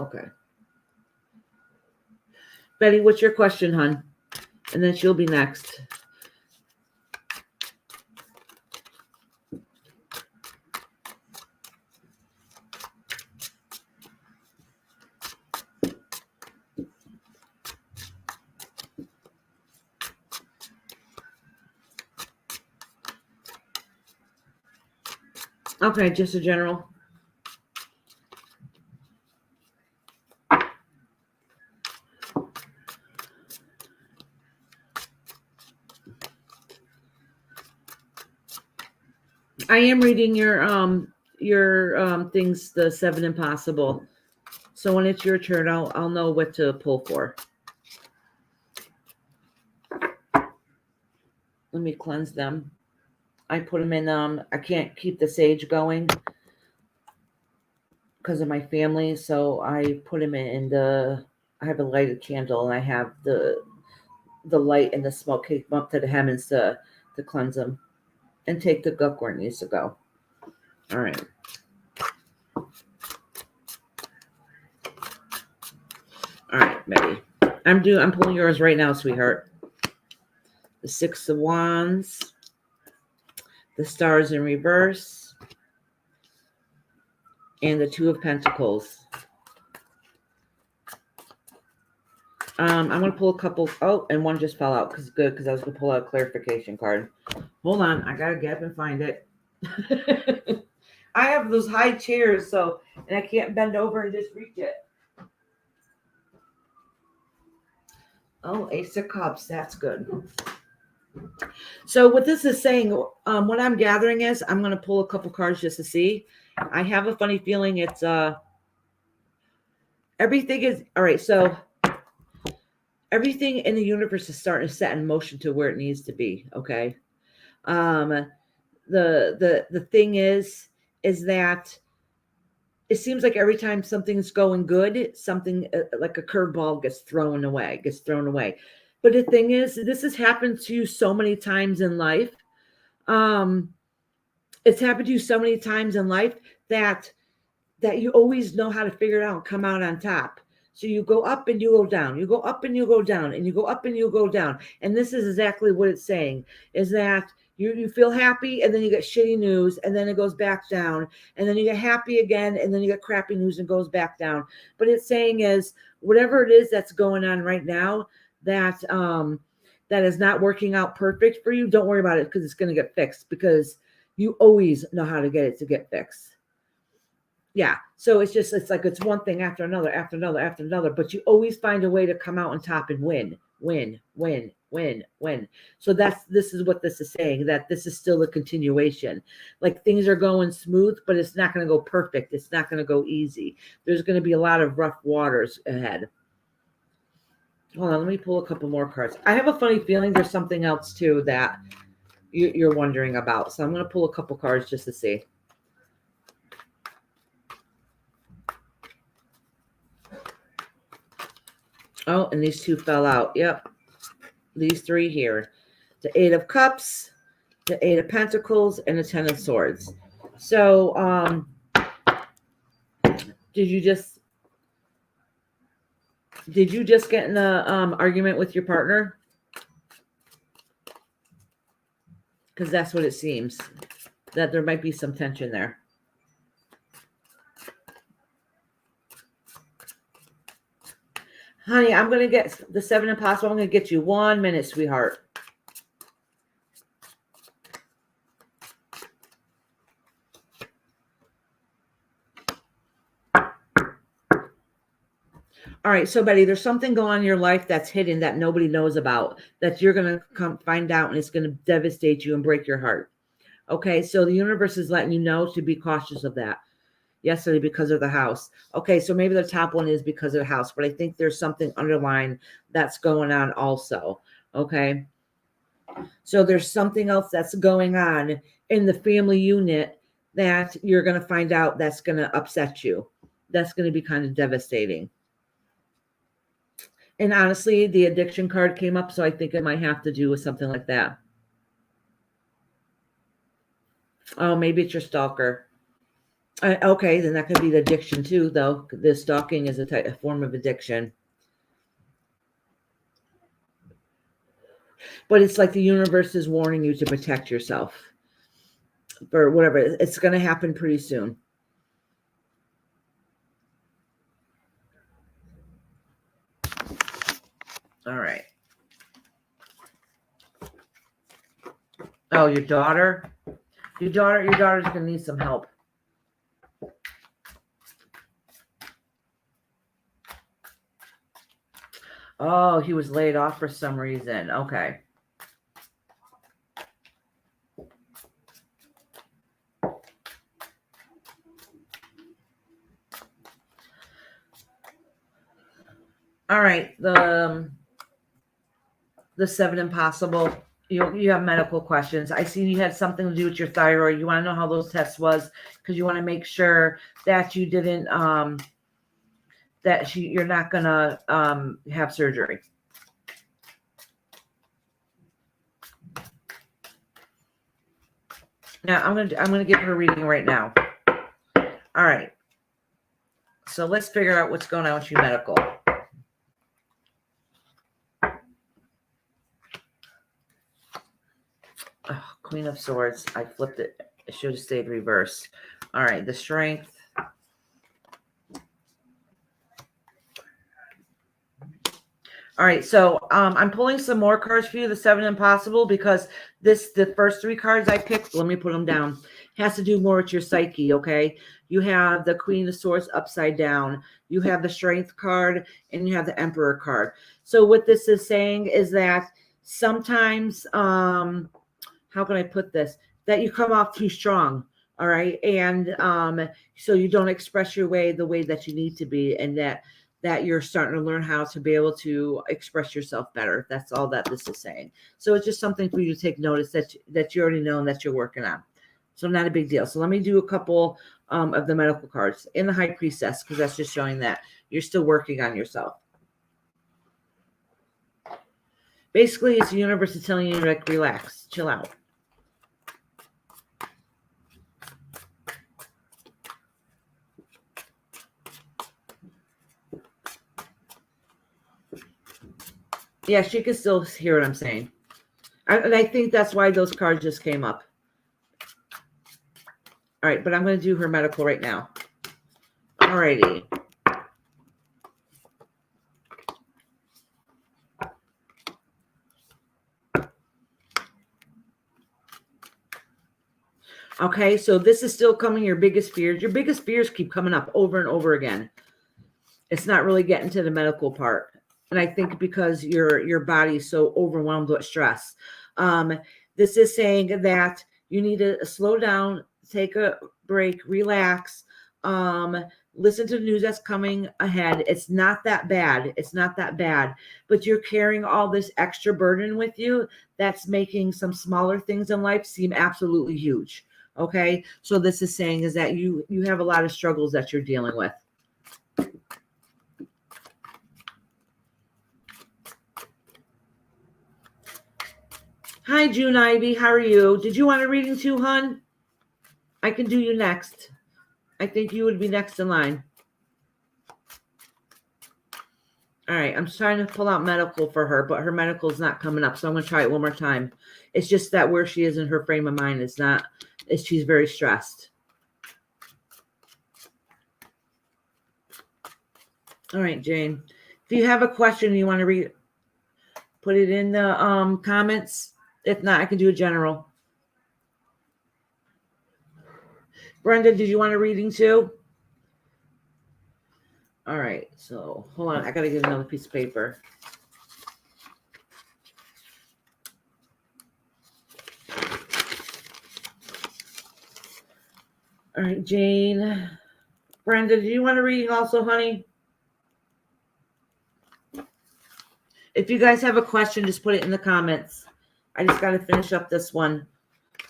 Speaker 1: Okay. Betty, what's your question, hon? And then she'll be next. Okay, just a general. I am reading your things, the 7 Impossible. So when it's your turn, I'll know what to pull for. Let me cleanse them. I put them in. I can't keep the sage going because of my family, so I put them in the. I have a lighted candle, and I have the light and the smoke cake up to the heavens to cleanse them and take the gunk where it needs to go. All right. All right, Betty. I'm pulling yours right now, sweetheart. The 6 of Wands, the Stars in reverse, and the 2 of Pentacles. I'm going to pull a couple. Oh, and one just fell out because I was going to pull out a clarification card. Hold on. I got to get up and find it. I have those high chairs, and I can't bend over and just reach it. Oh, Ace of Cups. That's good. So what this is saying, what I'm gathering is I'm going to pull a couple cards just to see. I have a funny feeling it's everything is all right. So everything in the universe is starting to set in motion to where it needs to be. Okay. The thing is that it seems like every time something's going good, something like a curveball gets thrown away. But the thing is, this has happened to you so many times in life. It's happened to you so many times in life that you always know how to figure it out and come out on top. So you go up and you go down. You go up and you go down, and you go up and you go down. And this is exactly what it's saying, is that you feel happy, and then you get shitty news, and then it goes back down, and then you get happy again, and then you get crappy news and goes back down. But it's saying is whatever it is that's going on right now that is not working out perfect for you, don't worry about it because it's going to get fixed, because you always know how to get it to get fixed. Yeah. So it's like it's one thing after another, but you always find a way to come out on top and win. So this is what this is saying, that this is still a continuation. Like things are going smooth, but it's not going to go perfect. It's not going to go easy. There's going to be a lot of rough waters ahead. Hold on, let me pull a couple more cards. I have a funny feeling there's something else too that you're wondering about. So I'm going to pull a couple cards just to see. Oh, and these 2 fell out. Yep. These 3 here. The 8 of Cups, the 8 of Pentacles, and the 10 of Swords. So, did you just get in an argument with your partner? Because that's what it seems, that there might be some tension there. Honey, I'm going to get the 7 Impossible. I'm going to get you 1 minute, sweetheart. All right, so Betty, there's something going on in your life that's hidden that nobody knows about, that you're going to come find out, and it's going to devastate you and break your heart. Okay, so the universe is letting you know to be cautious of that. Yesterday, because of the house. Okay, so maybe the top one is because of the house, but I think there's something underlying that's going on also. Okay, so there's something else that's going on in the family unit that you're going to find out that's going to upset you. That's going to be kind of devastating. And honestly, the addiction card came up, so I think it might have to do with something like that. Oh, maybe it's your stalker. Okay, then that could be the addiction too, though. The stalking is a form of addiction. But it's like the universe is warning you to protect yourself for whatever. It's going to happen pretty soon. All right. Oh, your daughter? Your daughter's gonna need some help. Oh, he was laid off for some reason. Okay. All right. The seven impossible. You have medical questions. I see you had something to do with your thyroid. You want to know how those tests was because you want to make sure that you didn't you're not gonna have surgery. Now I'm gonna give her a reading right now. All right. So let's figure out what's going on with you medical. Oh, Queen of Swords. I flipped it. It should have stayed reversed. All right. The strength. All right, so I'm pulling some more cards for you, the seven impossible, because the first three cards I picked, let me put them down, has to do more with your psyche, okay? You have the Queen of Swords upside down. You have the Strength card, and you have the Emperor card. So what this is saying is that sometimes, how can I put this? That you come off too strong, all right? And so you don't express your way the way that you need to be, and that you're starting to learn how to be able to express yourself better. That's all that this is saying. So it's just something for you to take notice that you already know and that you're working on. So not a big deal. So let me do a couple of the medical cards in the High Priestess, because that's just showing that you're still working on yourself. Basically, it's the universe is telling you to like relax, chill out. Yeah, she can still hear what I'm saying. And I think that's why those cards just came up. All right, but I'm going to do her medical right now. All righty. Okay, so this is still coming, your biggest fears. Your biggest fears keep coming up over and over again. It's not really getting to the medical part. And I think because your body is so overwhelmed with stress. This is saying that you need to slow down, take a break, relax, listen to the news that's coming ahead. It's not that bad. It's not that bad. But you're carrying all this extra burden with you that's making some smaller things in life seem absolutely huge. Okay? So this is saying is that you have a lot of struggles that you're dealing with. Hi, June Ivy. How are you? Did you want a reading too, hon? I can do you next. I think you would be next in line. All right. I'm trying to pull out medical for her, but her medical is not coming up. So I'm going to try it one more time. It's just that where she is in her frame of mind is not, she's very stressed. All right, Jane. If you have a question you want to read, put it in the comments. If not, I can do a general. Brenda, did you want a reading too? All right. So hold on. I got to get another piece of paper. All right, Jane. Brenda, do you want a reading also, honey? If you guys have a question, just put it in the comments. I just got to finish up this one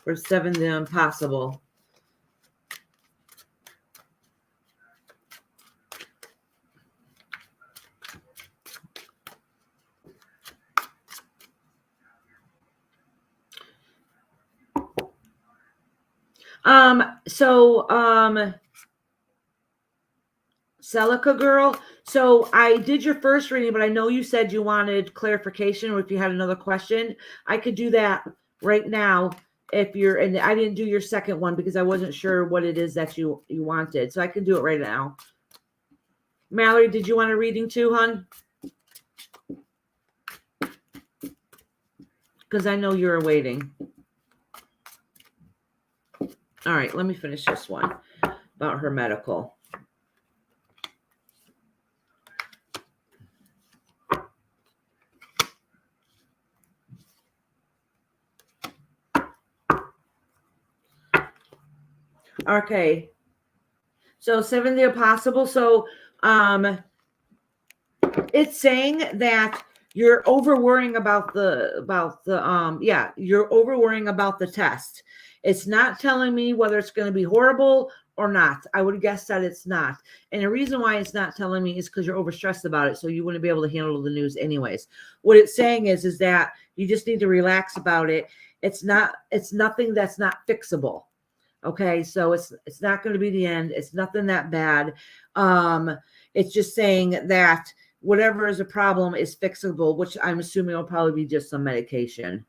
Speaker 1: for 7 the Impossible. Celica girl. So I did your first reading, but I know you said you wanted clarification or if you had another question. I could do that right now if you're, and I didn't do your second one because I wasn't sure what it is that you wanted. So I can do it right now. Mallory, did you want a reading too, hon? Because I know you're waiting. All right, let me finish this one about her medical. Okay. So 70 Impossible. So it's saying that you're over worrying about you're over worrying about the test. It's not telling me whether it's going to be horrible or not. I would guess that it's not. And the reason why it's not telling me is because you're overstressed about it. So you wouldn't be able to handle the news anyways. What it's saying is that you just need to relax about it. It's nothing that's not fixable. Okay. So it's not going to be the end. It's nothing that bad. It's just saying that whatever is a problem is fixable, which I'm assuming will probably be just some medication.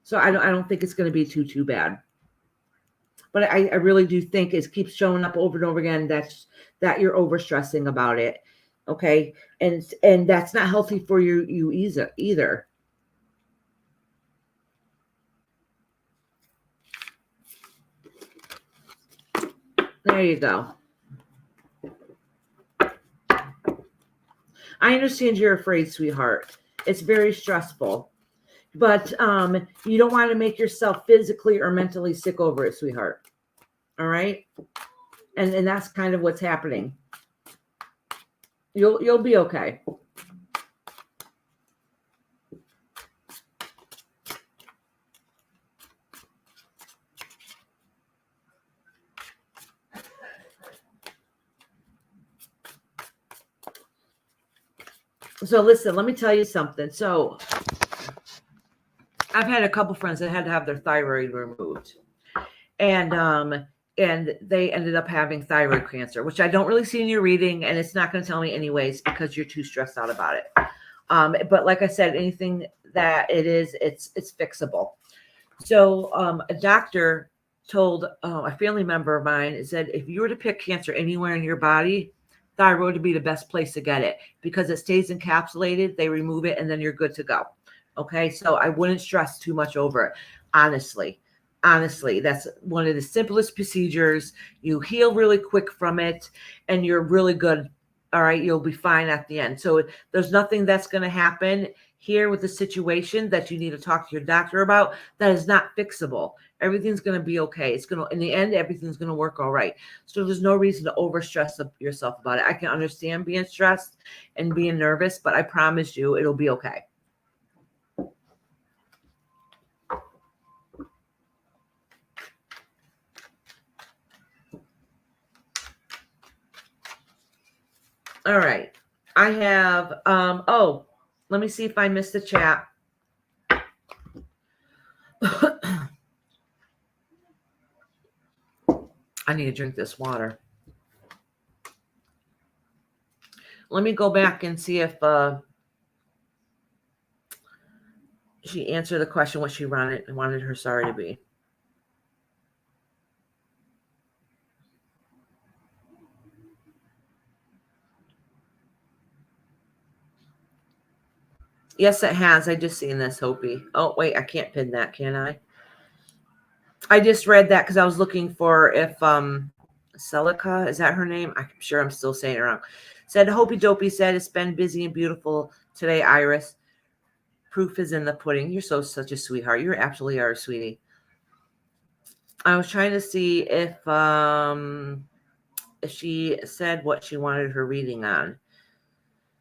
Speaker 1: So I don't think it's going to be too bad. But I really do think it keeps showing up over and over again that you're overstressing about it. Okay. And that's not healthy for you either. There you go. I understand you're afraid, sweetheart. It's very stressful. But you don't want to make yourself physically or mentally sick over it, sweetheart. All right? And that's kind of what's happening. You'll be okay. So listen, let me tell you something. So I've had a couple friends that had to have their thyroid removed. And they ended up having thyroid cancer, which I don't really see in your reading, and it's not going to tell me anyways because you're too stressed out about it. But like I said, anything that it is, it's fixable. So a doctor told a family member of mine, said, if you were to pick cancer anywhere in your body, thyroid would be the best place to get it because it stays encapsulated. They remove it and then you're good to go. Okay. So I wouldn't stress too much over it. Honestly, that's one of the simplest procedures. You heal really quick from it and you're really good. All right. You'll be fine at the end. So there's nothing that's going to happen here with the situation that you need to talk to your doctor about that is not fixable. Everything's going to be okay. It's going to, in the end, everything's going to work all right. So there's no reason to overstress yourself about it. I can understand being stressed and being nervous, but I promise you it'll be okay. All right. I have, let me see if I missed the chat. I need to drink this water. Let me go back and see if she answered the question what she wanted her sorry to be. Yes, it has. I just seen this, Hopi. Oh, wait, I can't pin that, can I? I just read that because I was looking for if Celica, is that her name? I'm sure I'm still saying it wrong. Said Hopi Dopey said it's been busy and beautiful today, Iris. Proof is in the pudding. You're such a sweetheart. You absolutely are, sweetie. I was trying to see if she said what she wanted her reading on.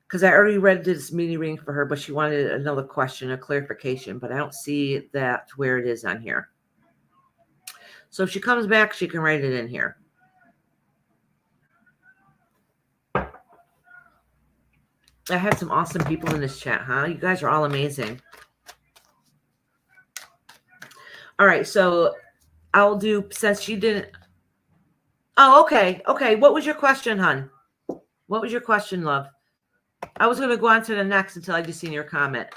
Speaker 1: Because I already read this mini reading for her, but she wanted another question, a clarification, but I don't see that where it is on here. So if she comes back, she can write it in here. I have some awesome people in this chat, huh? You guys are all amazing. All right, so I'll do, since she didn't. Oh, okay. Okay. What was your question, hon? What was your question, love? I was going to go on to the next until I just seen your comment.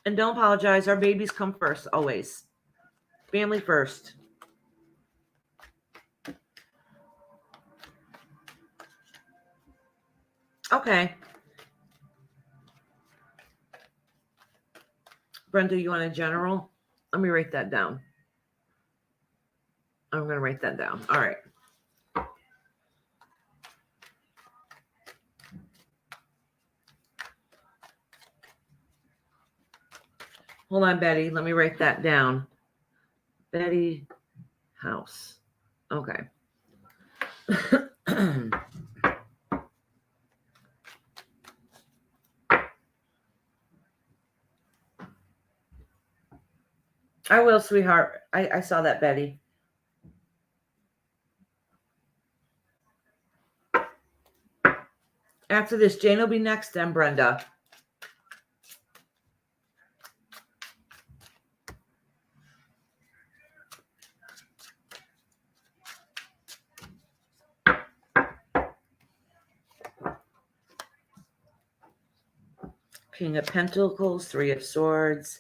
Speaker 1: And don't apologize. Our babies come first, always. Family first. Okay. Brenda, you want a general? Let me write that down. I'm going to write that down. All right. Hold on, Betty. Let me write that down. Betty House. Okay. I will, sweetheart. I saw that, Betty. After this, Jane will be next, then Brenda. King of Pentacles, Three of Swords,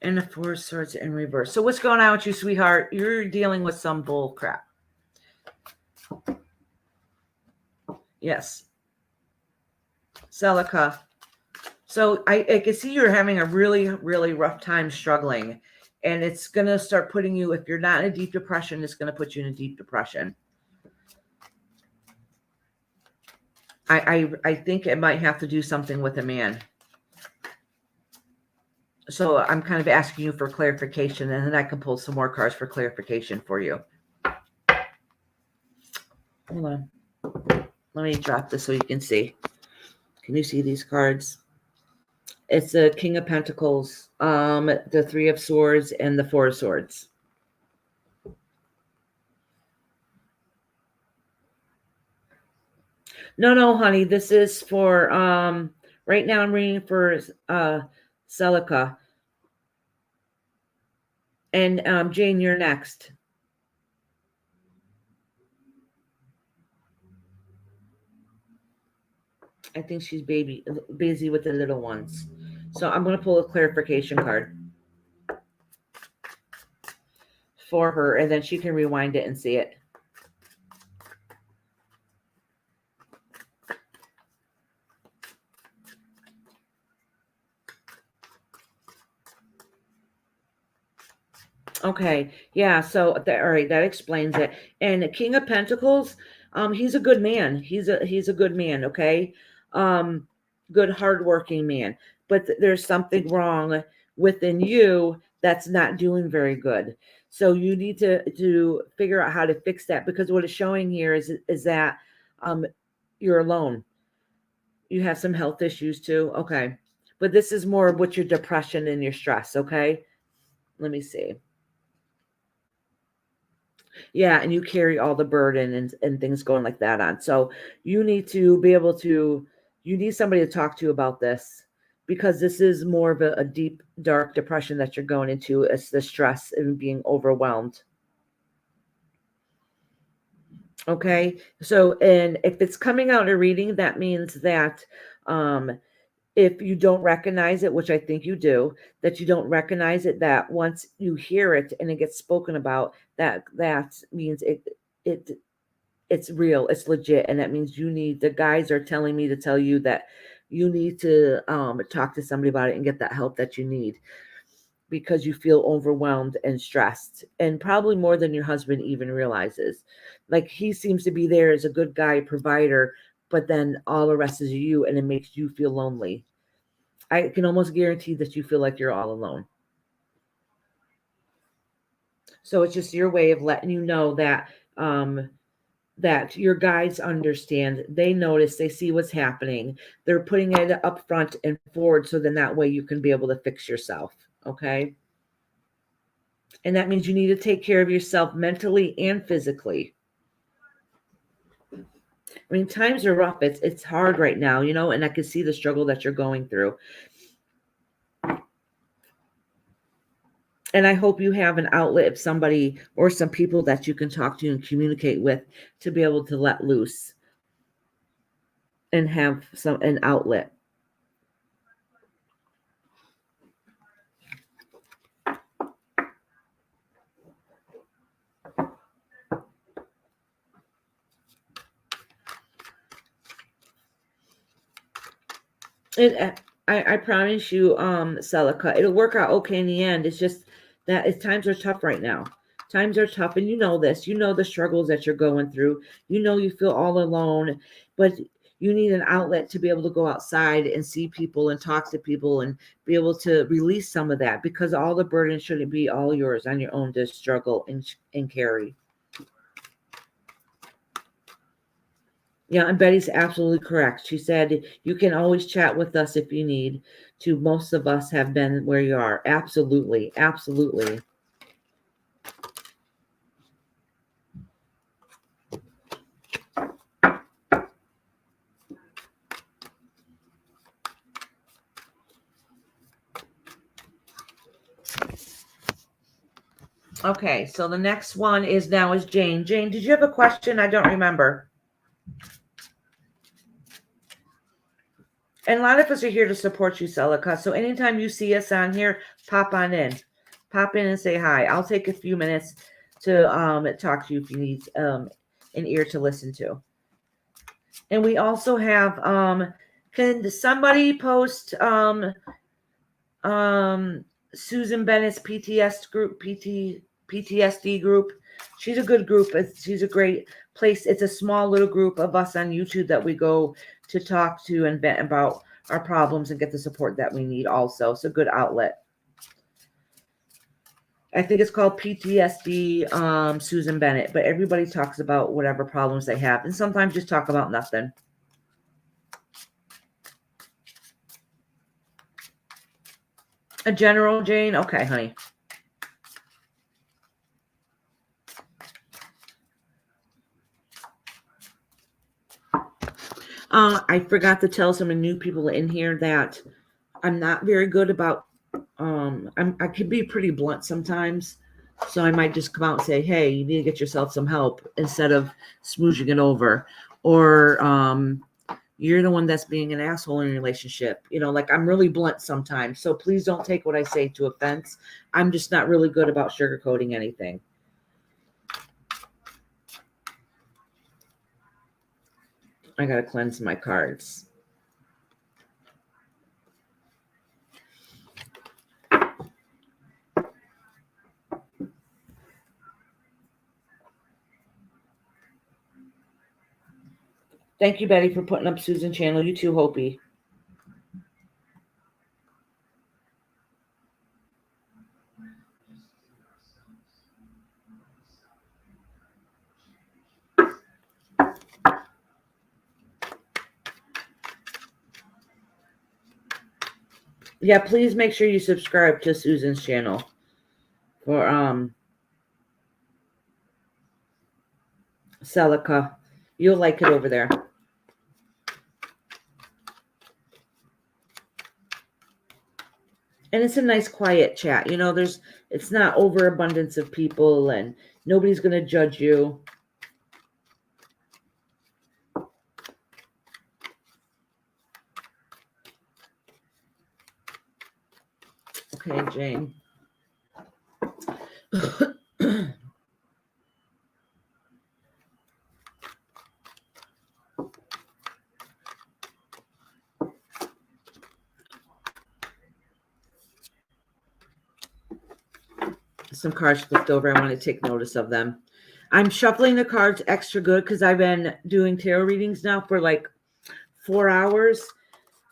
Speaker 1: and the Four of Swords in reverse. So what's going on with you, sweetheart? You're dealing with some bull crap. Yes. Celica. So I can see you're having a really, really rough time struggling. And it's going to start putting you, if you're not in a deep depression, it's going to put you in a deep depression. I think it might have to do something with a man. So I'm kind of asking you for clarification, and then I can pull some more cards for clarification for you. Hold on. Let me drop this so you can see. Can you see these cards? It's the King of Pentacles, the Three of Swords, and the Four of Swords. No, honey. This is for right now I'm reading for Celica. And Jane, you're next. I think she's busy with the little ones. So I'm going to pull a clarification card for her, and then she can rewind it and see it. Okay, yeah, so all right, that explains it. And the King of Pentacles, he's a good man. He's a good man, okay? Good hardworking man. But there's something wrong within you that's not doing very good. So you need to figure out how to fix that, because what it's showing here is that you're alone. You have some health issues too. Okay. But this is more with your depression and your stress, okay? Let me see. Yeah, and you carry all the burden and things going like that on. So you need to be able to, you need somebody to talk to about this, because this is more of a deep, dark depression that you're going into. It's the stress and being overwhelmed. Okay, so, and if it's coming out in a reading, that means that if you don't recognize it, which I think you do, that you don't recognize it, that once you hear it and it gets spoken about, that means it's real, it's legit, and that means the guides are telling me to tell you that you need to talk to somebody about it and get that help that you need, because you feel overwhelmed and stressed, and probably more than your husband even realizes. Like, he seems to be there as a good guy, provider, but then all the rest is you, and it makes you feel lonely. I can almost guarantee that you feel like you're all alone. So it's just your way of letting you know that that your guides understand. They notice, they see what's happening. They're putting it up front and forward, so then that way you can be able to fix yourself. Okay. And that means you need to take care of yourself mentally and physically. I mean, times are rough. It's hard right now, and I can see the struggle that you're going through. And I hope you have an outlet of somebody or some people that you can talk to and communicate with, to be able to let loose and have an outlet. And I promise you, Celica, it'll work out okay in the end. It's just that times are tough right now. Times are tough, and you know this. You know the struggles that you're going through. You know you feel all alone, but you need an outlet to be able to go outside and see people and talk to people and be able to release some of that, because all the burden shouldn't be all yours on your own to struggle and carry. Yeah, and Betty's absolutely correct. She said, you can always chat with us if you need to. Most of us have been where you are. Absolutely. Absolutely. Okay, so the next one is Jane. Jane, did you have a question? I don't remember. And a lot of us are here to support you, Celica. So anytime you see us on here, pop on in. Pop in and say hi. I'll take a few minutes to talk to you if you need an ear to listen to. And we also have can somebody post Susan Bennett's PTSD group? She's a good group. She's a great place. It's a small little group of us on YouTube that we go to talk to and vent about our problems and get the support that we need also. It's a good outlet. I think it's called PTSD Susan Bennett, but everybody talks about whatever problems they have, and sometimes just talk about nothing. A general, Jane? Okay, honey. I forgot to tell some new people in here that I'm not very good about, I can be pretty blunt sometimes. So I might just come out and say, hey, you need to get yourself some help, instead of smooching it over. Or you're the one that's being an asshole in a relationship. You know, like, I'm really blunt sometimes. So please don't take what I say to offense. I'm just not really good about sugarcoating anything. I got to cleanse my cards. Thank you, Betty, for putting up Susan's channel. You too, Hopi. Yeah, please make sure you subscribe to Susan's channel for Celica. You'll like it over there. And it's a nice quiet chat. You know, it's not overabundance of people, and nobody's going to judge you. Okay, Jane. Some cards flipped over. I want to take notice of them. I'm shuffling the cards extra good because I've been doing tarot readings now for like 4 hours.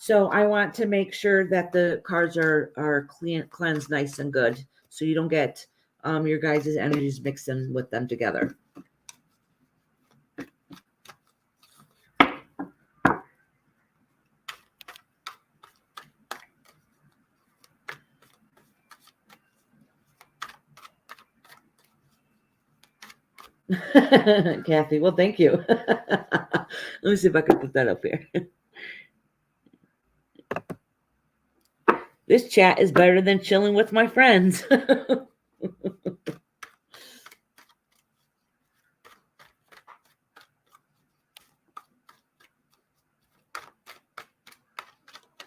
Speaker 1: So I want to make sure that the cards are cleansed nice and good, so you don't get your guys' energies mixing with them together. Kathy, well, thank you. Let me see if I can put that up here. This chat is better than chilling with my friends.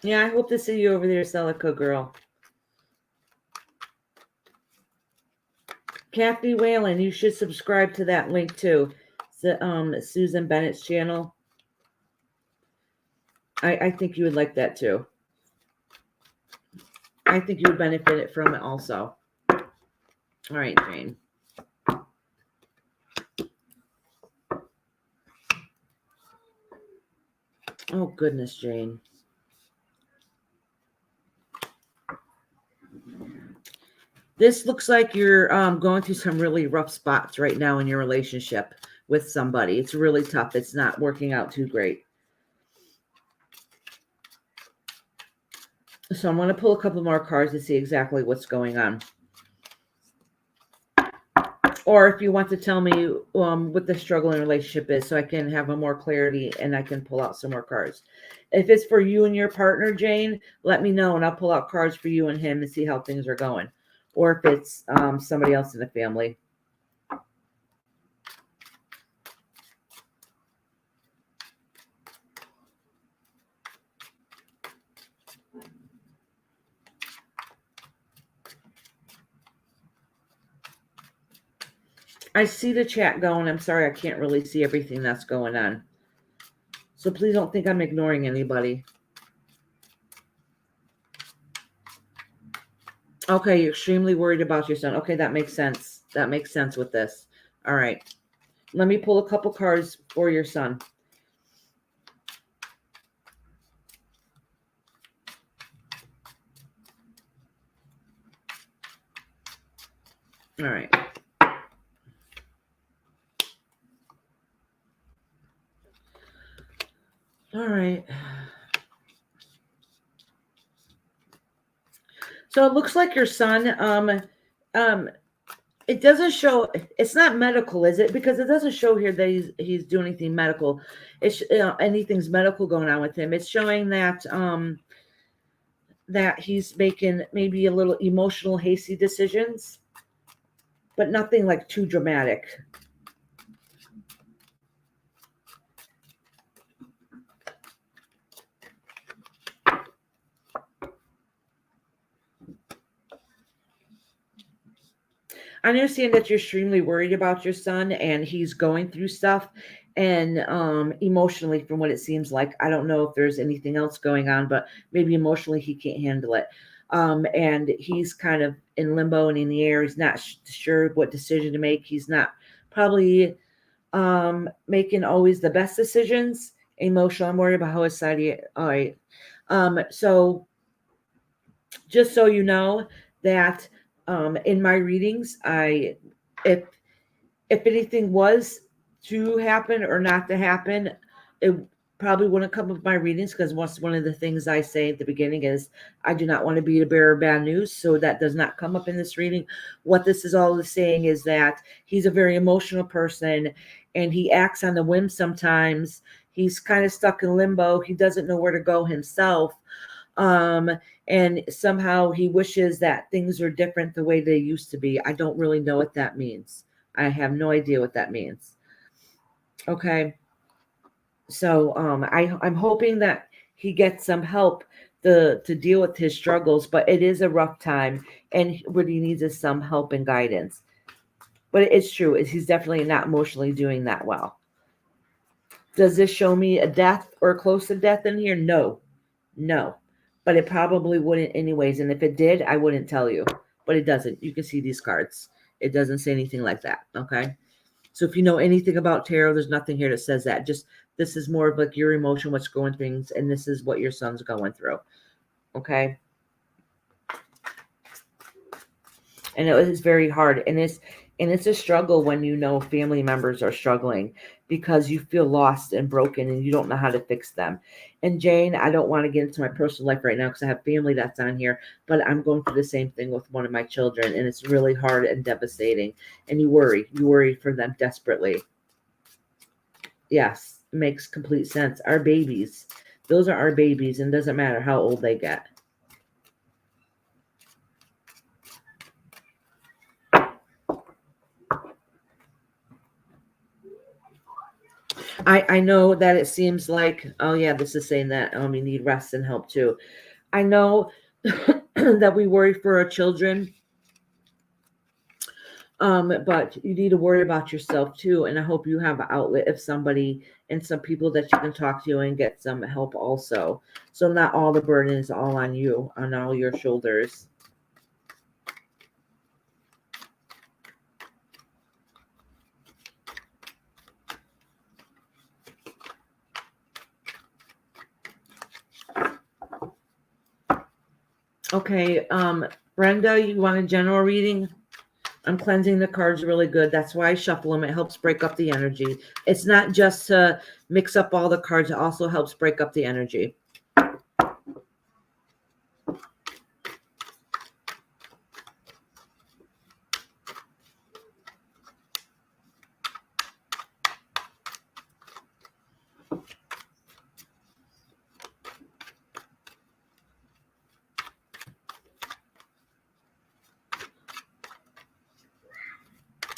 Speaker 1: Yeah, I hope to see you over there, Celica girl. Kathy Whalen, you should subscribe to that link too. Susan Bennett's channel. I think you would like that too. I think you would benefit from it also. All right, Jane. Oh, goodness, Jane. This looks like you're going through some really rough spots right now in your relationship with somebody. It's really tough. It's not working out too great. So I'm going to pull a couple more cards to see exactly what's going on. Or if you want to tell me what the struggling relationship is so I can have a more clarity and I can pull out some more cards. If it's for you and your partner, Jane, let me know and I'll pull out cards for you and him and see how things are going. Or if it's somebody else in the family. I see the chat going. I'm sorry, I can't really see everything that's going on. So please don't think I'm ignoring anybody. Okay, you're extremely worried about your son. Okay, that makes sense. That makes sense with this. All right. Let me pull a couple cards for your son. All right. All right. So it looks like your son, it doesn't show, it's not medical, is it? Because it doesn't show here that he's doing anything medical. It's anything's medical going on with him. It's showing that that he's making maybe a little emotional, hasty decisions, but nothing like too dramatic. I understand that you're extremely worried about your son and he's going through stuff and emotionally from what it seems like. I don't know if there's anything else going on, but maybe emotionally he can't handle it. And he's kind of in limbo and in the air. He's not sure what decision to make. He's not probably making always the best decisions. Emotional. I'm worried about how his side. All right. So just so you know that in my readings, if anything was to happen or not to happen, it probably wouldn't come with my readings because one of the things I say at the beginning is I do not want to be the bearer of bad news. So that does not come up in this reading. What this is all saying is that he's a very emotional person and he acts on the whim sometimes. He's kind of stuck in limbo. He doesn't know where to go himself. And somehow he wishes that things are different the way they used to be. I don't really know what that means. I have no idea what that means. Okay. So I'm hoping that he gets some help to deal with his struggles, but it is a rough time and what he needs is some help and guidance. But it's true. He's definitely not emotionally doing that well. Does this show me a death or close to death in here? No. But it probably wouldn't anyways. And if it did, I wouldn't tell you. But it doesn't. You can see these cards. It doesn't say anything like that. Okay. So if you know anything about tarot, there's nothing here that says that. Just this is more of like your emotion, what's going things, and this is what your son's going through. Okay. And it is very hard. And it's a struggle when you know family members are struggling because you feel lost and broken and you don't know how to fix them. And Jane, I don't want to get into my personal life right now because I have family that's on here, but I'm going through the same thing with one of my children and it's really hard and devastating. And you worry for them desperately. Yes, it makes complete sense. Our babies, those are our babies and it doesn't matter how old they get. I know that it seems like, oh yeah, this is saying that you need rest and help too. I know that we worry for our children, but you need to worry about yourself too. And I hope you have an outlet if somebody and some people that you can talk to and get some help also. So not all the burden is all on you, on all your shoulders. Okay, Brenda, you want a general reading? I'm cleansing the cards really good. That's why I shuffle them. It helps break up the energy. It's not just to mix up all the cards. It also helps break up the energy.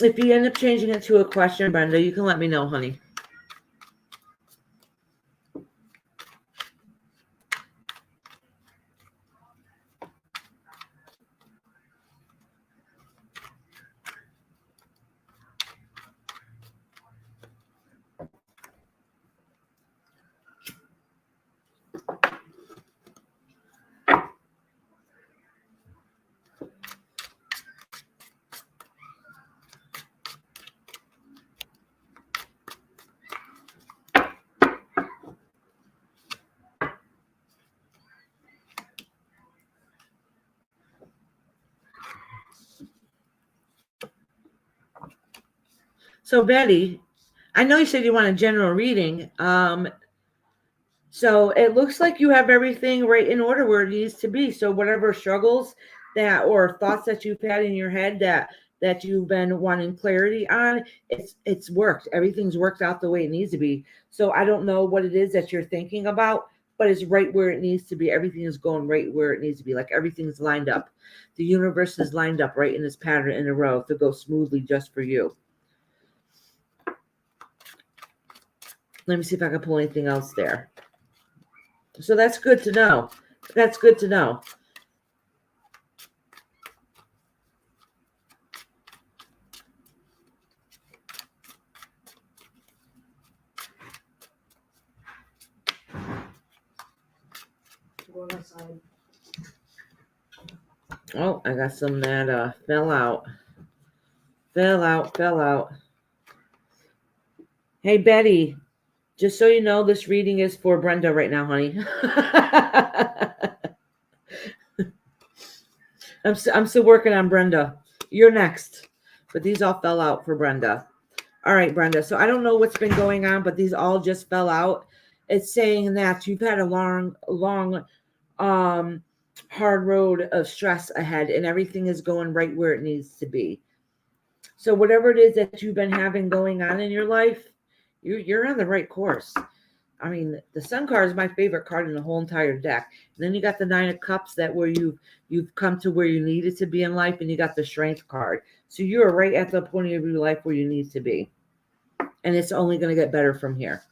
Speaker 1: If you end up changing it to a question, Brenda, you can let me know, honey. So, Betty, I know you said you want a general reading. So it looks like you have everything right in order where it needs to be. So whatever struggles that or thoughts that you've had in your head that you've been wanting clarity on, it's worked. Everything's worked out the way it needs to be. So I don't know what it is that you're thinking about, but it's right where it needs to be. Everything is going right where it needs to be. Like everything's lined up. The universe is lined up right in this pattern in a row to go smoothly just for you. Let me see if I can pull anything else there. So that's good to know. That's good to know. Oh, I got some that fell out. Fell out. Hey, Betty, just so you know, this reading is for Brenda right now, honey. I'm still working on Brenda. You're next. But these all fell out for Brenda. All right, Brenda. So I don't know what's been going on, but these all just fell out. It's saying that you've had a long, hard road of stress ahead, and everything is going right where it needs to be. So whatever it is that you've been having going on in your life, you're on the right course. I mean, the Sun card is my favorite card in the whole entire deck. And then you got the Nine of Cups, that where you've come to where you needed to be in life, and you got the Strength card. So you're right at the point of your life where you need to be. And it's only going to get better from here.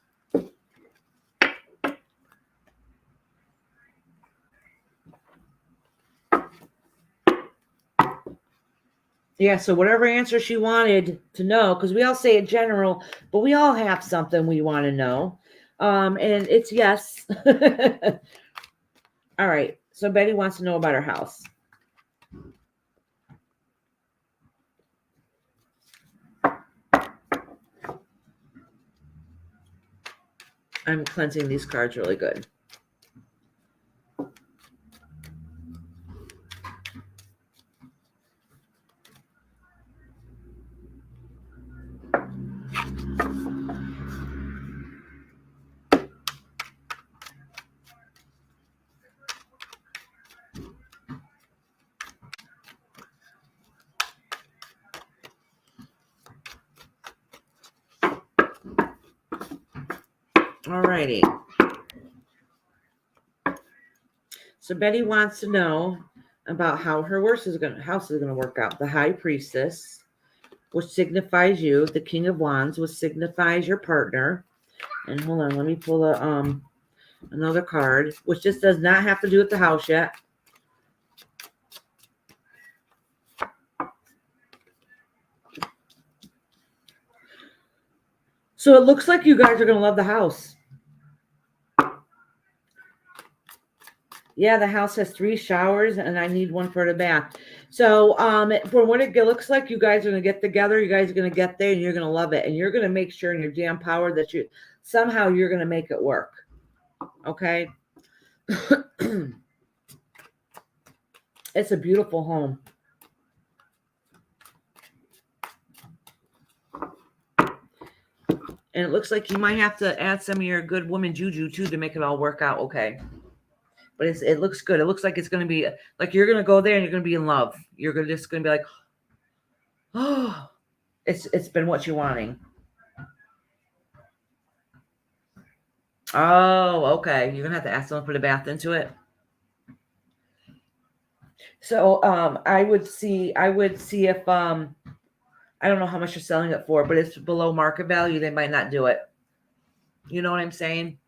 Speaker 1: Yeah, so whatever answer she wanted to know, because we all say it general, but we all have something we want to know. And it's yes. All right. So Betty wants to know about her house. I'm cleansing these cards really good. Alrighty. So Betty wants to know about how her house is going to work out. The High Priestess, which signifies you. The King of Wands, which signifies your partner. And hold on, let me pull another card, which just does not have to do with the house yet. So it looks like you guys are going to love the house. Yeah, the house has 3 showers and I need one for the bath. So for what it looks like, you guys are going to get together. You guys are going to get there and you're going to love it. And you're going to make sure in your damn power that somehow you're going to make it work. Okay? It's a beautiful home. And it looks like you might have to add some of your good woman juju too to make it all work out okay. But it looks good. It looks like it's going to be like you're going to go there and you're going to be in love. You're just going to be like, oh, it's been what you're wanting. Oh, okay. You're going to have to ask someone to put a bath into it. So I would see if I don't know how much you're selling it for, but it's below market value, they might not do it. You know what I'm saying?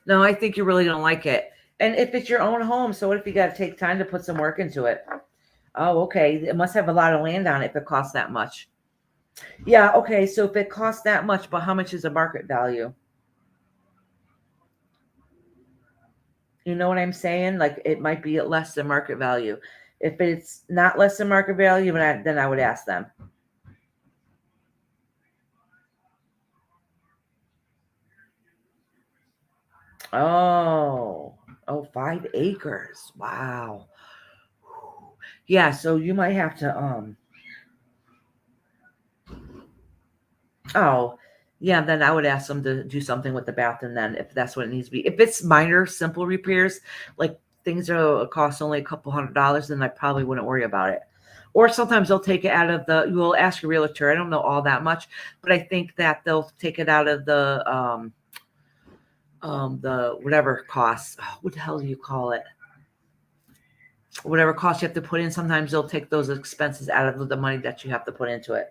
Speaker 1: No, I think you're really going to like it. And if it's your own home, so what if you got to take time to put some work into it? Oh, okay. It must have a lot of land on it if it costs that much. Yeah, okay. So if it costs that much, but how much is the market value? You know what I'm saying? Like it might be less than market value. If it's not less than market value, then I would ask them. Oh, 5 acres. Wow. Yeah, so you might have to oh, yeah, then I would ask them to do something with the bathroom then if that's what it needs to be. If it's minor, simple repairs, like things that cost only a couple $100, then I probably wouldn't worry about it. Or sometimes they'll take it out of you will ask your realtor. I don't know all that much, but I think that they'll take it out of the whatever costs. Oh, what the hell do you call it? Whatever cost you have to put in. Sometimes they'll take those expenses out of the money that you have to put into it.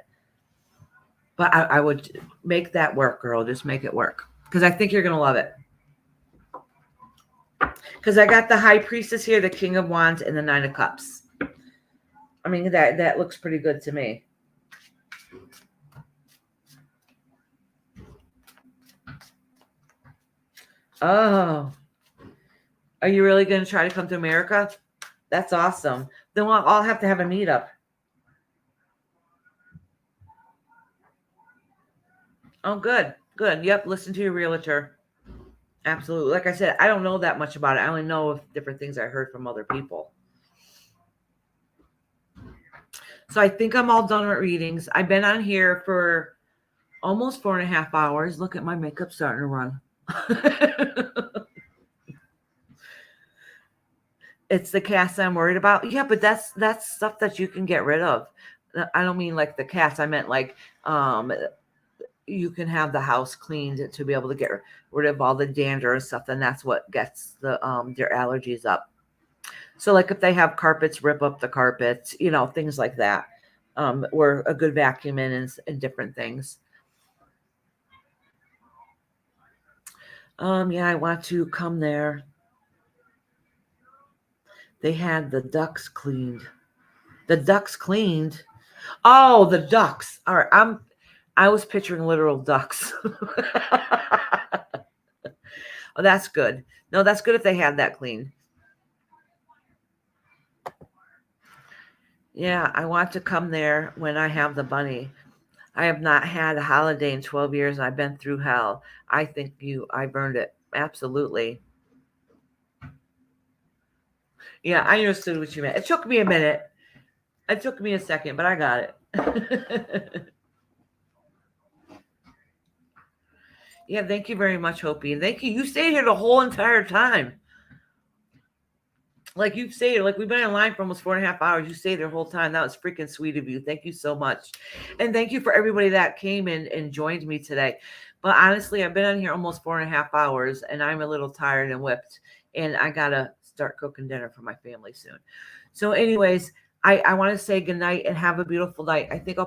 Speaker 1: But I would make that work, girl. Just make it work. Because I think you're going to love it. Because I got the High Priestess here, the King of Wands, and the 9 of Cups. I mean, that looks pretty good to me. Oh. Are you really going to try to come to America? That's awesome. Then we'll all have to have a meetup. Oh, good. Good. Yep. Listen to your realtor. Absolutely. Like I said, I don't know that much about it. I only know of different things I heard from other people. So I think I'm all done with readings. I've been on here for almost 4.5 hours. Look at my makeup starting to run. It's the cats I'm worried about. Yeah, but that's stuff that you can get rid of. I don't mean like the cats. I meant like you can have the house cleaned to be able to get rid of all the dander and stuff, and that's what gets their allergies up. So like if they have carpets, rip up the carpets, things like that. Or a good vacuum and different things. Yeah, I want to come there. They had the ducks cleaned. The ducks cleaned. Oh, the ducks. All right, I was picturing literal ducks. Oh, that's good. No, that's good if they had that cleaned. Yeah, I want to come there when I have the money. I have not had a holiday in 12 years. I've been through hell. I think I've earned it. Absolutely. Yeah, I understood what you meant. It took me a minute. It took me a second, but I got it. Yeah, thank you very much, Hopi. And thank you. You stayed here the whole entire time. Like you've stayed, like we've been in line for almost 4.5 hours. You stayed there the whole time. That was freaking sweet of you. Thank you so much. And thank you for everybody that came in and joined me today. But honestly, I've been on here almost 4.5 hours and I'm a little tired and whipped. And I got to start cooking dinner for my family soon. So anyways, I want to say good night and have a beautiful night. I think I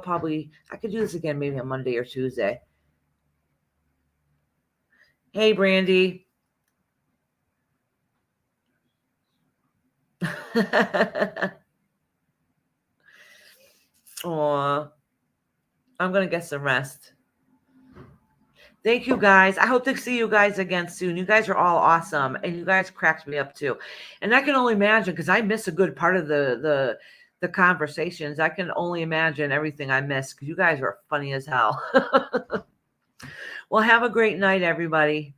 Speaker 1: could do this again maybe on Monday or Tuesday. Hey, Brandy. Aw, I'm going to get some rest. Thank you guys. I hope to see you guys again soon. You guys are all awesome. And you guys cracked me up too. And I can only imagine, because I miss a good part of the conversations. I can only imagine everything I miss, because you guys are funny as hell. Well, have a great night, everybody.